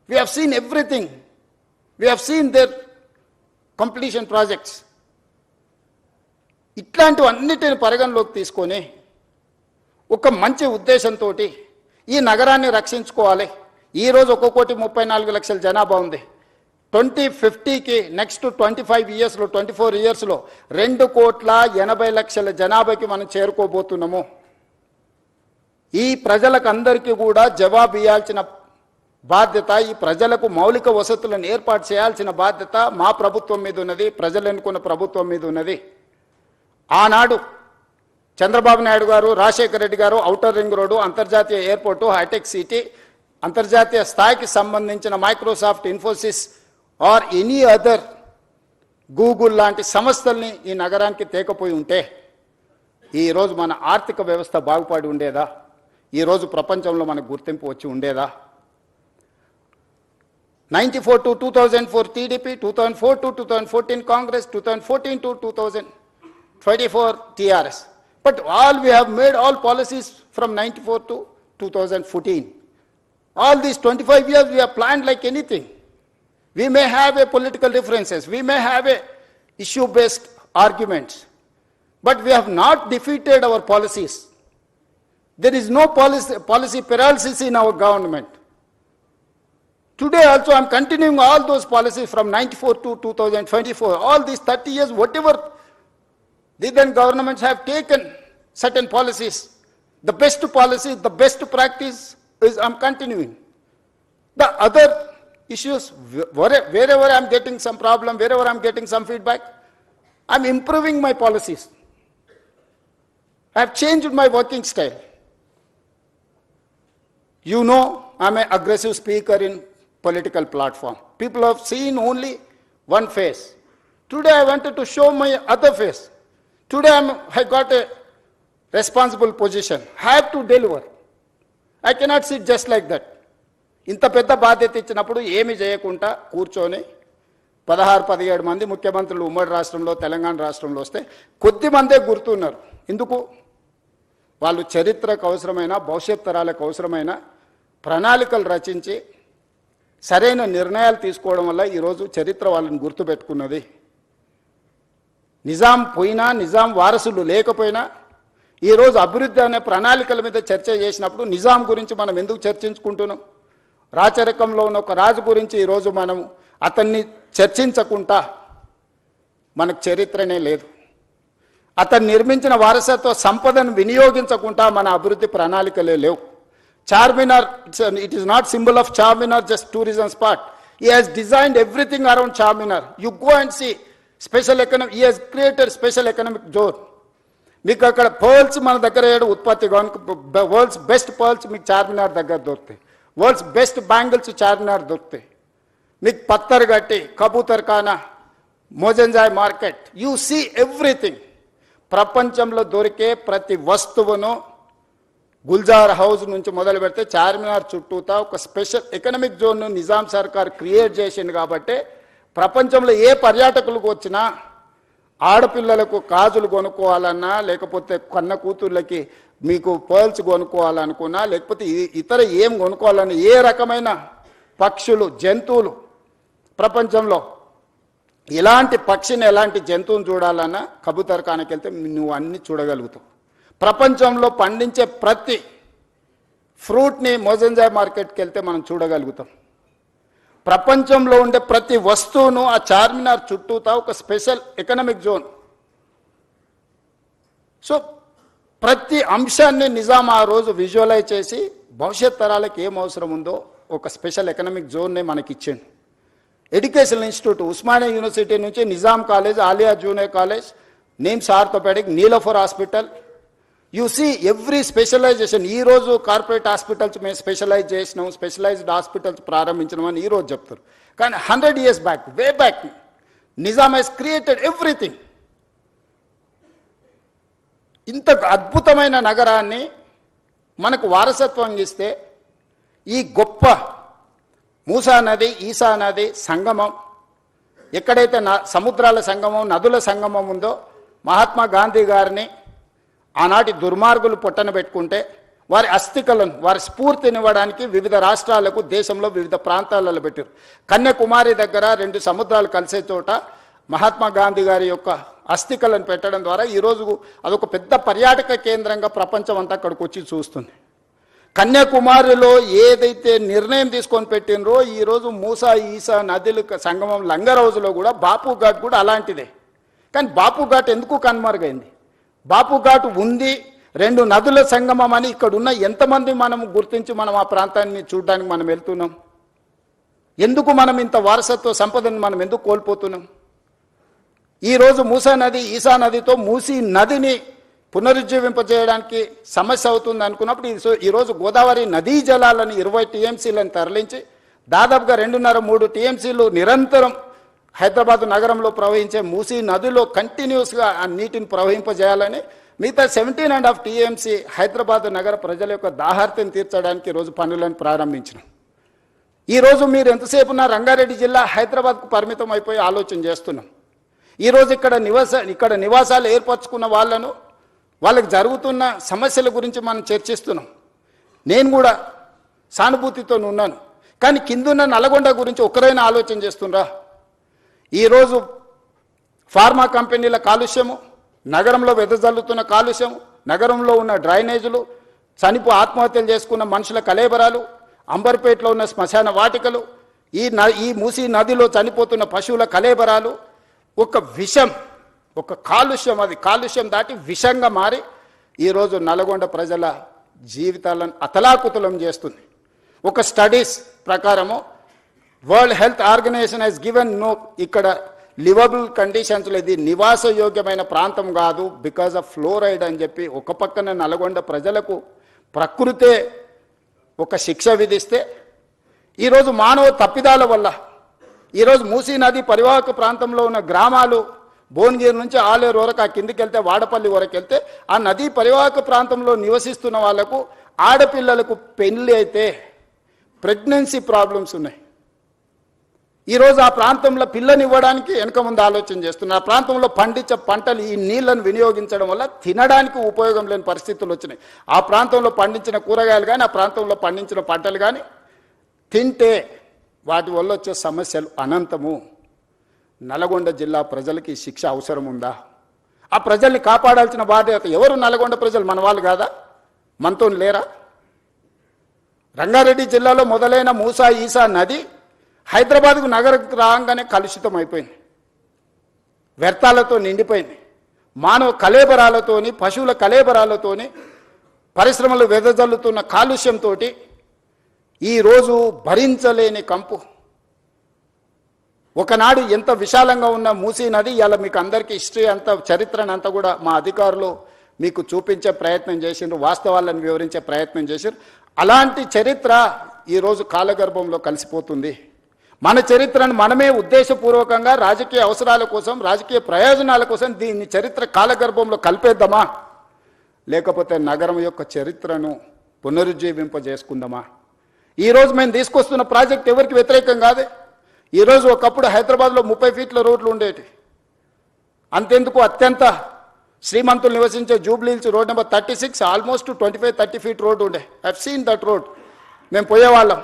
We have seen everything. We have seen their completion projects. ఇట్లాంటివన్నిటిని పరిగణలోకి తీసుకొని ఒక మంచి ఉద్దేశంతో ఈ నగరాన్ని రక్షించుకోవాలి. ఈరోజు 1,34,00,000 జనాభా ఉంది. 2050కి నెక్స్ట్ 25 ఇయర్స్లో, 24 ఇయర్స్లో 2,80,00,000 జనాభాకి మనం చేరుకోబోతున్నాము. ఈ ప్రజలకు అందరికీ కూడా జవాబు ఇవ్వాల్సిన బాధ్యత, ఈ ప్రజలకు మౌలిక వసతులను ఏర్పాటు చేయాల్సిన బాధ్యత మా ప్రభుత్వం మీద ఉన్నది, ప్రజలు ఎన్నుకున్న ప్రభుత్వం మీద ఉన్నది. ఆనాడు చంద్రబాబు నాయుడు గారు, రాజశేఖర రెడ్డి గారు ఔటర్ రింగ్ రోడ్డు, అంతర్జాతీయ ఎయిర్పోర్టు, హైటెక్ సిటీ, అంతర్జాతీయ స్థాయికి సంబంధించిన Microsoft, Infosys or any other Google లాంటి సంస్థల్ని ఈ నగరానికి తేకపోయి ఉంటే ఈరోజు మన ఆర్థిక వ్యవస్థ బాగుపడి ఉండేదా? ఈరోజు ప్రపంచంలో మనకు గుర్తింపు వచ్చి ఉండేదా? 94 to 2004 TDP, 2004 to 2014 Congress, 2014 to 2024 TRS. But all we have made all policies from 94 to 2014. All these 25 years we have planned like anything. We may have a political differences, we may have a issue-based arguments, but we have not defeated our policies. There is no policy paralysis in our government. Today also I am continuing all those policies from 94 to 2024. All these 30 years, whatever the then governments have taken certain policies, the best policy, the best practice is I am continuing. The other issues, wherever I am getting some problem, wherever I am getting some feedback, I am improving my policies. I have changed my working style. You know, I'm an aggressive speaker in political platform. People have seen only one face. Today I wanted to show my other face. Today I got a responsible position. I have to deliver. I cannot sit just like that. ఇంత పెద్ద బాధ్యత ఇచ్చినప్పుడు ఏమి చేయకుండా కూర్చొని 16-17 మంది ముఖ్యమంత్రులు ఉమ్మడి రాష్ట్రంలో తెలంగాణ రాష్ట్రంలో వస్తే కొద్ది మందే గుర్తున్నారు. ఎందుకు? వాళ్ళు చరిత్రకు అవసరమైన భవిష్యత్ తరాలకు అవసరమైన ప్రణాళికలు రచించి సరైన నిర్ణయాలు తీసుకోవడం వల్ల ఈరోజు చరిత్ర వాళ్ళని గుర్తుపెట్టుకున్నది. నిజాం పోయినా నిజాం వారసులు లేకపోయినా ఈరోజు అభివృద్ధి అనే ప్రణాళికల మీద చర్చ చేసినప్పుడు నిజాం గురించి మనం ఎందుకు చర్చించుకుంటున్నాం? రాచరికంలో ఉన్న ఒక రాజు గురించి ఈరోజు మనం అతన్ని చర్చించకుండా మనకు చరిత్రనే లేదు. అతను నిర్మించిన వారసత్వ సంపదను వినియోగించకుండా మన అభివృద్ధి ప్రణాళికలే లేవు. Charminar, it is not symbol of Charminar, just tourism spot. He has designed everything around Charminar. You go and see special economic, he has created special economic zone. మీకు అక్కడ పర్ల్స్ మన దగ్గర ఉత్పత్తి వరల్డ్స్ బెస్ట్ పర్ల్స్ మీకు చార్మినార్ దగ్గర దొరుకుతాయి. World's best bangles Charminar దొరుకుతాయి. మీకు పత్తర్ గట్టి, కబూతర్ ఖానా, Mozamjahi market, you see everything. ప్రపంచంలో దొరికే ప్రతి వస్తువును గుల్జార్ హౌస్ నుంచి మొదలు పెడితే చార్మినార్ చుట్టూతా ఒక స్పెషల్ ఎకనామిక్ జోన్ను నిజాం సర్కార్ క్రియేట్ చేసింది. కాబట్టి ప్రపంచంలో ఏ పర్యాటకులకు వచ్చినా ఆడపిల్లలకు గాజులు కొనుక్కోవాలన్నా, లేకపోతే కన్న కూతుర్లకి మీకు పర్ల్స్ కొనుక్కోవాలనుకున్నా, లేకపోతే ఇతర ఏం కొనుక్కోవాలన్నా, ఏ రకమైన పక్షులు జంతువులు ప్రపంచంలో ఎలాంటి పక్షిని ఎలాంటి జంతువుని చూడాలన్నా కబూతర్ ఖానాకి వెళ్తే నువ్వు అన్ని చూడగలుగుతావు. ప్రపంచంలో పండించే ప్రతి ఫ్రూట్ని మోజంజాయ్ మార్కెట్కి వెళ్తే మనం చూడగలుగుతాం. ప్రపంచంలో ఉండే ప్రతి వస్తువును ఆ చార్మినార్ చుట్టూతా ఒక స్పెషల్ ఎకనామిక్ జోన్. సో ప్రతి అంశాన్ని నిజాం ఆ రోజు విజువలైజ్ చేసి భవిష్యత్ తరాలకు ఏం అవసరం ఉందో ఒక స్పెషల్ ఎకనామిక్ జోన్నే మనకి ఇచ్చిండు. ఎడ్యుకేషన్ ఇన్స్టిట్యూట్ ఉస్మానియా యూనివర్సిటీ నుంచి Nizam college, Aliya junior college, NIMS orthopaedic, Niloufer hospital, you see every specialisation. ఈరోజు కార్పొరేట్ హాస్పిటల్స్ మేము స్పెషలైజ్ చేసినాం, స్పెషలైజ్డ్ హాస్పిటల్స్ ప్రారంభించినాం అని ఈరోజు చెప్తారు. కానీ 100 years back, way back, Nizam has created everything. ఇంత అద్భుతమైన నగరాన్ని మనకు వారసత్వం ఇస్తే ఈ గొప్ప మూసా నది, ఈసా నది సంగమం, ఎక్కడైతే సముద్రాల సంగమం, నదుల సంగమం ఉందో, మహాత్మా గాంధీ గారిని ఆనాటి దుర్మార్గులు పొట్టన పెట్టుకుంటే వారి అస్థికలను, వారి స్ఫూర్తినివ్వడానికి వివిధ రాష్ట్రాలకు, దేశంలో వివిధ ప్రాంతాలలో పెట్టారు. కన్యాకుమారి దగ్గర 2 సముద్రాలు కలిసే చోట మహాత్మా గాంధీ గారి యొక్క అస్థికలను పెట్టడం ద్వారా ఈరోజు అదొక పెద్ద పర్యాటక కేంద్రంగా ప్రపంచం అంతా అక్కడికి వచ్చి చూస్తుంది. కన్యాకుమారిలో ఏదైతే నిర్ణయం తీసుకొని పెట్టినరో ఈరోజు మూసా ఈసా నదుల సంగమం లంగర్ హౌస్లో కూడా బాపు ఘాట్ కూడా అలాంటిదే. కానీ బాపు ఘాట్ ఎందుకు కనుమరుగైంది? బాపు ఘాట్ ఉంది, 2 నదుల సంగమం అని ఇక్కడ ఉన్న ఎంతమంది మనం గుర్తించి మనం ఆ ప్రాంతాన్ని చూడడానికి మనం వెళ్తున్నాం? ఎందుకు మనం ఇంత వారసత్వ సంపదను మనం ఎందుకు కోల్పోతున్నాం? ఈరోజు మూసా నది, ఈసా నదితో మూసీ నదిని పునరుజ్జీవింపజేయడానికి సమస్య అవుతుంది అనుకున్నప్పుడు ఈరోజు గోదావరి నదీ జలాలను 20 TMCలను తరలించి దాదాపుగా 2.5-3 TMCలు నిరంతరం హైదరాబాద్ నగరంలో ప్రవహించే మూసీ నదిలో కంటిన్యూస్గా ఆ నీటిని ప్రవహింపజేయాలని మిగతా 17.5 TMC హైదరాబాద్ నగర ప్రజల యొక్క దాహార్తిని తీర్చడానికి ఈరోజు పనులను ప్రారంభించినాం. ఈరోజు మీరు ఎంతసేపు ఉన్న రంగారెడ్డి జిల్లా హైదరాబాద్కు పరిమితం అయిపోయి ఆలోచన చేస్తున్నాం. ఈరోజు ఇక్కడ నివాసాలు ఏర్పరచుకున్న వాళ్ళకి జరుగుతున్న సమస్యల గురించి మనం చర్చిస్తున్నాం. నేను కూడా సానుభూతితో ఉన్నాను. కానీ కిందున్న నల్గొండ గురించి ఒకరైనా ఆలోచన చేస్తుండ్రా? ఈరోజు ఫార్మా కంపెనీల కాలుష్యము, నగరంలో వెదజల్లుతున్న కాలుష్యము, నగరంలో ఉన్న డ్రైనేజీలు, ఆత్మహత్యలు చేసుకున్న మనుషుల కలేబరాలు, అంబర్పేటలో ఉన్న శ్మశాన వాటికలు, ఈ మూసీ నదిలో చనిపోతున్న పశువుల కలేబరాలు, ఒక విషం, ఒక కాలుష్యం, అది కాలుష్యం దాటి విషంగా మారి ఈరోజు నల్గొండ ప్రజల జీవితాలను అతలాకుతలం చేస్తుంది. ఒక స్టడీస్ ప్రకారము world health organisation has given no, ఇక్కడ లివబుల్ కండిషన్స్లో ఇది నివాసయోగ్యమైన ప్రాంతం కాదు బికాజ్ ఆఫ్ ఫ్లోరైడ్ అని చెప్పి ఒక పక్కన నల్గొండ ప్రజలకు ప్రకృతే ఒక శిక్ష విధిస్తే ఈరోజు మానవ తప్పిదాల వల్ల ఈరోజు మూసీ నది పరివాహక ప్రాంతంలో ఉన్న గ్రామాలు భువనగిరి నుంచి ఆలేరు వరకు ఆ కిందికి వెళ్తే వాడపల్లి వరకు వెళ్తే ఆ నదీ పరివాహక ప్రాంతంలో నివసిస్తున్న వాళ్లకు ఆడపిల్లలకు పెళ్లి అయితే ప్రెగ్నెన్సీ ప్రాబ్లమ్స్ ఉన్నాయి. ఈరోజు ఆ ప్రాంతంలో పిల్లనివ్వడానికి వెనక ముందు ఆలోచన చేస్తున్నారు. ఆ ప్రాంతంలో పండించే పంటలు ఈ నీళ్లను వినియోగించడం వల్ల తినడానికి ఉపయోగం లేని పరిస్థితులు వచ్చినాయి. ఆ ప్రాంతంలో పండించిన కూరగాయలు కానీ ఆ ప్రాంతంలో పండించిన పంటలు కానీ తింటే వాటి వల్ల వచ్చే సమస్యలు అనంతము. నల్గొండ జిల్లా ప్రజలకి ఈ శిక్ష అవసరం ఉందా? ఆ ప్రజల్ని కాపాడాల్సిన బాధ్యత ఎవరు? నల్గొండ ప్రజలు మన వాళ్ళు కాదా? మనతో లేరా? రంగారెడ్డి జిల్లాలో మొదలైన మూసా ఈసా నది హైదరాబాద్కు నగరకు రాగానే కలుషితం అయిపోయింది, వ్యర్థాలతో నిండిపోయింది. మానవ కళేబరాలతోని పశువుల కళేబరాలతోని పరిశ్రమలు వెదజల్లుతున్న కాలుష్యంతో ఈరోజు భరించలేని కంపు. ఒకనాడు ఎంత విశాలంగా ఉన్న మూసీ నది ఇలా మీకు అందరికీ హిస్టరీ అంతా చరిత్రను అంతా కూడా మా అధికారులు మీకు చూపించే ప్రయత్నం చేసిండ్రు, వాస్తవాలను వివరించే ప్రయత్నం చేశారు. అలాంటి చరిత్ర ఈరోజు కాలగర్భంలో కలిసిపోతుంది. మన చరిత్రను మనమే ఉద్దేశపూర్వకంగా రాజకీయ అవసరాల కోసం రాజకీయ ప్రయోజనాల కోసం దీన్ని చరిత్ర కాలగర్భంలో కలిపేద్దామా, లేకపోతే నగరం యొక్క చరిత్రను పునరుజ్జీవింపజేసుకుందామా? ఈరోజు మేము తీసుకొస్తున్న ప్రాజెక్ట్ ఎవరికి వ్యతిరేకం కాదే. ఈరోజు ఒకప్పుడు హైదరాబాద్లో 30 ఫీట్ల రోడ్లు ఉండేవి. అంతెందుకు అత్యంత శ్రీమంతులు నివసించే Jubilee Hills road number 36 almost 25-30 feet road ఉండే. I've seen that road. మేము పోయేవాళ్ళం.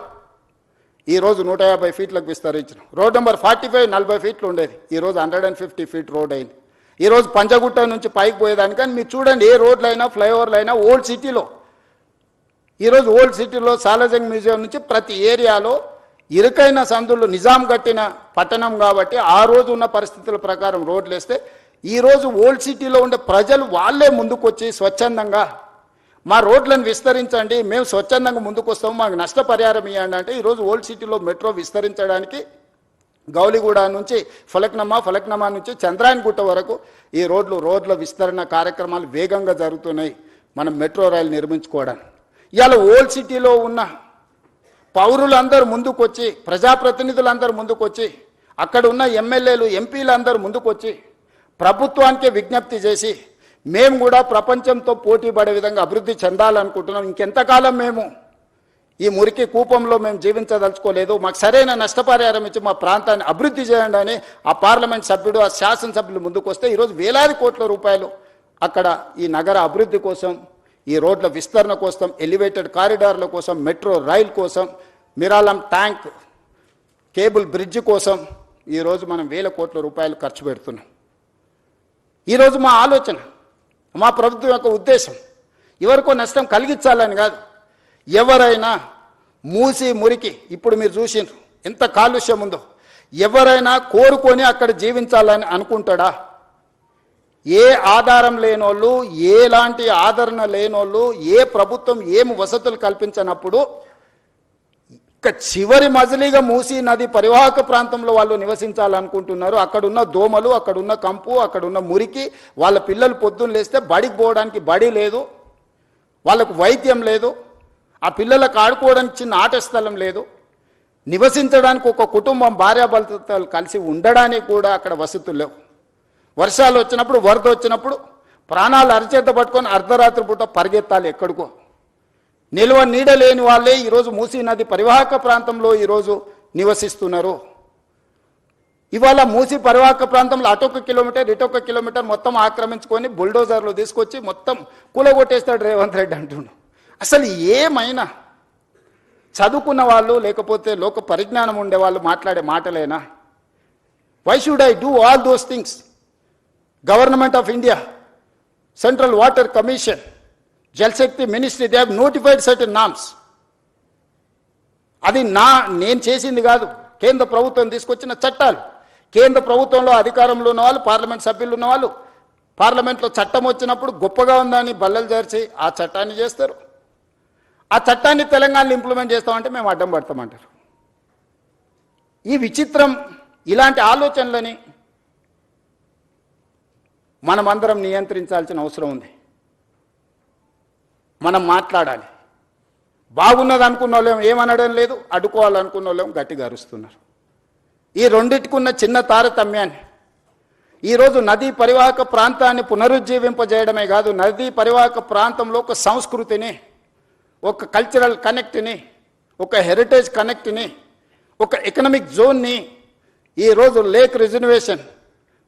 ఈరోజు 150 ఫీట్లకు విస్తరించిన రోడ్ నెంబర్ 45 40 ఫీట్లు ఉండేది. ఈరోజు 150 ఫీట్ రోడ్ అయింది. ఈరోజు పంజగుట్ట నుంచి పైకి పోయేదానికి కానీ మీరు చూడండి, ఏ రోడ్లైనా ఫ్లైఓవర్లైనా ఓల్డ్ సిటీలో, ఈరోజు ఓల్డ్ సిటీలో సాలార్జంగ్ మ్యూజియం నుంచి ప్రతి ఏరియాలో ఇరుకైన సందులు నిజాం కట్టిన పట్టణం కాబట్టి ఆ రోజు ఉన్న పరిస్థితుల ప్రకారం రోడ్లు వేస్తే ఈరోజు ఓల్డ్ సిటీలో ఉండే ప్రజలు వాళ్ళే ముందుకొచ్చి స్వచ్ఛందంగా మా రోడ్లను విస్తరించండి, మేము స్వచ్ఛందంగా ముందుకు వస్తాము, మాకు నష్టపరిహారం ఇవ్వండి అంటే ఈరోజు ఓల్డ్ సిటీలో మెట్రో విస్తరించడానికి గౌలిగూడ నుంచి ఫలక్నమా నుంచి చంద్రాయన్గుట్ట వరకు ఈ రోడ్ల విస్తరణ కార్యక్రమాలు వేగంగా జరుగుతున్నాయి. మనం మెట్రో రైలు నిర్మించుకోవడానికి ఇవాళ ఓల్డ్ సిటీలో ఉన్న పౌరులందరూ ముందుకొచ్చి, ప్రజాప్రతినిధులందరూ ముందుకొచ్చి, అక్కడ ఉన్న ఎమ్మెల్యేలు ఎంపీలు అందరూ ముందుకొచ్చి ప్రభుత్వానికే విజ్ఞప్తి చేసి మేము కూడా ప్రపంచంతో పోటీ పడే విధంగా అభివృద్ధి చెందాలనుకుంటున్నాం. ఇంకెంతకాలం మేము ఈ మురికి కూపంలో మేము జీవించదలుచుకోలేదు, మాకు సరైన నష్టపరిహారం ఇచ్చి మా ప్రాంతాన్ని అభివృద్ధి చేయండి అని ఆ పార్లమెంట్ సభ్యుడు ఆ శాసనసభ్యులు ముందుకు వస్తే ఈరోజు వేలాది కోట్ల రూపాయలు అక్కడ ఈ నగర అభివృద్ధి కోసం, ఈ రోడ్ల విస్తరణ కోసం, ఎలివేటెడ్ కారిడార్ల కోసం, మెట్రో రైల్ కోసం, మిరాలం ట్యాంక్ కేబుల్ బ్రిడ్జ్ కోసం ఈరోజు మనం వేల కోట్ల రూపాయలు ఖర్చు పెడుతున్నాం. ఈరోజు మా ఆలోచన, మా ప్రభుత్వం యొక్క ఉద్దేశం ఎవరికో నష్టం కలిగించాలని కాదు. ఎవరైనా మూసి మురికి ఇప్పుడు మీరు చూసిండ్రు ఎంత కాలుష్యం ఉందో, ఎవరైనా కోరుకొని అక్కడ జీవించాలని అనుకుంటాడా? ఏ ఆధారం లేనోళ్ళు, ఎలాంటి ఆదరణ లేనోళ్ళు, ఏ ప్రభుత్వం ఏమి వసతులు కల్పించినప్పుడు ఇక చివరి మజిలీగా మూసీ నది పరివాహక ప్రాంతంలో వాళ్ళు నివసించాలనుకుంటున్నారు. అక్కడున్న దోమలు, అక్కడున్న కంపు, అక్కడున్న మురికి, వాళ్ళ పిల్లలు పొద్దున్న లేస్తే బడికి పోవడానికి బడి లేదు, వాళ్ళకు వైద్యం లేదు, ఆ పిల్లలకు ఆడుకోవడానికి చిన్న ఆట స్థలం లేదు, నివసించడానికి ఒక కుటుంబం భార్యాభర్తలు కలిసి ఉండడానికి కూడా అక్కడ వసతులు లేవు. వర్షాలు వచ్చినప్పుడు, వరద వచ్చినప్పుడు ప్రాణాలు అరచేత పట్టుకొని అర్ధరాత్రి పూట పరిగెత్తాలి ఎక్కడికో. నిల్వ నీడ లేని వాళ్ళే ఈరోజు మూసీ నది పరివాహక ప్రాంతంలో ఈరోజు నివసిస్తున్నారు. ఇవాళ మూసీ పరివాహక ప్రాంతంలో అటొక కిలోమీటర్ ఇటొక కిలోమీటర్ మొత్తం ఆక్రమించుకొని బుల్డోజర్లు తీసుకొచ్చి మొత్తం కూలగొట్టేస్తాడు రేవంత్ రెడ్డి అంటుండు. అసలు ఏమైనా చదువుకున్న వాళ్ళు లేకపోతే లోక పరిజ్ఞానం ఉండే వాళ్ళు మాట్లాడే మాటలేనా? Why should I do all those things? Government of India, central water commission, Jal Shakti ministry, they have notified certain norms. అది నేను చేసింది కాదు, కేంద్ర ప్రభుత్వం తీసుకొచ్చిన చట్టాలు. కేంద్ర ప్రభుత్వంలో అధికారంలో ఉన్న వాళ్ళు, పార్లమెంట్ సభ్యులు ఉన్న వాళ్ళు పార్లమెంట్లో చట్టం వచ్చినప్పుడు గొప్పగా ఉందని బల్లలు చేర్చి ఆ చట్టాన్ని చేస్తారు. ఆ చట్టాన్ని తెలంగాణలో ఇంప్లిమెంట్ చేస్తామంటే మేము అడ్డం పడతామంటారు. ఈ విచిత్రం, ఇలాంటి ఆలోచనలని మనమందరం నియంత్రించాల్సిన అవసరం ఉంది. మనం మాట్లాడాలి. బాగున్నది అనుకున్న వాళ్ళేం ఏమనడం లేదు, అడ్డుకోవాలనుకున్న వాళ్ళేం గట్టిగా అరుస్తున్నారు. ఈ రెండింటికున్న చిన్న తారతమ్యాన్ని ఈరోజు నదీ పరివాహక ప్రాంతాన్ని పునరుజ్జీవింపజేయడమే కాదు, నదీ పరివాహక ప్రాంతంలో ఒక సంస్కృతిని, ఒక కల్చరల్ కనెక్ట్ని, ఒక హెరిటేజ్ కనెక్ట్ని, ఒక ఎకనామిక్ జోన్ని ఈరోజు లేక్ రిజర్వేషన్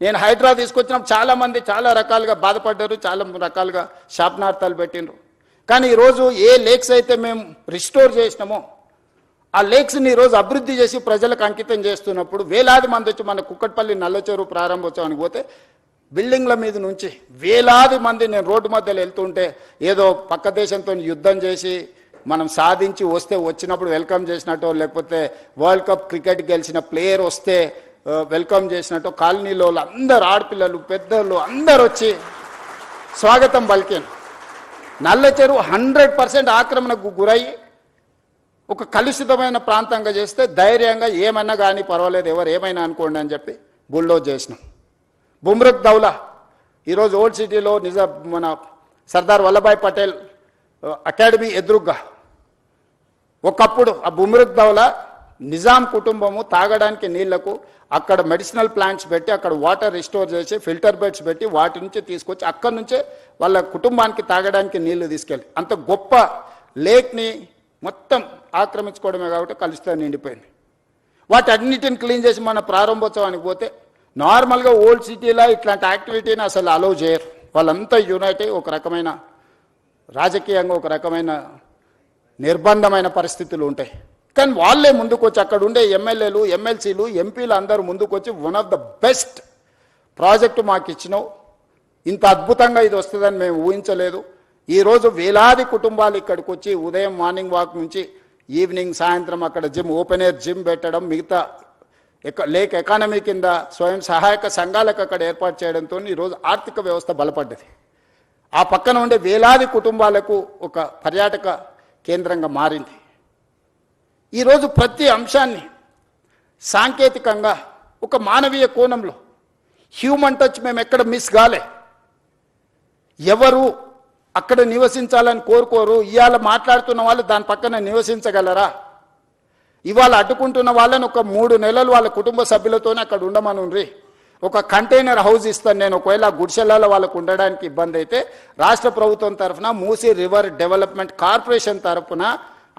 నేను హైడ్రా తీసుకొచ్చినప్పుడు చాలామంది చాలా రకాలుగా బాధపడ్డారు, చాలా రకాలుగా శాపనార్థాలు పెట్టిండ్రు. కానీ ఈరోజు ఏ లేక్స్ అయితే మేము రిస్టోర్ చేసినామో ఆ లేక్స్ని ఈరోజు అభివృద్ధి చేసి ప్రజలకు అంకితం చేస్తున్నప్పుడు వేలాది మంది వచ్చి మన కుక్కట్పల్లి నల్లచెరువు ప్రారంభోత్సవానికి పోతే బిల్డింగ్ల మీద నుంచి వేలాది మంది నేను రోడ్డు మధ్యలో వెళ్తుంటే ఏదో పక్క దేశంతో యుద్ధం చేసి మనం సాధించి వస్తే వచ్చినప్పుడు వెల్కమ్ చేసినట్టు, లేకపోతే వరల్డ్ కప్ క్రికెట్ గెలిచిన ప్లేయర్ వస్తే వెల్కమ్ చేసినట్టు కాలనీలో అందరు ఆడపిల్లలు పెద్దలు అందరు వచ్చి స్వాగతం పలికాను. నల్ల చెరువు 100% ఆక్రమణకు గురయ్యి ఒక కలుషితమైన ప్రాంతంగా చేస్తే ధైర్యంగా ఏమన్నా కానీ పర్వాలేదు, ఎవరు ఏమైనా అనుకోండి అని చెప్పి బుల్డోజ్ చేసినాం. బుమ్రక్ దౌలా ఈరోజు ఓల్డ్ సిటీలో మన సర్దార్ వల్లభాయ్ పటేల్ అకాడమీ ఎదురుగ్గా ఒకప్పుడు ఆ బుమ్రక్ దౌలా నిజాం కుటుంబము తాగడానికి నీళ్లకు అక్కడ మెడిసినల్ ప్లాంట్స్ పెట్టి అక్కడ వాటర్ రిస్టోర్ చేసి ఫిల్టర్ బెడ్స్ పెట్టి వాటి నుంచి తీసుకొచ్చి అక్కడి నుంచే వాళ్ళ కుటుంబానికి తాగడానికి నీళ్లు తీసుకెళ్ళి అంత గొప్ప లేక్ని మొత్తం ఆక్రమించుకోవడమే కాబట్టి కలుషితం నిండిపోయింది. వాటి అన్నిటిని క్లీన్ చేసి మన ప్రారంభోత్సవానికి పోతే నార్మల్గా ఓల్డ్ సిటీలో ఇట్లాంటి యాక్టివిటీని అసలు అలౌ చేయరు. వాళ్ళంతా యునైట్ అయ్యి ఒక రకమైన రాజకీయంగా ఒక రకమైన నిర్బంధమైన పరిస్థితులు ఉంటాయి. కానీ వాళ్ళే ముందుకొచ్చి అక్కడ ఉండే ఎమ్మెల్యేలు ఎమ్మెల్సీలు ఎంపీలు అందరూ ముందుకొచ్చి one of the best project మాకు ఇచ్చినావు, ఇంత అద్భుతంగా ఇది వస్తుందని మేము ఊహించలేదు. ఈరోజు వేలాది కుటుంబాలు ఇక్కడికి వచ్చి ఉదయం మార్నింగ్ వాక్ నుంచి ఈవినింగ్ సాయంత్రం అక్కడ జిమ్ ఓపెన్ ఎయిర్ జిమ్ పెట్టడం, మిగతా లేక్ ఎకానమీ కింద స్వయం సహాయక సంఘాలకు అక్కడ ఏర్పాటు చేయడంతో ఈరోజు ఆర్థిక వ్యవస్థ బలపడ్డది. ఆ పక్కన ఉండే వేలాది కుటుంబాలకు ఒక పర్యాటక కేంద్రంగా మారింది. ఈరోజు ప్రతి అంశాన్ని సాంకేతికంగా ఒక మానవీయ కోణంలో హ్యూమన్ టచ్ మేము ఎక్కడ మిస్ కాలే. ఎవరు అక్కడ నివసించాలని కోరుకోరు. ఇవాళ మాట్లాడుతున్న వాళ్ళు దాని పక్కన నివసించగలరా? ఇవాళ అడ్డుకుంటున్న వాళ్ళని ఒక 3 నెలలు వాళ్ళ కుటుంబ సభ్యులతోనే అక్కడ ఉండమనుండ్రి. ఒక కంటైనర్ హౌస్ ఇస్తాను నేను, ఒకవేళ గుడిసెలలో వాళ్ళకు ఉండడానికి ఇబ్బంది అయితే రాష్ట్ర ప్రభుత్వం తరఫున మూసీ రివర్ డెవలప్మెంట్ కార్పొరేషన్ తరఫున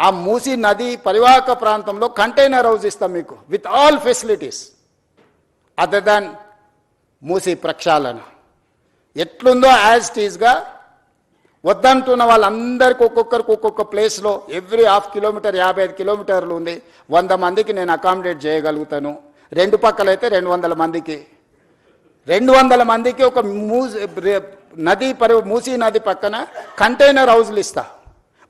ఆ మూసీ నది పరివాహక ప్రాంతంలో కంటైనర్ హౌస్ ఇస్తాం మీకు with all facilities other than Musi ప్రక్షాళన. ఎట్లుందో యాజ్ ఇట్ ఈస్గా వద్దంటున్న వాళ్ళందరికీ ఒక్కొక్కరికి ఒక్కొక్క ప్లేస్లో ఎవ్రీ 1/2 కిలోమీటర్ 55 కిలోమీటర్లు ఉంది. 100 మందికి నేను అకామిడేట్ చేయగలుగుతాను. 2 పక్కలైతే 200 మందికి 200 మందికి ఒక మూసీ నది పక్కన కంటైనర్ హౌస్లు ఇస్తా.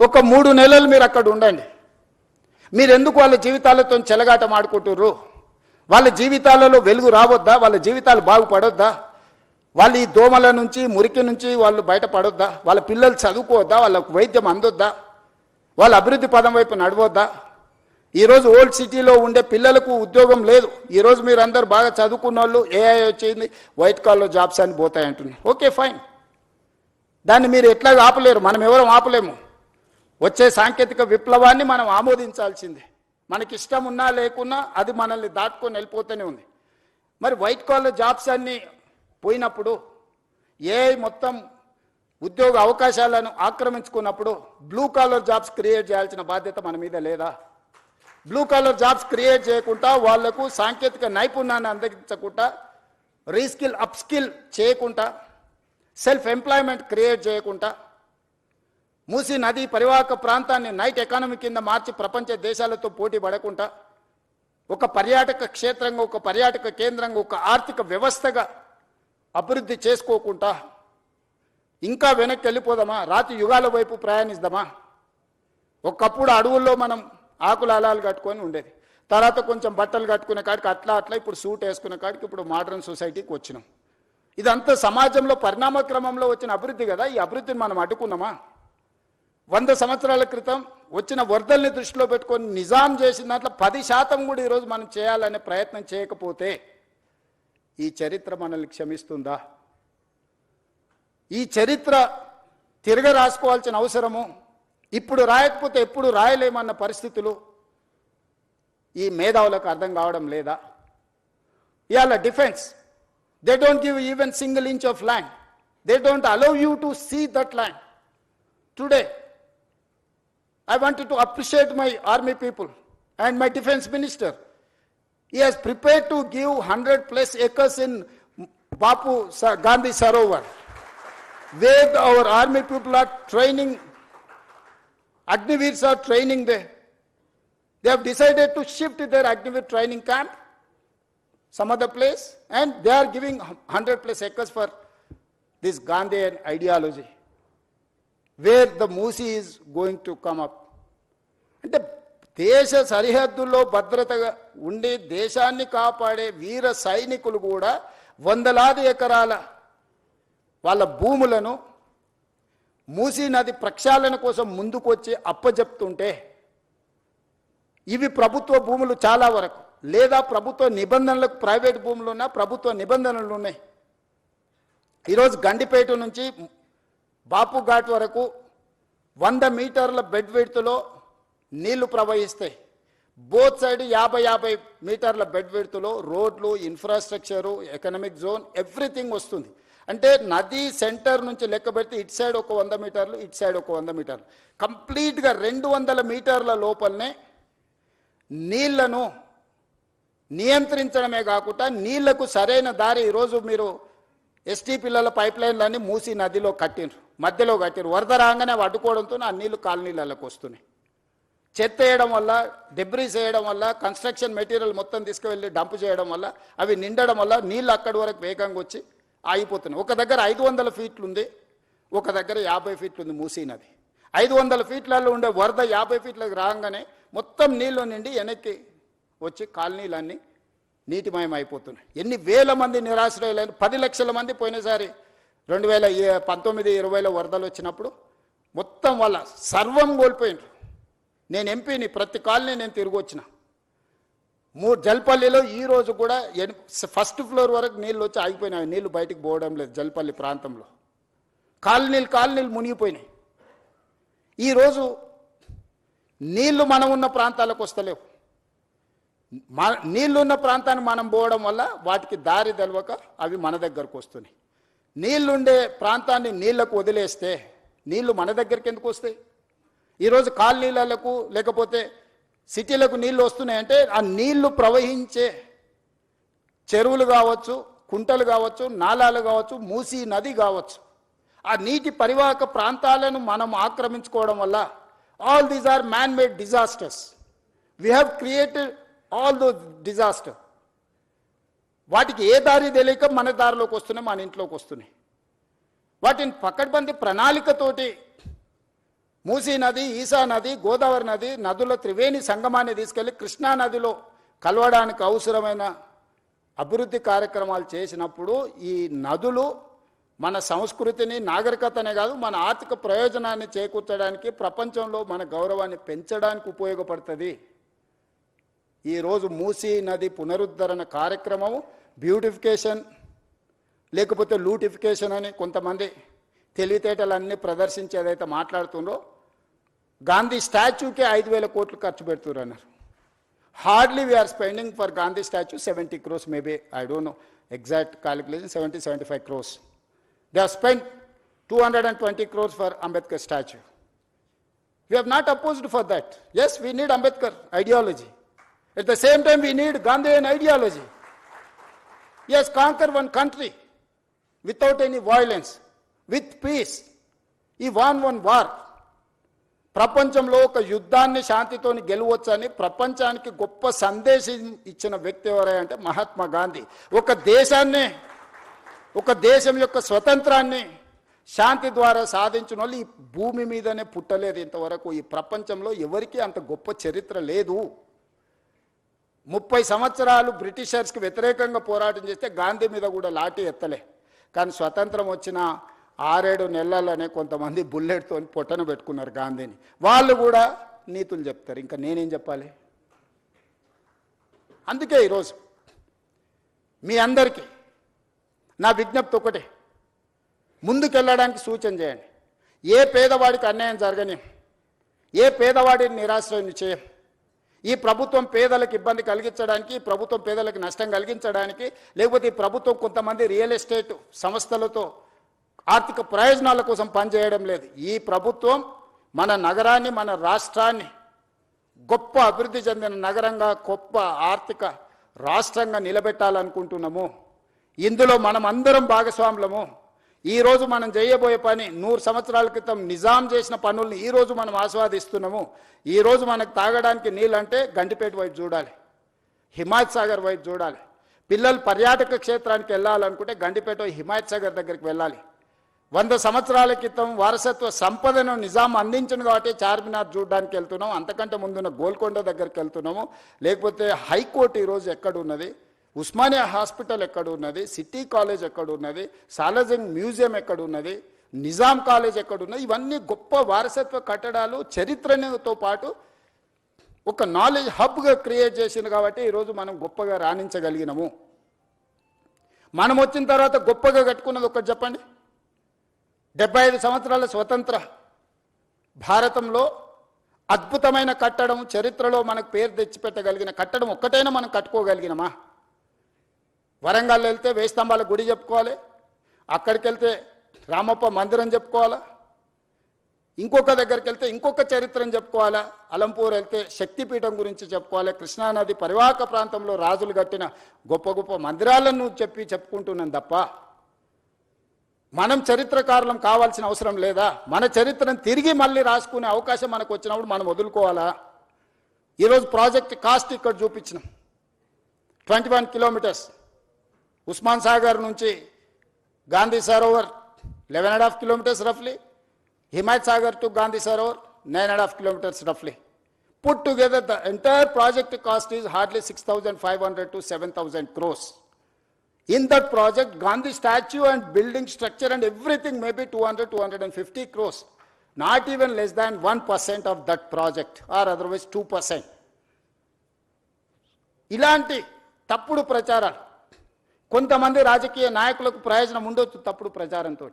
ఒక 3 నెలలు మీరు అక్కడ ఉండండి. మీరు ఎందుకు వాళ్ళ జీవితాలతో చెలగాటం ఆడుకుంటుర్రు? వాళ్ళ జీవితాలలో వెలుగు రావద్దా? వాళ్ళ జీవితాలు బాగుపడొద్దా? వాళ్ళు ఈ దోమల నుంచి మురికి నుంచి వాళ్ళు బయటపడొద్దా? వాళ్ళ పిల్లలు చదువుకోవద్దా? వాళ్ళకు వైద్యం అందొద్దా? వాళ్ళ అభివృద్ధి పదం వైపు నడవద్దా? ఈరోజు ఓల్డ్ సిటీలో ఉండే పిల్లలకు ఉద్యోగం లేదు. ఈరోజు మీరు అందరూ బాగా చదువుకున్న వాళ్ళు ఏఐ వచ్చింది వైట్ కాలర్ జాబ్స్ అని పోతాయి అంటున్నారు. ఓకే ఫైన్, దాన్ని మీరు ఎట్లా ఆపలేరు, మనం ఎవరం ఆపలేము. వచ్చే సాంకేతిక విప్లవాన్ని మనం ఆమోదించాల్సిందే. మనకి ఇష్టం ఉన్నా లేకున్నా అది మనల్ని దాటుకొని వెళ్ళిపోతూనే ఉంది. మరి వైట్ కాలర్ జాబ్స్ అన్నీ పోయినప్పుడు ఏఐ మొత్తం ఉద్యోగ అవకాశాలను ఆక్రమించుకున్నప్పుడు బ్లూ కాలర్ జాబ్స్ క్రియేట్ చేయాల్సిన బాధ్యత మన మీద లేదా? బ్లూ కాలర్ జాబ్స్ క్రియేట్ చేయకుండా వాళ్లకు సాంకేతిక నైపుణ్యాన్ని అందించకుండా రీస్కిల్ అప్స్కిల్ చేయకుండా సెల్ఫ్ ఎంప్లాయ్మెంట్ క్రియేట్ చేయకుండా మూసీ నది పరివాహక ప్రాంతాన్ని నైట్ ఎకానమీ కింద మార్చి ప్రపంచ దేశాలతో పోటీ పడకుండా ఒక పర్యాటక క్షేత్రంగా ఒక పర్యాటక కేంద్రంగా ఒక ఆర్థిక వ్యవస్థగా అభివృద్ధి చేసుకోకుండా ఇంకా వెనక్కి వెళ్ళిపోదామా? రాతి యుగాల వైపు ప్రయాణిద్దామా? ఒకప్పుడు అడవుల్లో మనం ఆకుల అలాలు కట్టుకొని ఉండేది, తర్వాత కొంచెం బట్టలు కట్టుకునే కాడికి అట్లా ఇప్పుడు సూట్ వేసుకునే కాడికి ఇప్పుడు మోడర్న్ సొసైటీకి వచ్చినాం. ఇదంతా సమాజంలో పరిణామ క్రమంలో వచ్చిన అభివృద్ధి కదా. ఈ అభివృద్ధిని మనం అడ్డుకున్నామా? 100 సంవత్సరాల క్రితం వచ్చిన వరదల్ని దృష్టిలో పెట్టుకొని నిజాం చేసిన దాంట్లో 10% కూడా ఈరోజు మనం చేయాలనే ప్రయత్నం చేయకపోతే ఈ చరిత్ర మనల్ని క్షమిస్తుందా? ఈ చరిత్ర తిరగ రాసుకోవాల్సిన అవసరము ఇప్పుడు రాయకపోతే ఎప్పుడు రాయలేమన్న పరిస్థితులు ఈ మేధావులకు అర్థం కావడం లేదా? ఇవాళ defence, they don't give even single inch of land, they don't allow you to see that land. Today I wanted to appreciate my army people and my defense minister. He has prepared to give 100+ acres in Bapu Gandhi Sarovar, where our army people are training, Agniveers are training there. They have decided to shift their Agniveer training camp some other place, and they are giving 100+ acres for this Gandhian ideology, where the MUSI is going to come up. అంటే దేశ సరిహద్దుల్లో భద్రతగా ఉండి దేశాన్ని కాపాడే వీర సైనికులు కూడా వందలాది ఎకరాల వాళ్ళ భూములను మూసీ నది ప్రక్షాళన కోసం ముందుకొచ్చి అప్పజెప్తుంటే, ఇవి ప్రభుత్వ భూములు చాలా వరకు, లేదా ప్రభుత్వ నిబంధనలకు ప్రైవేట్ భూములు ఉన్నా ప్రభుత్వ నిబంధనలు ఉన్నాయి. ఈరోజు గండిపేట నుంచి బాపు ఘాట్ వరకు 100 మీటర్ల బెడ్ విడ్త్లో నీళ్లు ప్రవహిస్తాయి. బోత్ సైడ్ 50 మీటర్ల బెడ్ విడ్త్లో రోడ్లు, ఇన్ఫ్రాస్ట్రక్చరు, ఎకనామిక్ జోన్, ఎవ్రీథింగ్ వస్తుంది. అంటే నది సెంటర్ నుంచి లెక్క పెడితే ఇటు సైడ్ ఒక 100 మీటర్లు, ఇటు సైడ్ ఒక 100 మీటర్లు, కంప్లీట్గా 200 మీటర్ల లోపలనే నీళ్లను నియంత్రించడమే కాకుండా నీళ్లకు సరైన దారి. ఈరోజు మీరు ఎస్టీ పిల్లల పైప్ లైన్లన్నీ మూసీ నదిలో కట్టిండ్రు, మధ్యలో కట్టిరు. వరద రాగానే అడ్డుకోవడంతో ఆ నీళ్లు కాలనీలకు వస్తున్నాయి. చెత్త వేయడం వల్ల, డెబ్రీస్ వేయడం వల్ల, కన్స్ట్రక్షన్ మెటీరియల్ మొత్తం తీసుకువెళ్ళి డంప్ చేయడం వల్ల అవి నిండడం వల్ల నీళ్ళు అక్కడి వరకు వేగంగా వచ్చి ఆగిపోతున్నాయి. ఒక దగ్గర 500 ఫీట్లు ఉంది, ఒక దగ్గర 50 ఫీట్లు ఉంది మూసీ నది. 500 ఫీట్లలో ఉండే వరద 50 ఫీట్లకు రాగానే మొత్తం నీళ్లు నిండి వెనక్కి వచ్చి కాలనీలన్నీ నీటిమయం అయిపోతున్నాయి. ఎన్ని వేల మంది నిరాశ్రయులైన, 10 లక్షల మంది పోయినసారి 2019-20లో వరదలు వచ్చినప్పుడు మొత్తం వాళ్ళ సర్వం కోల్పోయినారు. నేను ఎంపీని, ప్రతి కాలనీ నేను తిరిగి వచ్చిన. జల్పల్లిలో ఈరోజు కూడా 1st ఫ్లోర్ వరకు నీళ్ళు వచ్చి ఆగిపోయినాయి, నీళ్లు బయటికి పోవడం లేదు. జల్పల్లి ప్రాంతంలో కాలనీలు మునిగిపోయినాయి. ఈరోజు నీళ్లు మనం ఉన్న ప్రాంతాలకు వస్తలేవు. నీళ్లున్న ప్రాంతాన్ని మనం పోవడం వల్ల వాటికి దారి తెలవక అవి మన దగ్గరకు వస్తున్నాయి. నీళ్లుండే ప్రాంతాన్ని నీళ్లకు వదిలేస్తే నీళ్లు మన దగ్గరికి ఎందుకు వస్తాయి? ఈరోజు కాలనీలకు లేకపోతే సిటీలకు నీళ్లు వస్తున్నాయంటే ఆ నీళ్లు ప్రవహించే చెరువులు కావచ్చు, కుంటలు కావచ్చు, నాలాలు కావచ్చు, మూసీ నది కావచ్చు, ఆ నీటి పరివాహక ప్రాంతాలను మనం ఆక్రమించుకోవడం వల్ల all these are man made disasters. We have created all those disaster. వాటికి ఏ దారి తెలియక మన దారిలోకి వస్తున్నాయి, మన ఇంట్లోకి వస్తున్నాయి. వాటిని పకడ్బందీ ప్రణాళికతోటి మూసీ నది, ఈసా నది, గోదావరి నది నదుల త్రివేణి సంగమాన్ని తీసుకెళ్లి కృష్ణా నదిలో కలవడానికి అవసరమైన అభివృద్ధి కార్యక్రమాలు చేసినప్పుడు ఈ నదులు మన సంస్కృతిని, నాగరికతనే కాదు మన ఆర్థిక ప్రయోజనాన్ని చేకూర్చడానికి, ప్రపంచంలో మన గౌరవాన్ని పెంచడానికి ఉపయోగపడుతుంది. ఈరోజు మూసీ నది పునరుద్ధరణ కార్యక్రమం బ్యూటిఫికేషన్ లేకపోతే లూటిఫికేషన్ అని కొంతమంది తెలివితేటలన్నీ ప్రదర్శించి ఏదైతే మాట్లాడుతుండ్రో, గాంధీ స్టాచ్యూకే 5,000 కోట్లు ఖర్చు పెడుతున్నారు అన్నారు. Hardly we're spending for Gandhi statue 70 crores, maybe I don't know exact calculation, 70-75 crores. They have spent 220 crores for Ambedkar statue. We have not opposed for that. Yes, we need Ambedkar ideology. At the same time, we need Gandhian ideology. Yes, conquer one country without any violence, with peace. He won one war. ప్రపంచంలో ఒక యుద్ధాన్ని శాంతితోని గెలవచ్చని ప్రపంచానికి గొప్ప సందేశం ఇచ్చిన వ్యక్తి ఎవరంటే మహాత్మా గాంధీ. ఒక దేశం యొక్క స్వతంత్రాన్ని శాంతి ద్వారా సాధించిన వాళ్ళు ఈ భూమి మీదనే పుట్టలేదు ఇంతవరకు. ఈ ప్రపంచంలో ఎవరికీ అంత గొప్ప చరిత్ర లేదు. 30 సంవత్సరాలు బ్రిటిషర్స్కి వ్యతిరేకంగా పోరాటం చేస్తే గాంధీ మీద కూడా లాఠీ ఎత్తలే. కానీ స్వతంత్రం వచ్చిన 6-7 నెలలనే కొంతమంది బుల్లెట్తో పొట్టన పెట్టుకున్నారు గాంధీని. వాళ్ళు కూడా నీతులు చెప్తారు, ఇంకా నేనేం చెప్పాలి? అందుకే ఈరోజు మీ అందరికీ నా విజ్ఞప్తి ఒకటే, ముందుకెళ్ళడానికి సూచన చేయండి. ఏ పేదవాడికి అన్యాయం జరగని, ఏ పేదవాడిని నిరాశ్రయం చేయం. ఈ ప్రభుత్వం పేదలకు ఇబ్బంది కలిగించడానికి, ఈ ప్రభుత్వం పేదలకు నష్టం కలిగించడానికి, లేకపోతే ఈ ప్రభుత్వం కొంతమంది రియల్ ఎస్టేట్ సంస్థలతో ఆర్థిక ప్రయోజనాల కోసం పనిచేయడం లేదు. ఈ ప్రభుత్వం మన నగరాన్ని, మన రాష్ట్రాన్ని గొప్ప అభివృద్ధి చెందిన నగరంగా, గొప్ప ఆర్థిక రాష్ట్రంగా నిలబెట్టాలనుకుంటున్నాము. ఇందులో మనం అందరం భాగస్వాములము. ఈరోజు మనం చేయబోయే పని 100 సంవత్సరాల క్రితం నిజాం చేసిన పనుల్ని ఈరోజు మనం ఆస్వాదిస్తున్నాము. ఈరోజు మనకు తాగడానికి నీళ్ళంటే గండిపేట వైపు చూడాలి, హిమాయత్ సాగర్ వైపు చూడాలి. పిల్లలు పర్యాటక క్షేత్రానికి వెళ్ళాలనుకుంటే గండిపేట హిమాయత్ సాగర్ దగ్గరికి వెళ్ళాలి. 100 సంవత్సరాల క్రితం వారసత్వ సంపదను నిజాం అందించిన కాబట్టి చార్మినార్ చూడడానికి వెళ్తున్నాం, అంతకంటే ముందున్న గోల్కొండ దగ్గరికి వెళ్తున్నాము. లేకపోతే హైకోర్టు ఈరోజు ఎక్కడున్నది, ఉస్మానియా హాస్పిటల్ ఎక్కడున్నది, సిటీ కాలేజ్ ఎక్కడున్నది, సాలార్జంగ్ మ్యూజియం ఎక్కడున్నది, నిజాం కాలేజ్ ఎక్కడున్నది. ఇవన్నీ గొప్ప వారసత్వ కట్టడాలు, చరిత్రతో పాటు ఒక నాలెడ్జ్ హబ్గా క్రియేట్ చేసింది కాబట్టి ఈరోజు మనం గొప్పగా రాణించగలిగినాము. మనం వచ్చిన తర్వాత గొప్పగా కట్టుకున్నది ఒకటి చెప్పండి. 75 సంవత్సరాల స్వతంత్ర భారతంలో అద్భుతమైన కట్టడం, చరిత్రలో మనకు పేరు తెచ్చిపెట్టగలిగిన కట్టడం ఒక్కటైనా మనం కట్టుకోగలిగినమా? వరంగల్ వెళ్తే వేయి స్తంభాల గుడి చెప్పుకోవాలి, అక్కడికి వెళ్తే రామప్ప మందిరం చెప్పుకోవాలా, ఇంకొక దగ్గరికి వెళ్తే ఇంకొక చరిత్రను చెప్పుకోవాలా, అలంపూర్ వెళ్తే శక్తిపీఠం గురించి చెప్పుకోవాలి, కృష్ణానది పరివాహక ప్రాంతంలో రాజులు కట్టిన గొప్ప గొప్ప మందిరాలను చెప్పుకుంటున్నాం తప్ప మనం చరిత్రకారులం కావాల్సిన అవసరం లేదా? మన చరిత్రను తిరిగి మళ్ళీ రాసుకునే అవకాశం మనకు వచ్చినప్పుడు మనం వదులుకోవాలా? ఈరోజు ప్రాజెక్ట్ కాస్ట్ ఇక్కడ చూపించినాం. 21 కిలోమీటర్స్ ఉస్మాన్ సాగర్ నుంచి Gandhi Sarovar 11.5 kilometers roughly, Himayat Sagar to Gandhi Sarovar 9.5 kilometers roughly. Put together the entire project cost is hardly 6,500 to 7,000 crores. In that project, Gandhi statue and building structure and everything may be 200-250 crores. Not even less than 1% of that project, or otherwise 2%. ఇలాంటి తప్పుడు ప్రచారాలు, కొంతమంది రాజకీయ నాయకులకు ప్రయోజనం ఉండొచ్చు, తప్పుడు ప్రచారంతో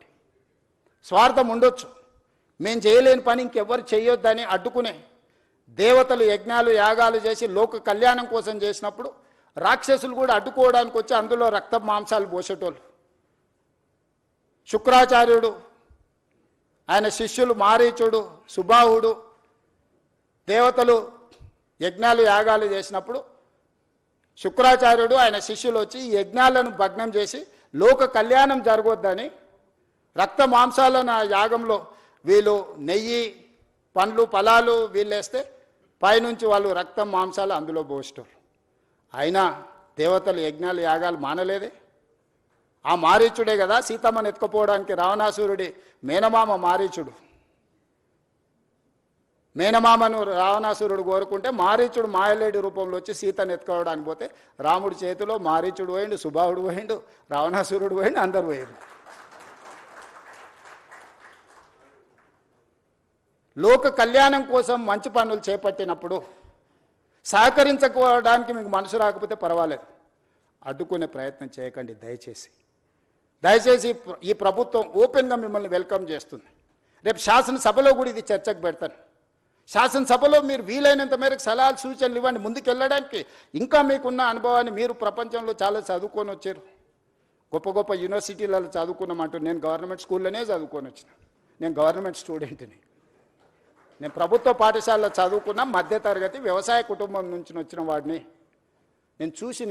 స్వార్థం ఉండొచ్చు, మేము చేయలేని పని ఇంకెవ్వరు చేయొద్దని అడ్డుకునే దేవతలు యజ్ఞాలు యాగాలు చేసి లోక కళ్యాణం కోసం చేసినప్పుడు రాక్షసులు కూడా అడ్డుకోవడానికి వచ్చి అందులో రక్త మాంసాలు పోసేటోళ్ళు. శుక్రాచార్యుడు, ఆయన శిష్యులు మారీచుడు, సుబాహుడు దేవతలు యజ్ఞాలు యాగాలు చేసినప్పుడు శుక్రాచార్యుడు ఆయన శిష్యులు వచ్చి ఈ యజ్ఞాలను భగ్నం చేసి లోక కళ్యాణం జరగొద్దని రక్త మాంసాలను ఆ యాగంలో వీళ్ళు నెయ్యి పండ్లు ఫలాలు వీళ్ళేస్తే పైనుంచి వాళ్ళు రక్తం మాంసాలు అందులో పోసేటోళ్ళు. అయినా దేవతలు యజ్ఞాలు యాగాలు మానలేదే. ఆ మారీచుడే కదా సీతమ్మను ఎత్తుకుపోవడానికి రావణాసురుడి మేనమామ మారీచుడు. మేనమామను రావణాసురుడు కోరుకుంటే మారీచుడు మాయలేడి రూపంలో వచ్చి సీతను ఎత్తుకోవడానికి పోతే రాముడి చేతిలో మారీచుడు పోయిండు, సుబాహుడు పోయిండు, రావణాసురుడు పోయిండు, అందరు పోయిండు. లోక కళ్యాణం కోసం మంచి పనులు చేపట్టినప్పుడు సహకరించుకోవడానికి మీకు మనసు రాకపోతే పర్వాలేదు, అడ్డుకునే ప్రయత్నం చేయకండి దయచేసి. దయచేసి ఈ ప్రభుత్వం ఓపెన్గా మిమ్మల్ని వెల్కమ్ చేస్తుంది. రేపు శాసనసభలో కూడా ఇది చర్చకు పెడతాను. శాసనసభలో మీరు వీలైనంత మేరకు సలహాలు సూచనలు ఇవ్వండి ముందుకెళ్ళడానికి. ఇంకా మీకున్న అనుభవాన్ని, మీరు ప్రపంచంలో చాలా చదువుకొని వచ్చారు, గొప్ప గొప్ప యూనివర్సిటీలలో చదువుకున్నామంటూ. నేను గవర్నమెంట్ స్కూల్లోనే చదువుకొని వచ్చిన, నేను గవర్నమెంట్ స్టూడెంట్ని. నేను ప్రభుత్వ పాఠశాలలో చదువుకున్న మధ్యతరగతి వ్యవసాయ కుటుంబం నుంచి వచ్చిన వాడిని. నేను చూసి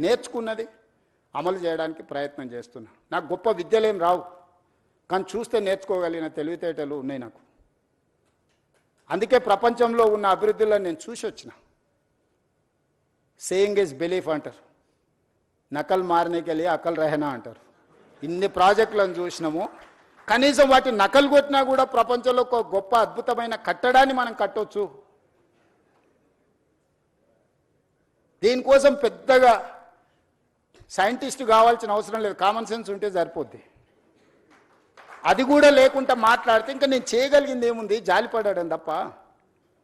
నేర్చుకున్నది అమలు చేయడానికి ప్రయత్నం చేస్తున్నా. నాకు గొప్ప విద్యలేం రావు, కానీ చూస్తే నేర్చుకోగలిగిన తెలివితేటలు ఉన్నాయి నాకు. అందుకే ప్రపంచంలో ఉన్న అభివృద్ధిలో నేను చూసి వచ్చిన. సేయింగ్ ఇస్ బిలీఫ్ అంటారు, నకల్ మారనేకి లియే అకల్ రహనా అంటారు. ఇన్ని ప్రాజెక్టులను చూసినాము, కనీసం వాటి నకలు కొట్టినా కూడా ప్రపంచంలో ఒక గొప్ప అద్భుతమైన కట్టడాన్ని మనం కట్టవచ్చు. దీనికోసం పెద్దగా సైంటిస్ట్ కావాల్సిన అవసరం లేదు, కామన్ సెన్స్ ఉంటే సరిపోద్ది. అది కూడా లేకుండా మాట్లాడితే ఇంకా నేను చేయగలిగింది ఏముంది, జాలిపడడం తప్ప.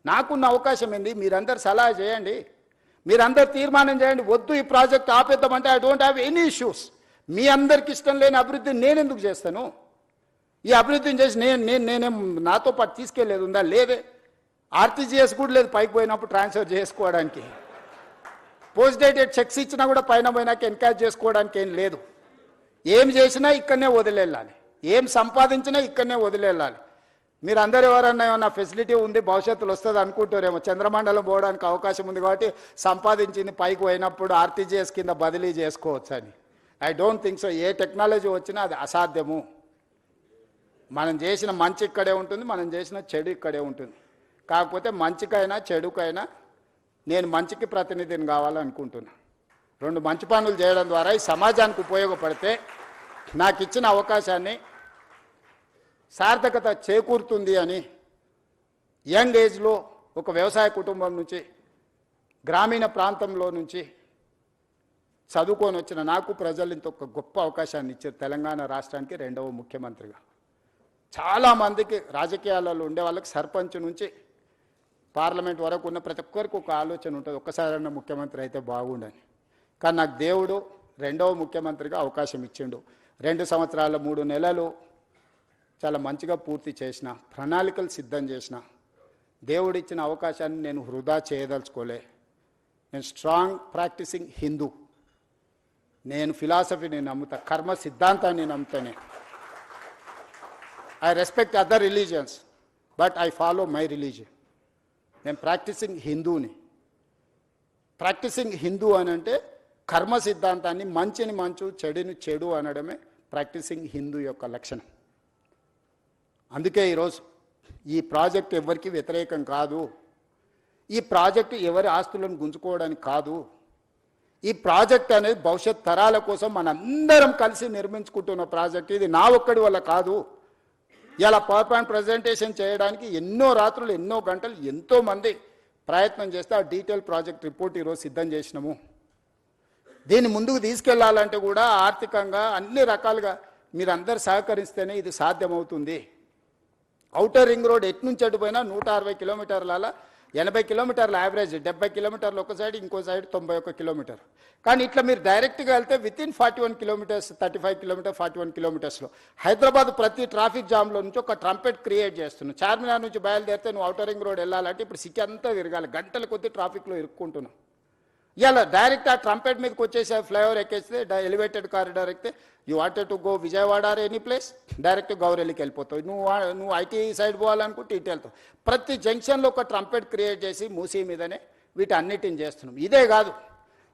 నాకున్న అవకాశం ఏంది, మీరందరూ సలహా చేయండి, మీరందరూ తీర్మానం చేయండి. వద్దు ఈ ప్రాజెక్ట్ ఆపేద్దామంటే I don't have any issues. మీ అందరికి ఇష్టం లేని అభివృద్ధిని నేను ఎందుకు చేస్తాను? ఈ అభివృద్ధిని చేసి నేనేం నాతో పాటు తీసుకెళ్లేది ఉందా? లేదే. ఆర్టీజీఎస్ కూడా లేదు పైకి పోయినప్పుడు ట్రాన్స్ఫర్ చేసుకోవడానికి. పోస్ట్ డేటెడ్ చెక్స్ ఇచ్చినా కూడా పైన పోయినాక ఎన్కాష్ చేసుకోవడానికి ఏం లేదు. ఏం చేసినా ఇక్కడనే వదిలేళ్ళాలి, ఏం సంపాదించినా ఇక్కడనే వదిలేళ్ళాలి. మీరు అందరు ఎవరన్నా ఏమన్నా ఫెసిలిటీ ఉంది భవిష్యత్తులో వస్తుంది అనుకుంటారేమో, చంద్రమండలం పోవడానికి అవకాశం ఉంది కాబట్టి సంపాదించింది పైకి పోయినప్పుడు ఆర్టీజీఎస్ కింద బదిలీ చేసుకోవచ్చు అని. I don't think so. A technology వచ్చినా అది అసాధ్యము. మనం చేసిన మంచి ఇక్కడే ఉంటుంది, మనం చేసిన చెడు ఇక్కడే ఉంటుంది. కాకపోతే మంచికైనా చెడుకైనా నేను మంచికి ప్రతినిధిని కావాలనుకుంటున్నా. 2 మంచి పనులు చేయడం ద్వారా ఈ సమాజానికి ఉపయోగపడితే నాకు ఇచ్చిన అవకాశాన్ని సార్థకత చేకూరుతుంది అని యంగ్ ఏజ్లో ఒక వ్యవసాయ కుటుంబం నుంచి గ్రామీణ ప్రాంతంలో నుంచి చదువుకొని వచ్చిన నాకు ప్రజలు ఇంత ఒక గొప్ప అవకాశాన్ని ఇచ్చారు. తెలంగాణ రాష్ట్రానికి 2వ ముఖ్యమంత్రిగా. చాలామందికి రాజకీయాలలో ఉండే వాళ్ళకి సర్పంచ్ నుంచి పార్లమెంట్ వరకు ఉన్న ప్రతి ఒక్కరికి ఒక ఆలోచన ఉంటుంది, ఒక్కసారైనా ముఖ్యమంత్రి అయితే బాగుండని. కానీ నాకు దేవుడు 2వ ముఖ్యమంత్రిగా అవకాశం ఇచ్చిండు. 2 సంవత్సరాల 3 నెలలు చాలా మంచిగా పూర్తి చేసిన, ప్రణాళికలు సిద్ధం చేసిన. దేవుడిచ్చిన అవకాశాన్ని నేను వృధా చేయదలుచుకోలే. నేను స్ట్రాంగ్ ప్రాక్టీసింగ్ హిందూ. నేను ఫిలాసఫీని నమ్ముతా, కర్మ సిద్ధాంతాన్ని నమ్ముతానే. I respect other religions but I follow my religion. నేను ప్రాక్టీసింగ్ హిందూని. ప్రాక్టీసింగ్ హిందూ అని అంటే కర్మ సిద్ధాంతాన్ని, మంచిని మంచు చెడుని చెడు అనడమే ప్రాక్టీసింగ్ హిందూ యొక్క లక్షణం. అందుకే ఈరోజు ఈ ప్రాజెక్ట్ ఎవరికి వ్యతిరేకం కాదు. ఈ ప్రాజెక్టు ఎవరి ఆస్తులను గుంజుకోవడానికి కాదు. ఈ ప్రాజెక్ట్ అనేది భవిష్యత్ తరాల కోసం మనందరం కలిసి నిర్మించుకుంటున్న ప్రాజెక్ట్. ఇది నా ఒక్కడి వల్ల కాదు. ఇలా పవర్ పాయింట్ ప్రజెంటేషన్ చేయడానికి ఎన్నో రాత్రులు, ఎన్నో గంటలు, ఎంతోమంది ప్రయత్నం చేస్తే ఆ డీటెయిల్ ప్రాజెక్ట్ రిపోర్ట్ ఈరోజు సిద్ధం చేసినాము. దీన్ని ముందుకు తీసుకెళ్లాలంటే కూడా ఆర్థికంగా అన్ని రకాలుగా మీరందరూ సహకరిస్తేనే ఇది సాధ్యమవుతుంది. ఔటర్ రింగ్ రోడ్ ఎటు నుంచి అటు పోయినా 160 కిలోమీటర్ల, 80 కిలోమీటర్ల యావరేజ్, 70 కిలోమీటర్లు ఒక సైడ్, ఇంకో సైడ్ 91 కిలోమీటర్. కానీ ఇట్లా మీరు డైరెక్ట్గా వెళ్తే వితిన్ 41 కిలోమీటర్స్, 35 కిలోమీటర్, 41 కిలోమీటర్స్లో హైదరాబాద్ ప్రతి ట్రాఫిక్ జామ్లో నుంచి ఒక ట్రంపెట్ క్రియేట్ చేస్తున్నావు. చార్మినార్ నుంచి బయలుదేరితే నువ్వు ఔటర్ రింగ్ రోడ్ వెళ్ళాలంటే ఇప్పుడు సిటీ అంతా తిరగాలి, గంటల కొద్ది ట్రాఫిక్లో ఇరుక్కుంటున్నావు. ఇలా డైరెక్ట్ ఆ ట్రంపెట్ మీదకి వచ్చేసి ఫ్లైఓవర్ ఎక్కేస్తే ఎలివేటెడ్ కారిడార్ ఎక్కితే you wanted to go Vijayawada or any place, direct గౌరెల్లికి వెళ్ళిపోతావు. నువ్వు ఐటీ సైడ్ పోవాలనుకుంటే ఇటు వెళ్తావు. ప్రతి జంక్షన్లో ఒక ట్రంపెట్ క్రియేట్ చేసి మూసీ మీదనే వీటన్నిటిని చేస్తున్నాం. ఇదే కాదు,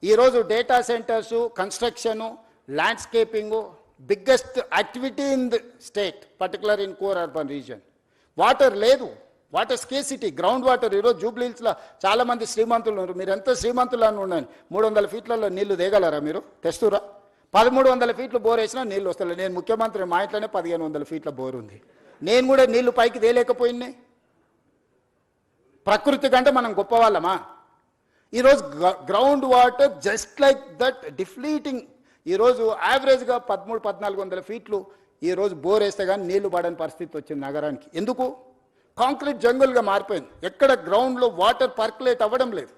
ఈరోజు data centres, construction, landscaping biggest activity in the state, particular in core urban region. Water లేదు, వాటర్ స్కేసిటీ, గ్రౌండ్ వాటర్. ఈరోజు జూబ్లీహిల్స్లో చాలామంది శ్రీమంతులు ఉన్నారు. మీరు ఎంత శ్రీమంతులు అని ఉండండి, 300 ఫీట్లలో నీళ్లు దిగలరా? మీరు తెస్తురా? 1300 ఫీట్లు బోర్ వేసినా నీళ్ళు వస్తలేదు. నేను ముఖ్యమంత్రి, మా ఇంట్లోనే 1500 ఫీట్ల బోర్ ఉంది. నేను కూడా నీళ్లు పైకి తేలేకపోయింది. ప్రకృతి కంటే మనం గొప్పవాళ్ళమా? ఈరోజు ground water just like that depleting. ఈరోజు యావరేజ్గా 1300-1400 ఫీట్లు ఈరోజు బోర్ వేస్తే కానీ నీళ్లు పడని పరిస్థితి వచ్చింది నగరానికి. ఎందుకు? కాంక్రీట్ జంగుల్గా మారిపోయింది. ఎక్కడ గ్రౌండ్లో వాటర్ పర్కులేట్ అవ్వడం లేదు.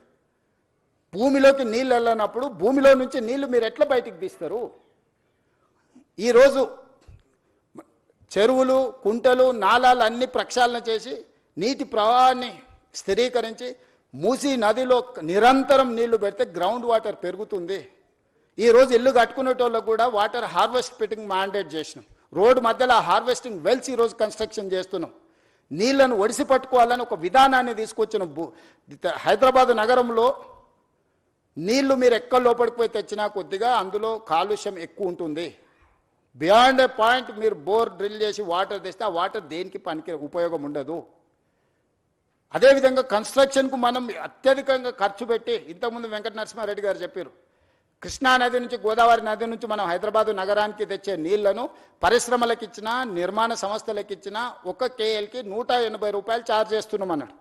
భూమిలోకి నీళ్ళు వెళ్ళినప్పుడు భూమిలో నుంచి నీళ్లు మీరు ఎట్లా బయటికి తీస్తారు? ఈరోజు చెరువులు, కుంటలు, నాలాలు అన్ని ప్రక్షాళన చేసి నీటి ప్రవాహాన్ని స్థిరీకరించి మూసీ నదిలో నిరంతరం నీళ్లు పెడితే గ్రౌండ్ వాటర్ పెరుగుతుంది. ఈరోజు ఇల్లు కట్టుకునేటోళ్ళకు కూడా వాటర్ హార్వెస్టింగ్ మ్యాండేట్ చేసినాం. రోడ్డు మధ్యలో హార్వెస్టింగ్ వెల్స్ ఈరోజు కన్స్ట్రక్షన్ చేస్తున్నాం. నీళ్లను ఒడిసి పట్టుకోవాలని ఒక విధానాన్ని తీసుకొచ్చిన హైదరాబాద్ నగరంలో నీళ్లు మీరు ఎక్కడ లోపలికి పోయి తెచ్చినా కొద్దిగా అందులో కాలుష్యం ఎక్కువ ఉంటుంది. బియాండ్ ఏ పాయింట్ మీరు బోర్ డ్రిల్ చేసి వాటర్ తెస్తే ఆ వాటర్ దేనికి పనికి ఉపయోగం ఉండదు. అదేవిధంగా కన్స్ట్రక్షన్కు మనం అత్యధికంగా ఖర్చు పెట్టి, ఇంతకుముందు వెంకట నరసింహారెడ్డి గారు చెప్పారు, కృష్ణా నది నుంచి, గోదావరి నది నుంచి మనం హైదరాబాదు నగరానికి తెచ్చే నీళ్లను పరిశ్రమలకు ఇచ్చినా, నిర్మాణ సంస్థలకు ఇచ్చినా ఒక కేఎల్కి 180 రూపాయలు ఛార్జ్ చేస్తున్నాం అన్నాడు.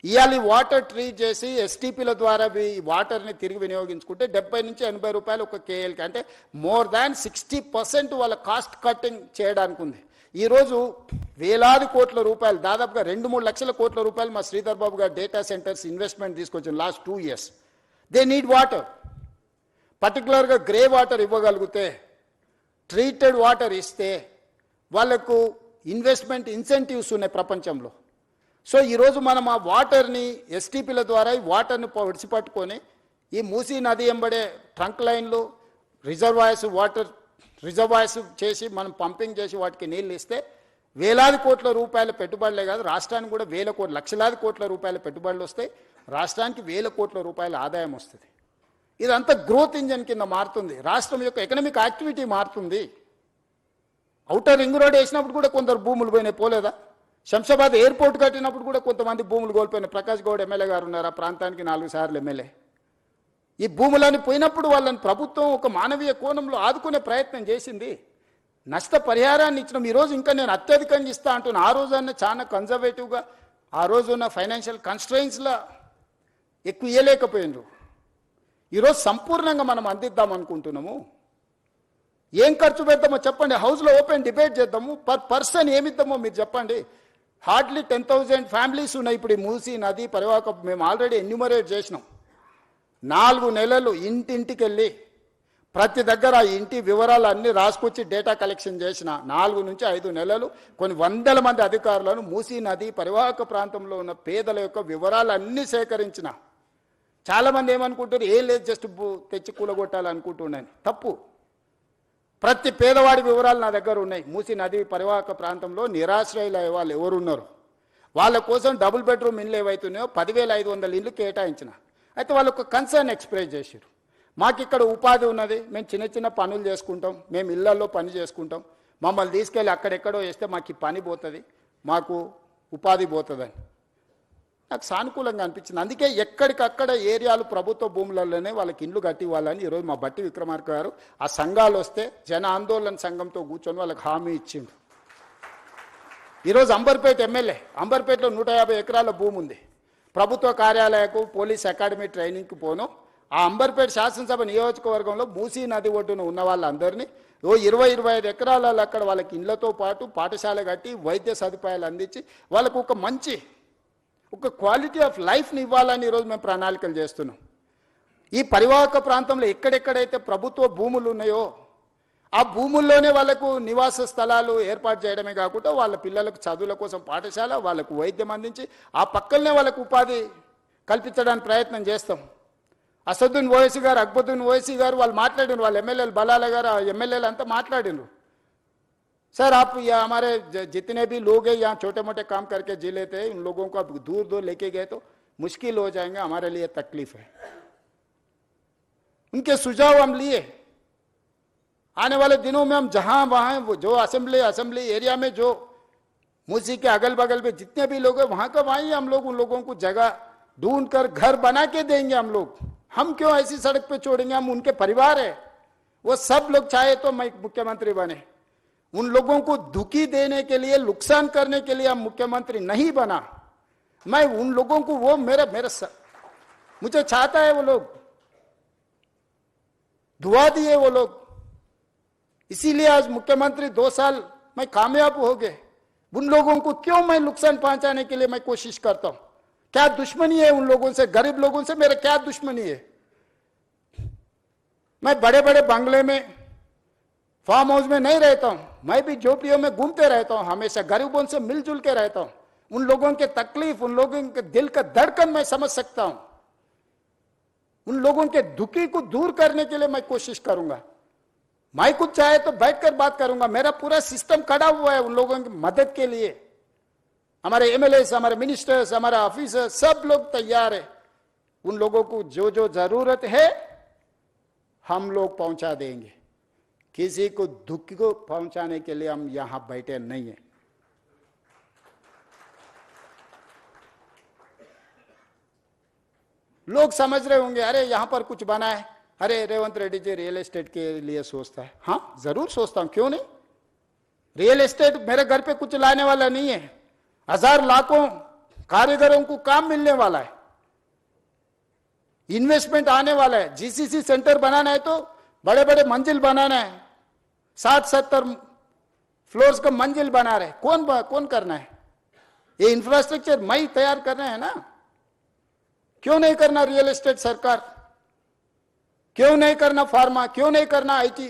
ఇవాళ వాటర్ ట్రీట్ చేసి ఎస్టీపీల ద్వారా ఈ వాటర్ని తిరిగి వినియోగించుకుంటే 70 నుంచి 80 రూపాయలు ఒక కేఎల్కి, అంటే మోర్ దాన్ 60% వాళ్ళ కాస్ట్ కట్టింగ్ చేయడానికి ఉంది. ఈరోజు వేలాది కోట్ల రూపాయలు, దాదాపుగా 2-3 లక్షల కోట్ల రూపాయలు మా శ్రీధర్ బాబు గారు డేటా సెంటర్స్ ఇన్వెస్ట్మెంట్ తీసుకొచ్చారు last 2 years. They need water. పర్టికులర్గా గ్రే వాటర్ ఇవ్వగలిగితే, ట్రీటెడ్ వాటర్ ఇస్తే వాళ్ళకు ఇన్వెస్ట్మెంట్ ఇన్సెంటివ్స్ ఉన్నాయి ప్రపంచంలో. సో ఈరోజు మనం ఆ వాటర్ని ఎస్టీపీల ద్వారా ఈ వాటర్ని విడిచిపట్టుకొని ఈ మూసీ నది ఎంబడే ట్రంక్ లైన్లు రిజర్వాయర్స్ చేసి మనం పంపింగ్ చేసి వాటికి నీళ్ళు ఇస్తే వేలాది కోట్ల రూపాయల పెట్టుబడులే కాదు, రాష్ట్రానికి కూడా లక్షలాది కోట్ల రూపాయల పెట్టుబడులు వస్తాయి, రాష్ట్రానికి వేల కోట్ల రూపాయల ఆదాయం వస్తుంది. ఇదంతా గ్రోత్ ఇంజన్ కింద మారుతుంది, రాష్ట్రం యొక్క ఎకనామిక్ యాక్టివిటీ మారుతుంది. ఔటర్ రింగ్ రోడ్ వేసినప్పుడు కూడా కొందరు భూములు పోయినాయి, పోలేదా? శంషాబాద్ ఎయిర్పోర్ట్ కట్టినప్పుడు కూడా కొంతమంది భూములు కోల్పోయినాయి. ప్రకాష్ గౌడ్ ఎమ్మెల్యే గారు ఉన్నారు, ఆ ప్రాంతానికి 4 సార్లు ఎమ్మెల్యే. ఈ భూములని పోయినప్పుడు వాళ్ళని ప్రభుత్వం ఒక మానవీయ కోణంలో ఆదుకునే ప్రయత్నం చేసింది, నష్టపరిహారాన్ని ఇచ్చినాం. ఈరోజు ఇంకా నేను అత్యధికంగా ఇస్తా అంటున్నా. ఆ రోజన్నా చాలా కన్జర్వేటివ్గా ఆ రోజున్న ఫైనాన్షియల్ కన్స్ట్రెయిన్స్లో ఎక్కువ ఇవ్వలేకపోయినారు. ఈరోజు సంపూర్ణంగా మనం అందిద్దాం అనుకుంటున్నాము. ఏం ఖర్చు పెడతామో చెప్పండి, హౌస్లో ఓపెన్ డిబేట్ చేద్దాము. పర్ పర్సన్ ఏమిద్దామో మీరు చెప్పండి. హార్డ్లీ 10,000 ఫ్యామిలీస్ ఉన్నాయి ఇప్పుడు ఈ మూసీ నది పరివాహక. మేము ఆల్రెడీ ఎన్యూమరేట్ చేసినాం. 4 నెలలు ఇంటింటికి వెళ్ళి ప్రతి దగ్గర ఆ ఇంటి వివరాలు అన్నీ రాసుకొచ్చి డేటా కలెక్షన్ చేసిన 4 నుంచి 5 నెలలు కొన్ని వందల మంది అధికారులను మూసీ నది పరివాహక ప్రాంతంలో ఉన్న పేదల యొక్క వివరాలు అన్నీ సేకరించిన. చాలామంది ఏమనుకుంటారు, ఏం లేదు జస్ట్ తెచ్చి కూలగొట్టాలనుకుంటున్నాను. తప్పు. ప్రతి పేదవాడి వివరాలు నా దగ్గర ఉన్నాయి. మూసీ నది పరివాహక ప్రాంతంలో నిరాశ్రయుల వాళ్ళు ఎవరున్నారు, వాళ్ళ కోసం డబుల్ బెడ్రూమ్ ఇళ్ళు ఏవైతున్నాయో 10,500 ఇళ్ళు కేటాయించిన. అయితే వాళ్ళు ఒక కన్సర్న్ ఎక్స్ప్రెస్ చేశారు, మాకు ఇక్కడ ఉపాధి ఉన్నది, మేము చిన్న చిన్న పనులు చేసుకుంటాం, మేము ఇళ్లలో పని చేసుకుంటాం, మమ్మల్ని తీసుకెళ్ళి అక్కడెక్కడో వేస్తే మాకు ఈ పని పోతుంది, మాకు ఉపాధి పోతుందని నాకు సానుకూలంగా అనిపించింది. అందుకే ఎక్కడికక్కడ ఏరియాలు ప్రభుత్వ భూములలోనే వాళ్ళకి ఇండ్లు కట్టి ఇవ్వాలని ఈరోజు మా బట్టి విక్రమార్క గారు ఆ సంఘాలు వస్తే జన ఆందోళన సంఘంతో కూర్చొని వాళ్ళకి హామీ ఇచ్చిండు. ఈరోజు అంబర్పేట ఎమ్మెల్యే, అంబర్పేటలో 150 ఎకరాల భూమి ఉంది. ప్రభుత్వ కార్యాలయకు పోలీస్ అకాడమీ ట్రైనింగ్కి పోను. ఆ అంబర్పేట శాసనసభ నియోజకవర్గంలో మూసీ నది ఒడ్డున ఉన్న వాళ్ళందరినీ 20-25 ఎకరాలలో అక్కడ వాళ్ళకి ఇళ్లతో పాటు పాఠశాల కట్టి వైద్య సదుపాయాలు అందించి వాళ్ళకు ఒక క్వాలిటీ ఆఫ్ లైఫ్ని ఇవ్వాలని ఈరోజు మేము ప్రణాళికలు చేస్తున్నాం. ఈ పరివాహక ప్రాంతంలో ఎక్కడెక్కడైతే ప్రభుత్వ భూములు ఉన్నాయో ఆ భూముల్లోనే వాళ్ళకు నివాస స్థలాలు ఏర్పాటు చేయడమే కాకుండా వాళ్ళ పిల్లలకు చదువుల కోసం పాఠశాల, వాళ్ళకు వైద్యం అందించి ఆ పక్కనే వాళ్ళకు ఉపాధి కల్పించడానికి ప్రయత్నం చేస్తాం. असदुद्दीन ओवैसी गाరు, अकबरुद्दीन ओवैसी गाరు వాళ్ళు మాట్లాడినారు, వాళ్ళ ఎమ్మెల్యేలు బలాల గారు ఎమ్మెల్యేలు అంతా మాట్లాడినారు. सर आप यहाँ हमारे जितने भी लोग हैं यहाँ छोटे मोटे काम करके जी लेते हैं, उन लोगों को आप दूर दूर लेके गए तो मुश्किल हो जाएंगे, हमारे लिए तकलीफ है. उनके सुझाव हम लिए. आने वाले दिनों में हम जहाँ वहाँ जो असेंबली एरिया में जो मूसी के अगल बगल में जितने भी लोग हैं वहाँ का वहीं हम लोग उन लोगों को जगह ढूंढ कर घर बना के देंगे. हम क्यों ऐसी सड़क पे छोड़ेंगे? हम उनके परिवार है, वो सब लोग चाहे तो मैं मुख्यमंत्री बने. उन लोगों को दुखी देने के लिए, नुकसान करने के लिए हम मुख्यमंत्री नहीं बना. मैं उन लोगों को वो मुझे चाहता है वो लोग, दुआ दिए वो लोग, इसीलिए आज मुख्यमंत्री 2 साल मैं कामयाब हो गए. उन लोगों को क्यों मैं नुकसान पहुंचाने के लिए मैं कोशिश करता हूं? क्या दुश्मनी है उन लोगों से? गरीब लोगों से मेरा क्या दुश्मनी है? मैं बड़े बड़े बंगले में, फार्म हाउस में नहीं रहता हूं, मैं भी झोपड़ियों में घूमते रहता हूं, हमेशा गरीबों से मिलजुल के रहता हूं. उन लोगों के तकलीफ, उन लोगों के दिल का धड़कन मैं समझ सकता हूं. उन लोगों के दुखी को दूर करने के लिए मैं कोशिश करूंगा. मैं कुछ चाहे तो बैठकर बात करूंगा. मेरा पूरा सिस्टम खड़ा हुआ है उन लोगों की मदद के लिए. हमारे एमएलएस, हमारे मिनिस्टर्स, हमारे ऑफिसर सब लोग तैयार है. उन लोगों को जो जो जरूरत है हम लोग पहुंचा देंगे. किसी को दुख को पहुंचाने के लिए हम यहां बैठे नहीं है. लोग समझ रहे होंगे अरे यहां पर कुछ बना है, अरे रेवंत रेड्डी जी रियल एस्टेट के लिए सोचता है. हाँ जरूर सोचता हूं, क्यों नहीं. रियल एस्टेट मेरे घर पे कुछ लाने वाला नहीं है. 1000 लाखों कारीगरों को काम मिलने वाला है, इन्वेस्टमेंट आने वाला है. जीसीसी सेंटर बनाना है तो बड़े बड़े मंजिल बनाना है, 60-70 फ्लोर्स का मंजिल बना रहे. कौन करना है? ये इंफ्रास्ट्रक्चर मैं तैयार करना है ना. क्यों नहीं करना रियल एस्टेट सरकार? क्यों नहीं करना फार्मा? क्यों नहीं करना आईटी?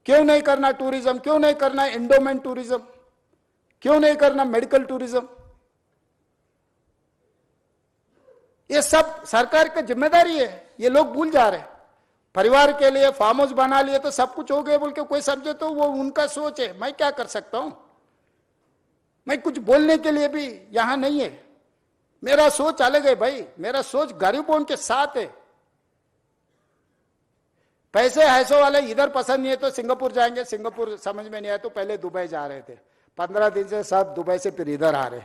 क्यों नहीं करना टूरिज्म? क्यों नहीं करना एंडोमेंट टूरिज्म? क्यों नहीं करना मेडिकल टूरिज्म? ये सब सरकार का जिम्मेदारी है, ये लोग भूल जा रहे हैं। परिवार के लिए फार्म हाउस बना लिए तो सब कुछ हो गया बोल के कोई समझे तो वो उनका सोच है, मैं क्या कर सकता हूं, मैं कुछ बोलने के लिए भी यहां नहीं है। मेरा सोच अलग है भाई, मेरा सोच गरीबों के साथ है। पैसे ऐसो वाले इधर पसंद नहीं है तो सिंगापुर जाएंगे, सिंगापुर समझ में नहीं आया तो पहले दुबई जा रहे थे, 15 दिन से सब दुबई से फिर इधर आ रहे।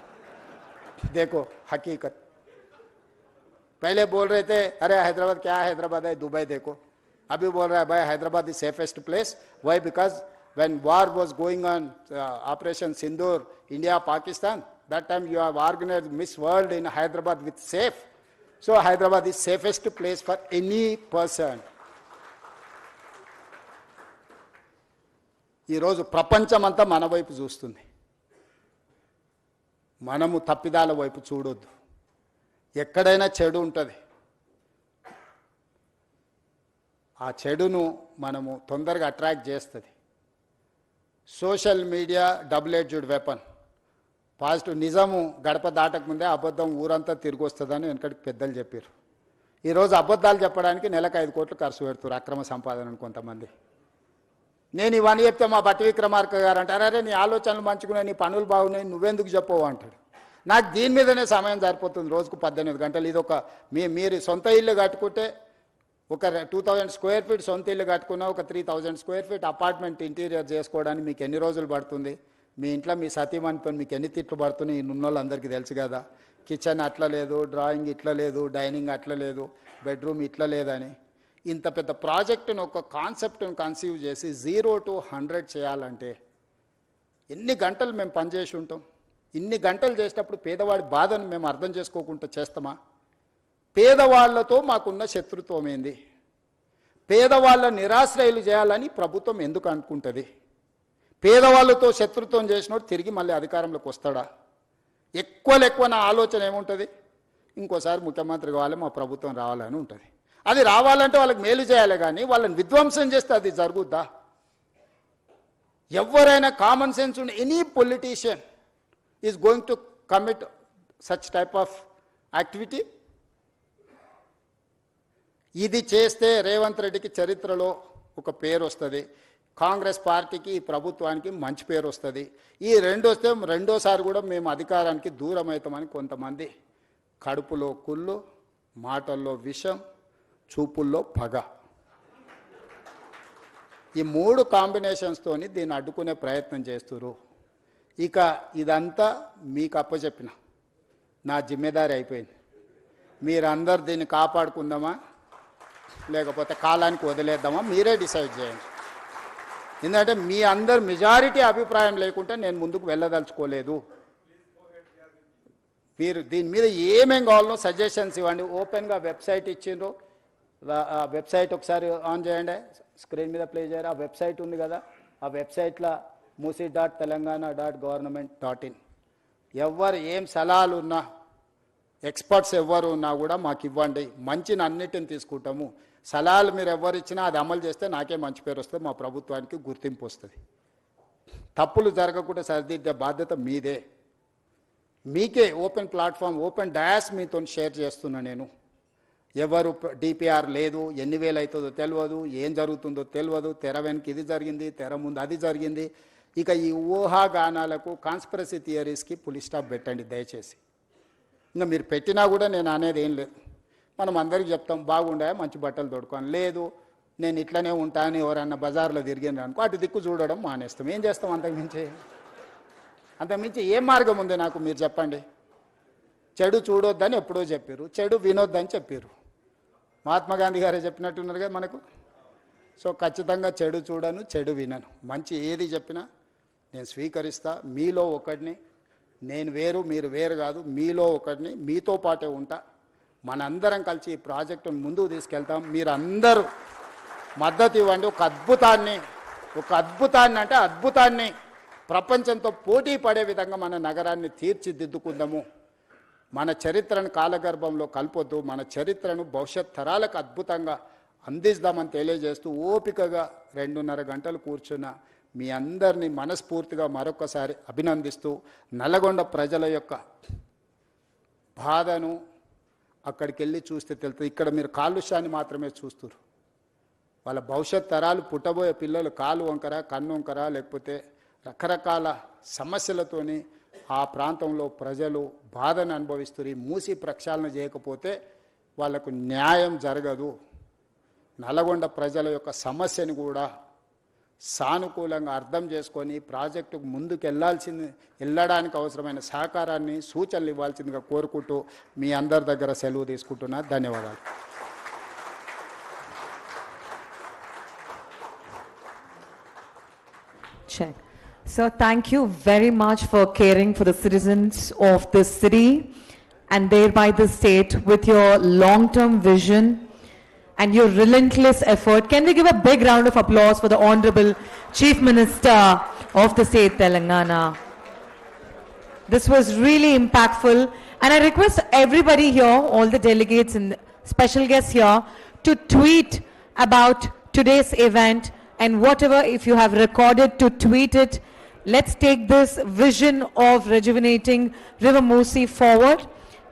देखो हकीकत, पहले बोल रहे थे अरे हैदराबाद क्या है, हैदराबाद है, दुबई देखो। अभी बोल रहा है भाई Hyderabad is safest place. Why? Because when war was going on, Operation Sindoor, India, Pakistan, that time you have organized Miss World in Hyderabad with safe. So Hyderabad is safest place for any person. ఈ రోజు ప్రపంచం అంతా మన వైపు చూస్తుంది, మనము తప్పిదాల వైపు చూడొద్దు. ఎక్కడైనా చెడు ఉంటుంది, ఆ చెడును మనము తొందరగా అట్రాక్ట్ చేస్తుంది. Social media double edged weapon. Positive నిజము గడప దాటక ముందే అబద్ధం ఊరంతా తిరిగి వస్తుందని వెనకటికి పెద్దలు చెప్పారు. ఈరోజు అబద్ధాలు చెప్పడానికి నెలకు 5 కోట్లు ఖర్చు పెడుతున్నారు అక్రమ సంపాదనను కొంతమంది. నేను ఇవన్నీ చెప్తే మా బట్టి విక్రమార్క గారు అంటారు అరే నీ ఆలోచనలు మంచుకున్నాయి, నీ పనులు బాగున్నాయి, నువ్వెందుకు చెప్పవు అంటాడు. నాకు దీని మీదనే సమయం సరిపోతుంది, రోజుకు 18 గంటలు. ఇది ఒక మీరు సొంత ఇల్లు కట్టుకుంటే ఒక 2000 స్క్వేర్ ఫీట్ సొంత ఇల్లు కట్టుకున్నా ఒక 3000 స్క్వేర్ ఫీట్ అపార్ట్మెంట్ ఇంటీరియర్ చేసుకోవడానికి మీకు ఎన్ని రోజులు పడుతుంది? మీ ఇంట్లో మీ సతీమణితో మీకు ఎన్ని తిట్లు పడుతున్నాయి ఈ ఉన్నోళ్ళందరికీ తెలుసు కదా. కిచెన్ అట్లా లేదు, డ్రాయింగ్ ఇట్లా లేదు, డైనింగ్ అట్లా లేదు, బెడ్రూమ్ ఇట్లా లేదని. ఇంత పెద్ద ప్రాజెక్టును ఒక కాన్సెప్ట్ను కన్సీవ్ చేసి 0 to 100 చేయాలంటే ఎన్ని గంటలు మేము పనిచేసి ఉంటాం? ఇన్ని గంటలు చేసేటప్పుడు పేదవాడి బాధను మేము అర్థం చేసుకోకుండా చేస్తామా? పేదవాళ్లతో మాకున్న శత్రుత్వం ఏంది? పేదవాళ్ళ నిరాశ్రయులు చేయాలని ప్రభుత్వం ఎందుకు అనుకుంటుంది? పేదవాళ్ళతో శత్రుత్వం చేసినోడు తిరిగి మళ్ళీ అధికారంలోకి వస్తాడా? ఎక్కువ నా ఆలోచన ఏముంటుంది? ఇంకోసారి ముఖ్యమంత్రి కావాలి, మా ప్రభుత్వం రావాలని ఉంటుంది. అది రావాలంటే వాళ్ళకి మేలు చేయాలి, కానీ వాళ్ళని విధ్వంసం చేస్తే అది జరుగుద్దా? ఎవరైనా కామన్ సెన్స్ ఉండే any politician is going to commit such type of activity. ఇది చేస్తే రేవంత్ రెడ్డికి చరిత్రలో ఒక పేరు వస్తుంది, కాంగ్రెస్ పార్టీకి ఈ ప్రభుత్వానికి మంచి పేరు వస్తుంది. ఈ వస్తే రెండోసారి కూడా మేము అధికారానికి దూరం అవుతామని కొంతమంది కడుపులో కుళ్ళు, మాటల్లో విషం, చూపుల్లో పగ, ఈ 3 కాంబినేషన్స్తోని దీన్ని అడ్డుకునే ప్రయత్నం చేస్తున్నారు. ఇక ఇదంతా మీకు అప్పచెప్పిన నా జిమ్మేదారి అయిపోయింది. మీరందరు దీన్ని కాపాడుకుందామా లేకపోతే కాలానికి వదిలేద్దామా మీరే డిసైడ్ చేయండి. ఎందుకంటే మీ అందరు మెజారిటీ అభిప్రాయం లేకుంటే నేను ముందుకు వెళ్ళదలుచుకోలేదు. మీరు దీని మీద ఏమేం కావాలో సజెషన్స్ ఇవ్వండి. ఓపెన్గా వెబ్సైట్ ఇచ్చిండ్రు, ఆ వెబ్సైట్ ఒకసారి ఆన్ చేయండి, స్క్రీన్ మీద ప్లే చేయరు. ఆ వెబ్సైట్ ఉంది కదా, ఆ వెబ్సైట్లో musi.telangana.government.in. ఎవరు ఏం సలహాలు ఉన్నా, ఎక్స్పర్ట్స్ ఎవరు ఉన్నా కూడా మాకు ఇవ్వండి, మంచిని అన్నిటిని తీసుకుంటాము. సలహాలు మీరు ఎవరు ఇచ్చినా అది అమలు చేస్తే నాకే మంచి పేరు వస్తుంది, మా ప్రభుత్వానికి గుర్తింపు వస్తుంది. తప్పులు జరగకుండా సరిదిద్దే బాధ్యత మీదే. మీకే ఓపెన్ ప్లాట్ఫామ్, ఓపెన్ డయాస్ మీతో షేర్ చేస్తున్నా నేను. ఎవరు డిపిఆర్ లేదు, ఎన్ని వేలు అవుతుందో తెలియదు, ఏం జరుగుతుందో తెలియదు, తెర వెనక ఇది జరిగింది, తెర ముందు అది జరిగింది. ఇక ఈ ఊహాగానాలకు, కాన్స్పిరసీ థియరీస్కి పులి స్టాప్ పెట్టండి దయచేసి. ఇంకా మీరు పెట్టినా కూడా నేను అనేది ఏం లేదు. మనం అందరికీ చెప్తాం బాగుండే మంచి బట్టలు తోడుకోని, లేదు నేను ఇట్లనే ఉంటాను ఎవరన్నా బజార్లో తిరిగిండ్రు అనుకో అటు దిక్కు చూడడం మానేస్తాం. ఏం చేస్తాం? అంతకుమించి ఏం మార్గం ఉంది నాకు మీరు చెప్పండి. చెడు చూడొద్దని ఎప్పుడో చెప్పారు, చెడు వినొద్దని చెప్పారు. మహాత్మా గాంధీ గారే చెప్పినట్టున్నారు కదా మనకు. సో ఖచ్చితంగా చెడు చూడను, చెడు వినను. మంచి ఏది చెప్పినా నేను స్వీకరిస్తా. మీలో ఒకడిని, నేను వేరు మీరు వేరు కాదు, మీలో ఒకడిని, మీతో పాటే ఉంటా. మనందరం కలిసి ఈ ప్రాజెక్టును ముందుకు తీసుకెళ్తాం. మీరందరూ మద్దతు ఇవ్వండి. ఒక అద్భుతాన్ని అంటే అద్భుతాన్ని ప్రపంచంతో పోటీ పడే విధంగా మన నగరాన్ని తీర్చిదిద్దుకుందాము. మన చరిత్రను కాలగర్భంలో కల్పొద్దు, మన చరిత్రను భవిష్యత్ తరాలకు అద్భుతంగా అందిస్తామని తెలియజేస్తూ ఓపికగా 2.5 గంటలు కూర్చున్న మీ అందరినీ మనస్ఫూర్తిగా మరొకసారి అభినందిస్తూ, నల్లగొండ ప్రజల యొక్క బాధను, అక్కడికి వెళ్ళి చూస్తే తెలుస్తుంది. ఇక్కడ మీరు కాలుష్యాన్ని మాత్రమే చూస్తారు. వాళ్ళ భవిష్యత్ తరాలు పుట్టబోయే పిల్లలు కాలు వంకర, కన్ను వంకర, లేకపోతే రకరకాల సమస్యలతోని ఆ ప్రాంతంలో ప్రజలు బాధను అనుభవిస్తారు. ఈ మూసి ప్రక్షాళన చేయకపోతే వాళ్లకు న్యాయం జరగదు. నల్గొండ ప్రజల యొక్క సమస్యను కూడా సానుకూలంగా అర్థం చేసుకొని ప్రాజెక్టుకు ముందుకు వెళ్ళడానికి అవసరమైన సహకారాన్ని, సూచనలు ఇవ్వాల్సిందిగా కోరుకుంటూ మీ అందరి దగ్గర సెలవు తీసుకుంటున్నా. ధన్యవాదాలు. Check. So thank you very much for caring for the citizens of this city and thereby the state with your long-term vision and your relentless effort. Can we give a big round of applause for the Honorable Chief Minister of the state, Telangana? This was really impactful, and I request everybody here, all the delegates and special guests here, to tweet about today's event, and whatever, if you have recorded, to tweet it. Let's take this vision of rejuvenating River Musi forward.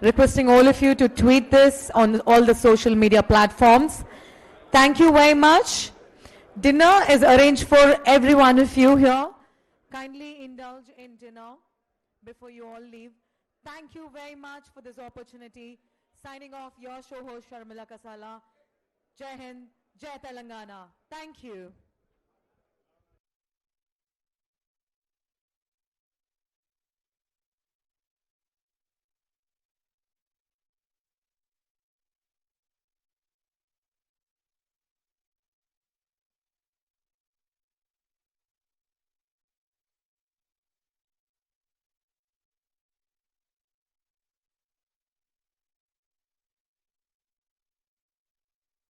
Requesting all of you to tweet this on all the social media platforms. Thank you very much. Dinner is arranged for every one of you here. Kindly indulge in dinner before you all leave. Thank you very much for this opportunity. Signing off, your show host Sharmila Kasala. Jai Hind, Jai Telangana. Thank you.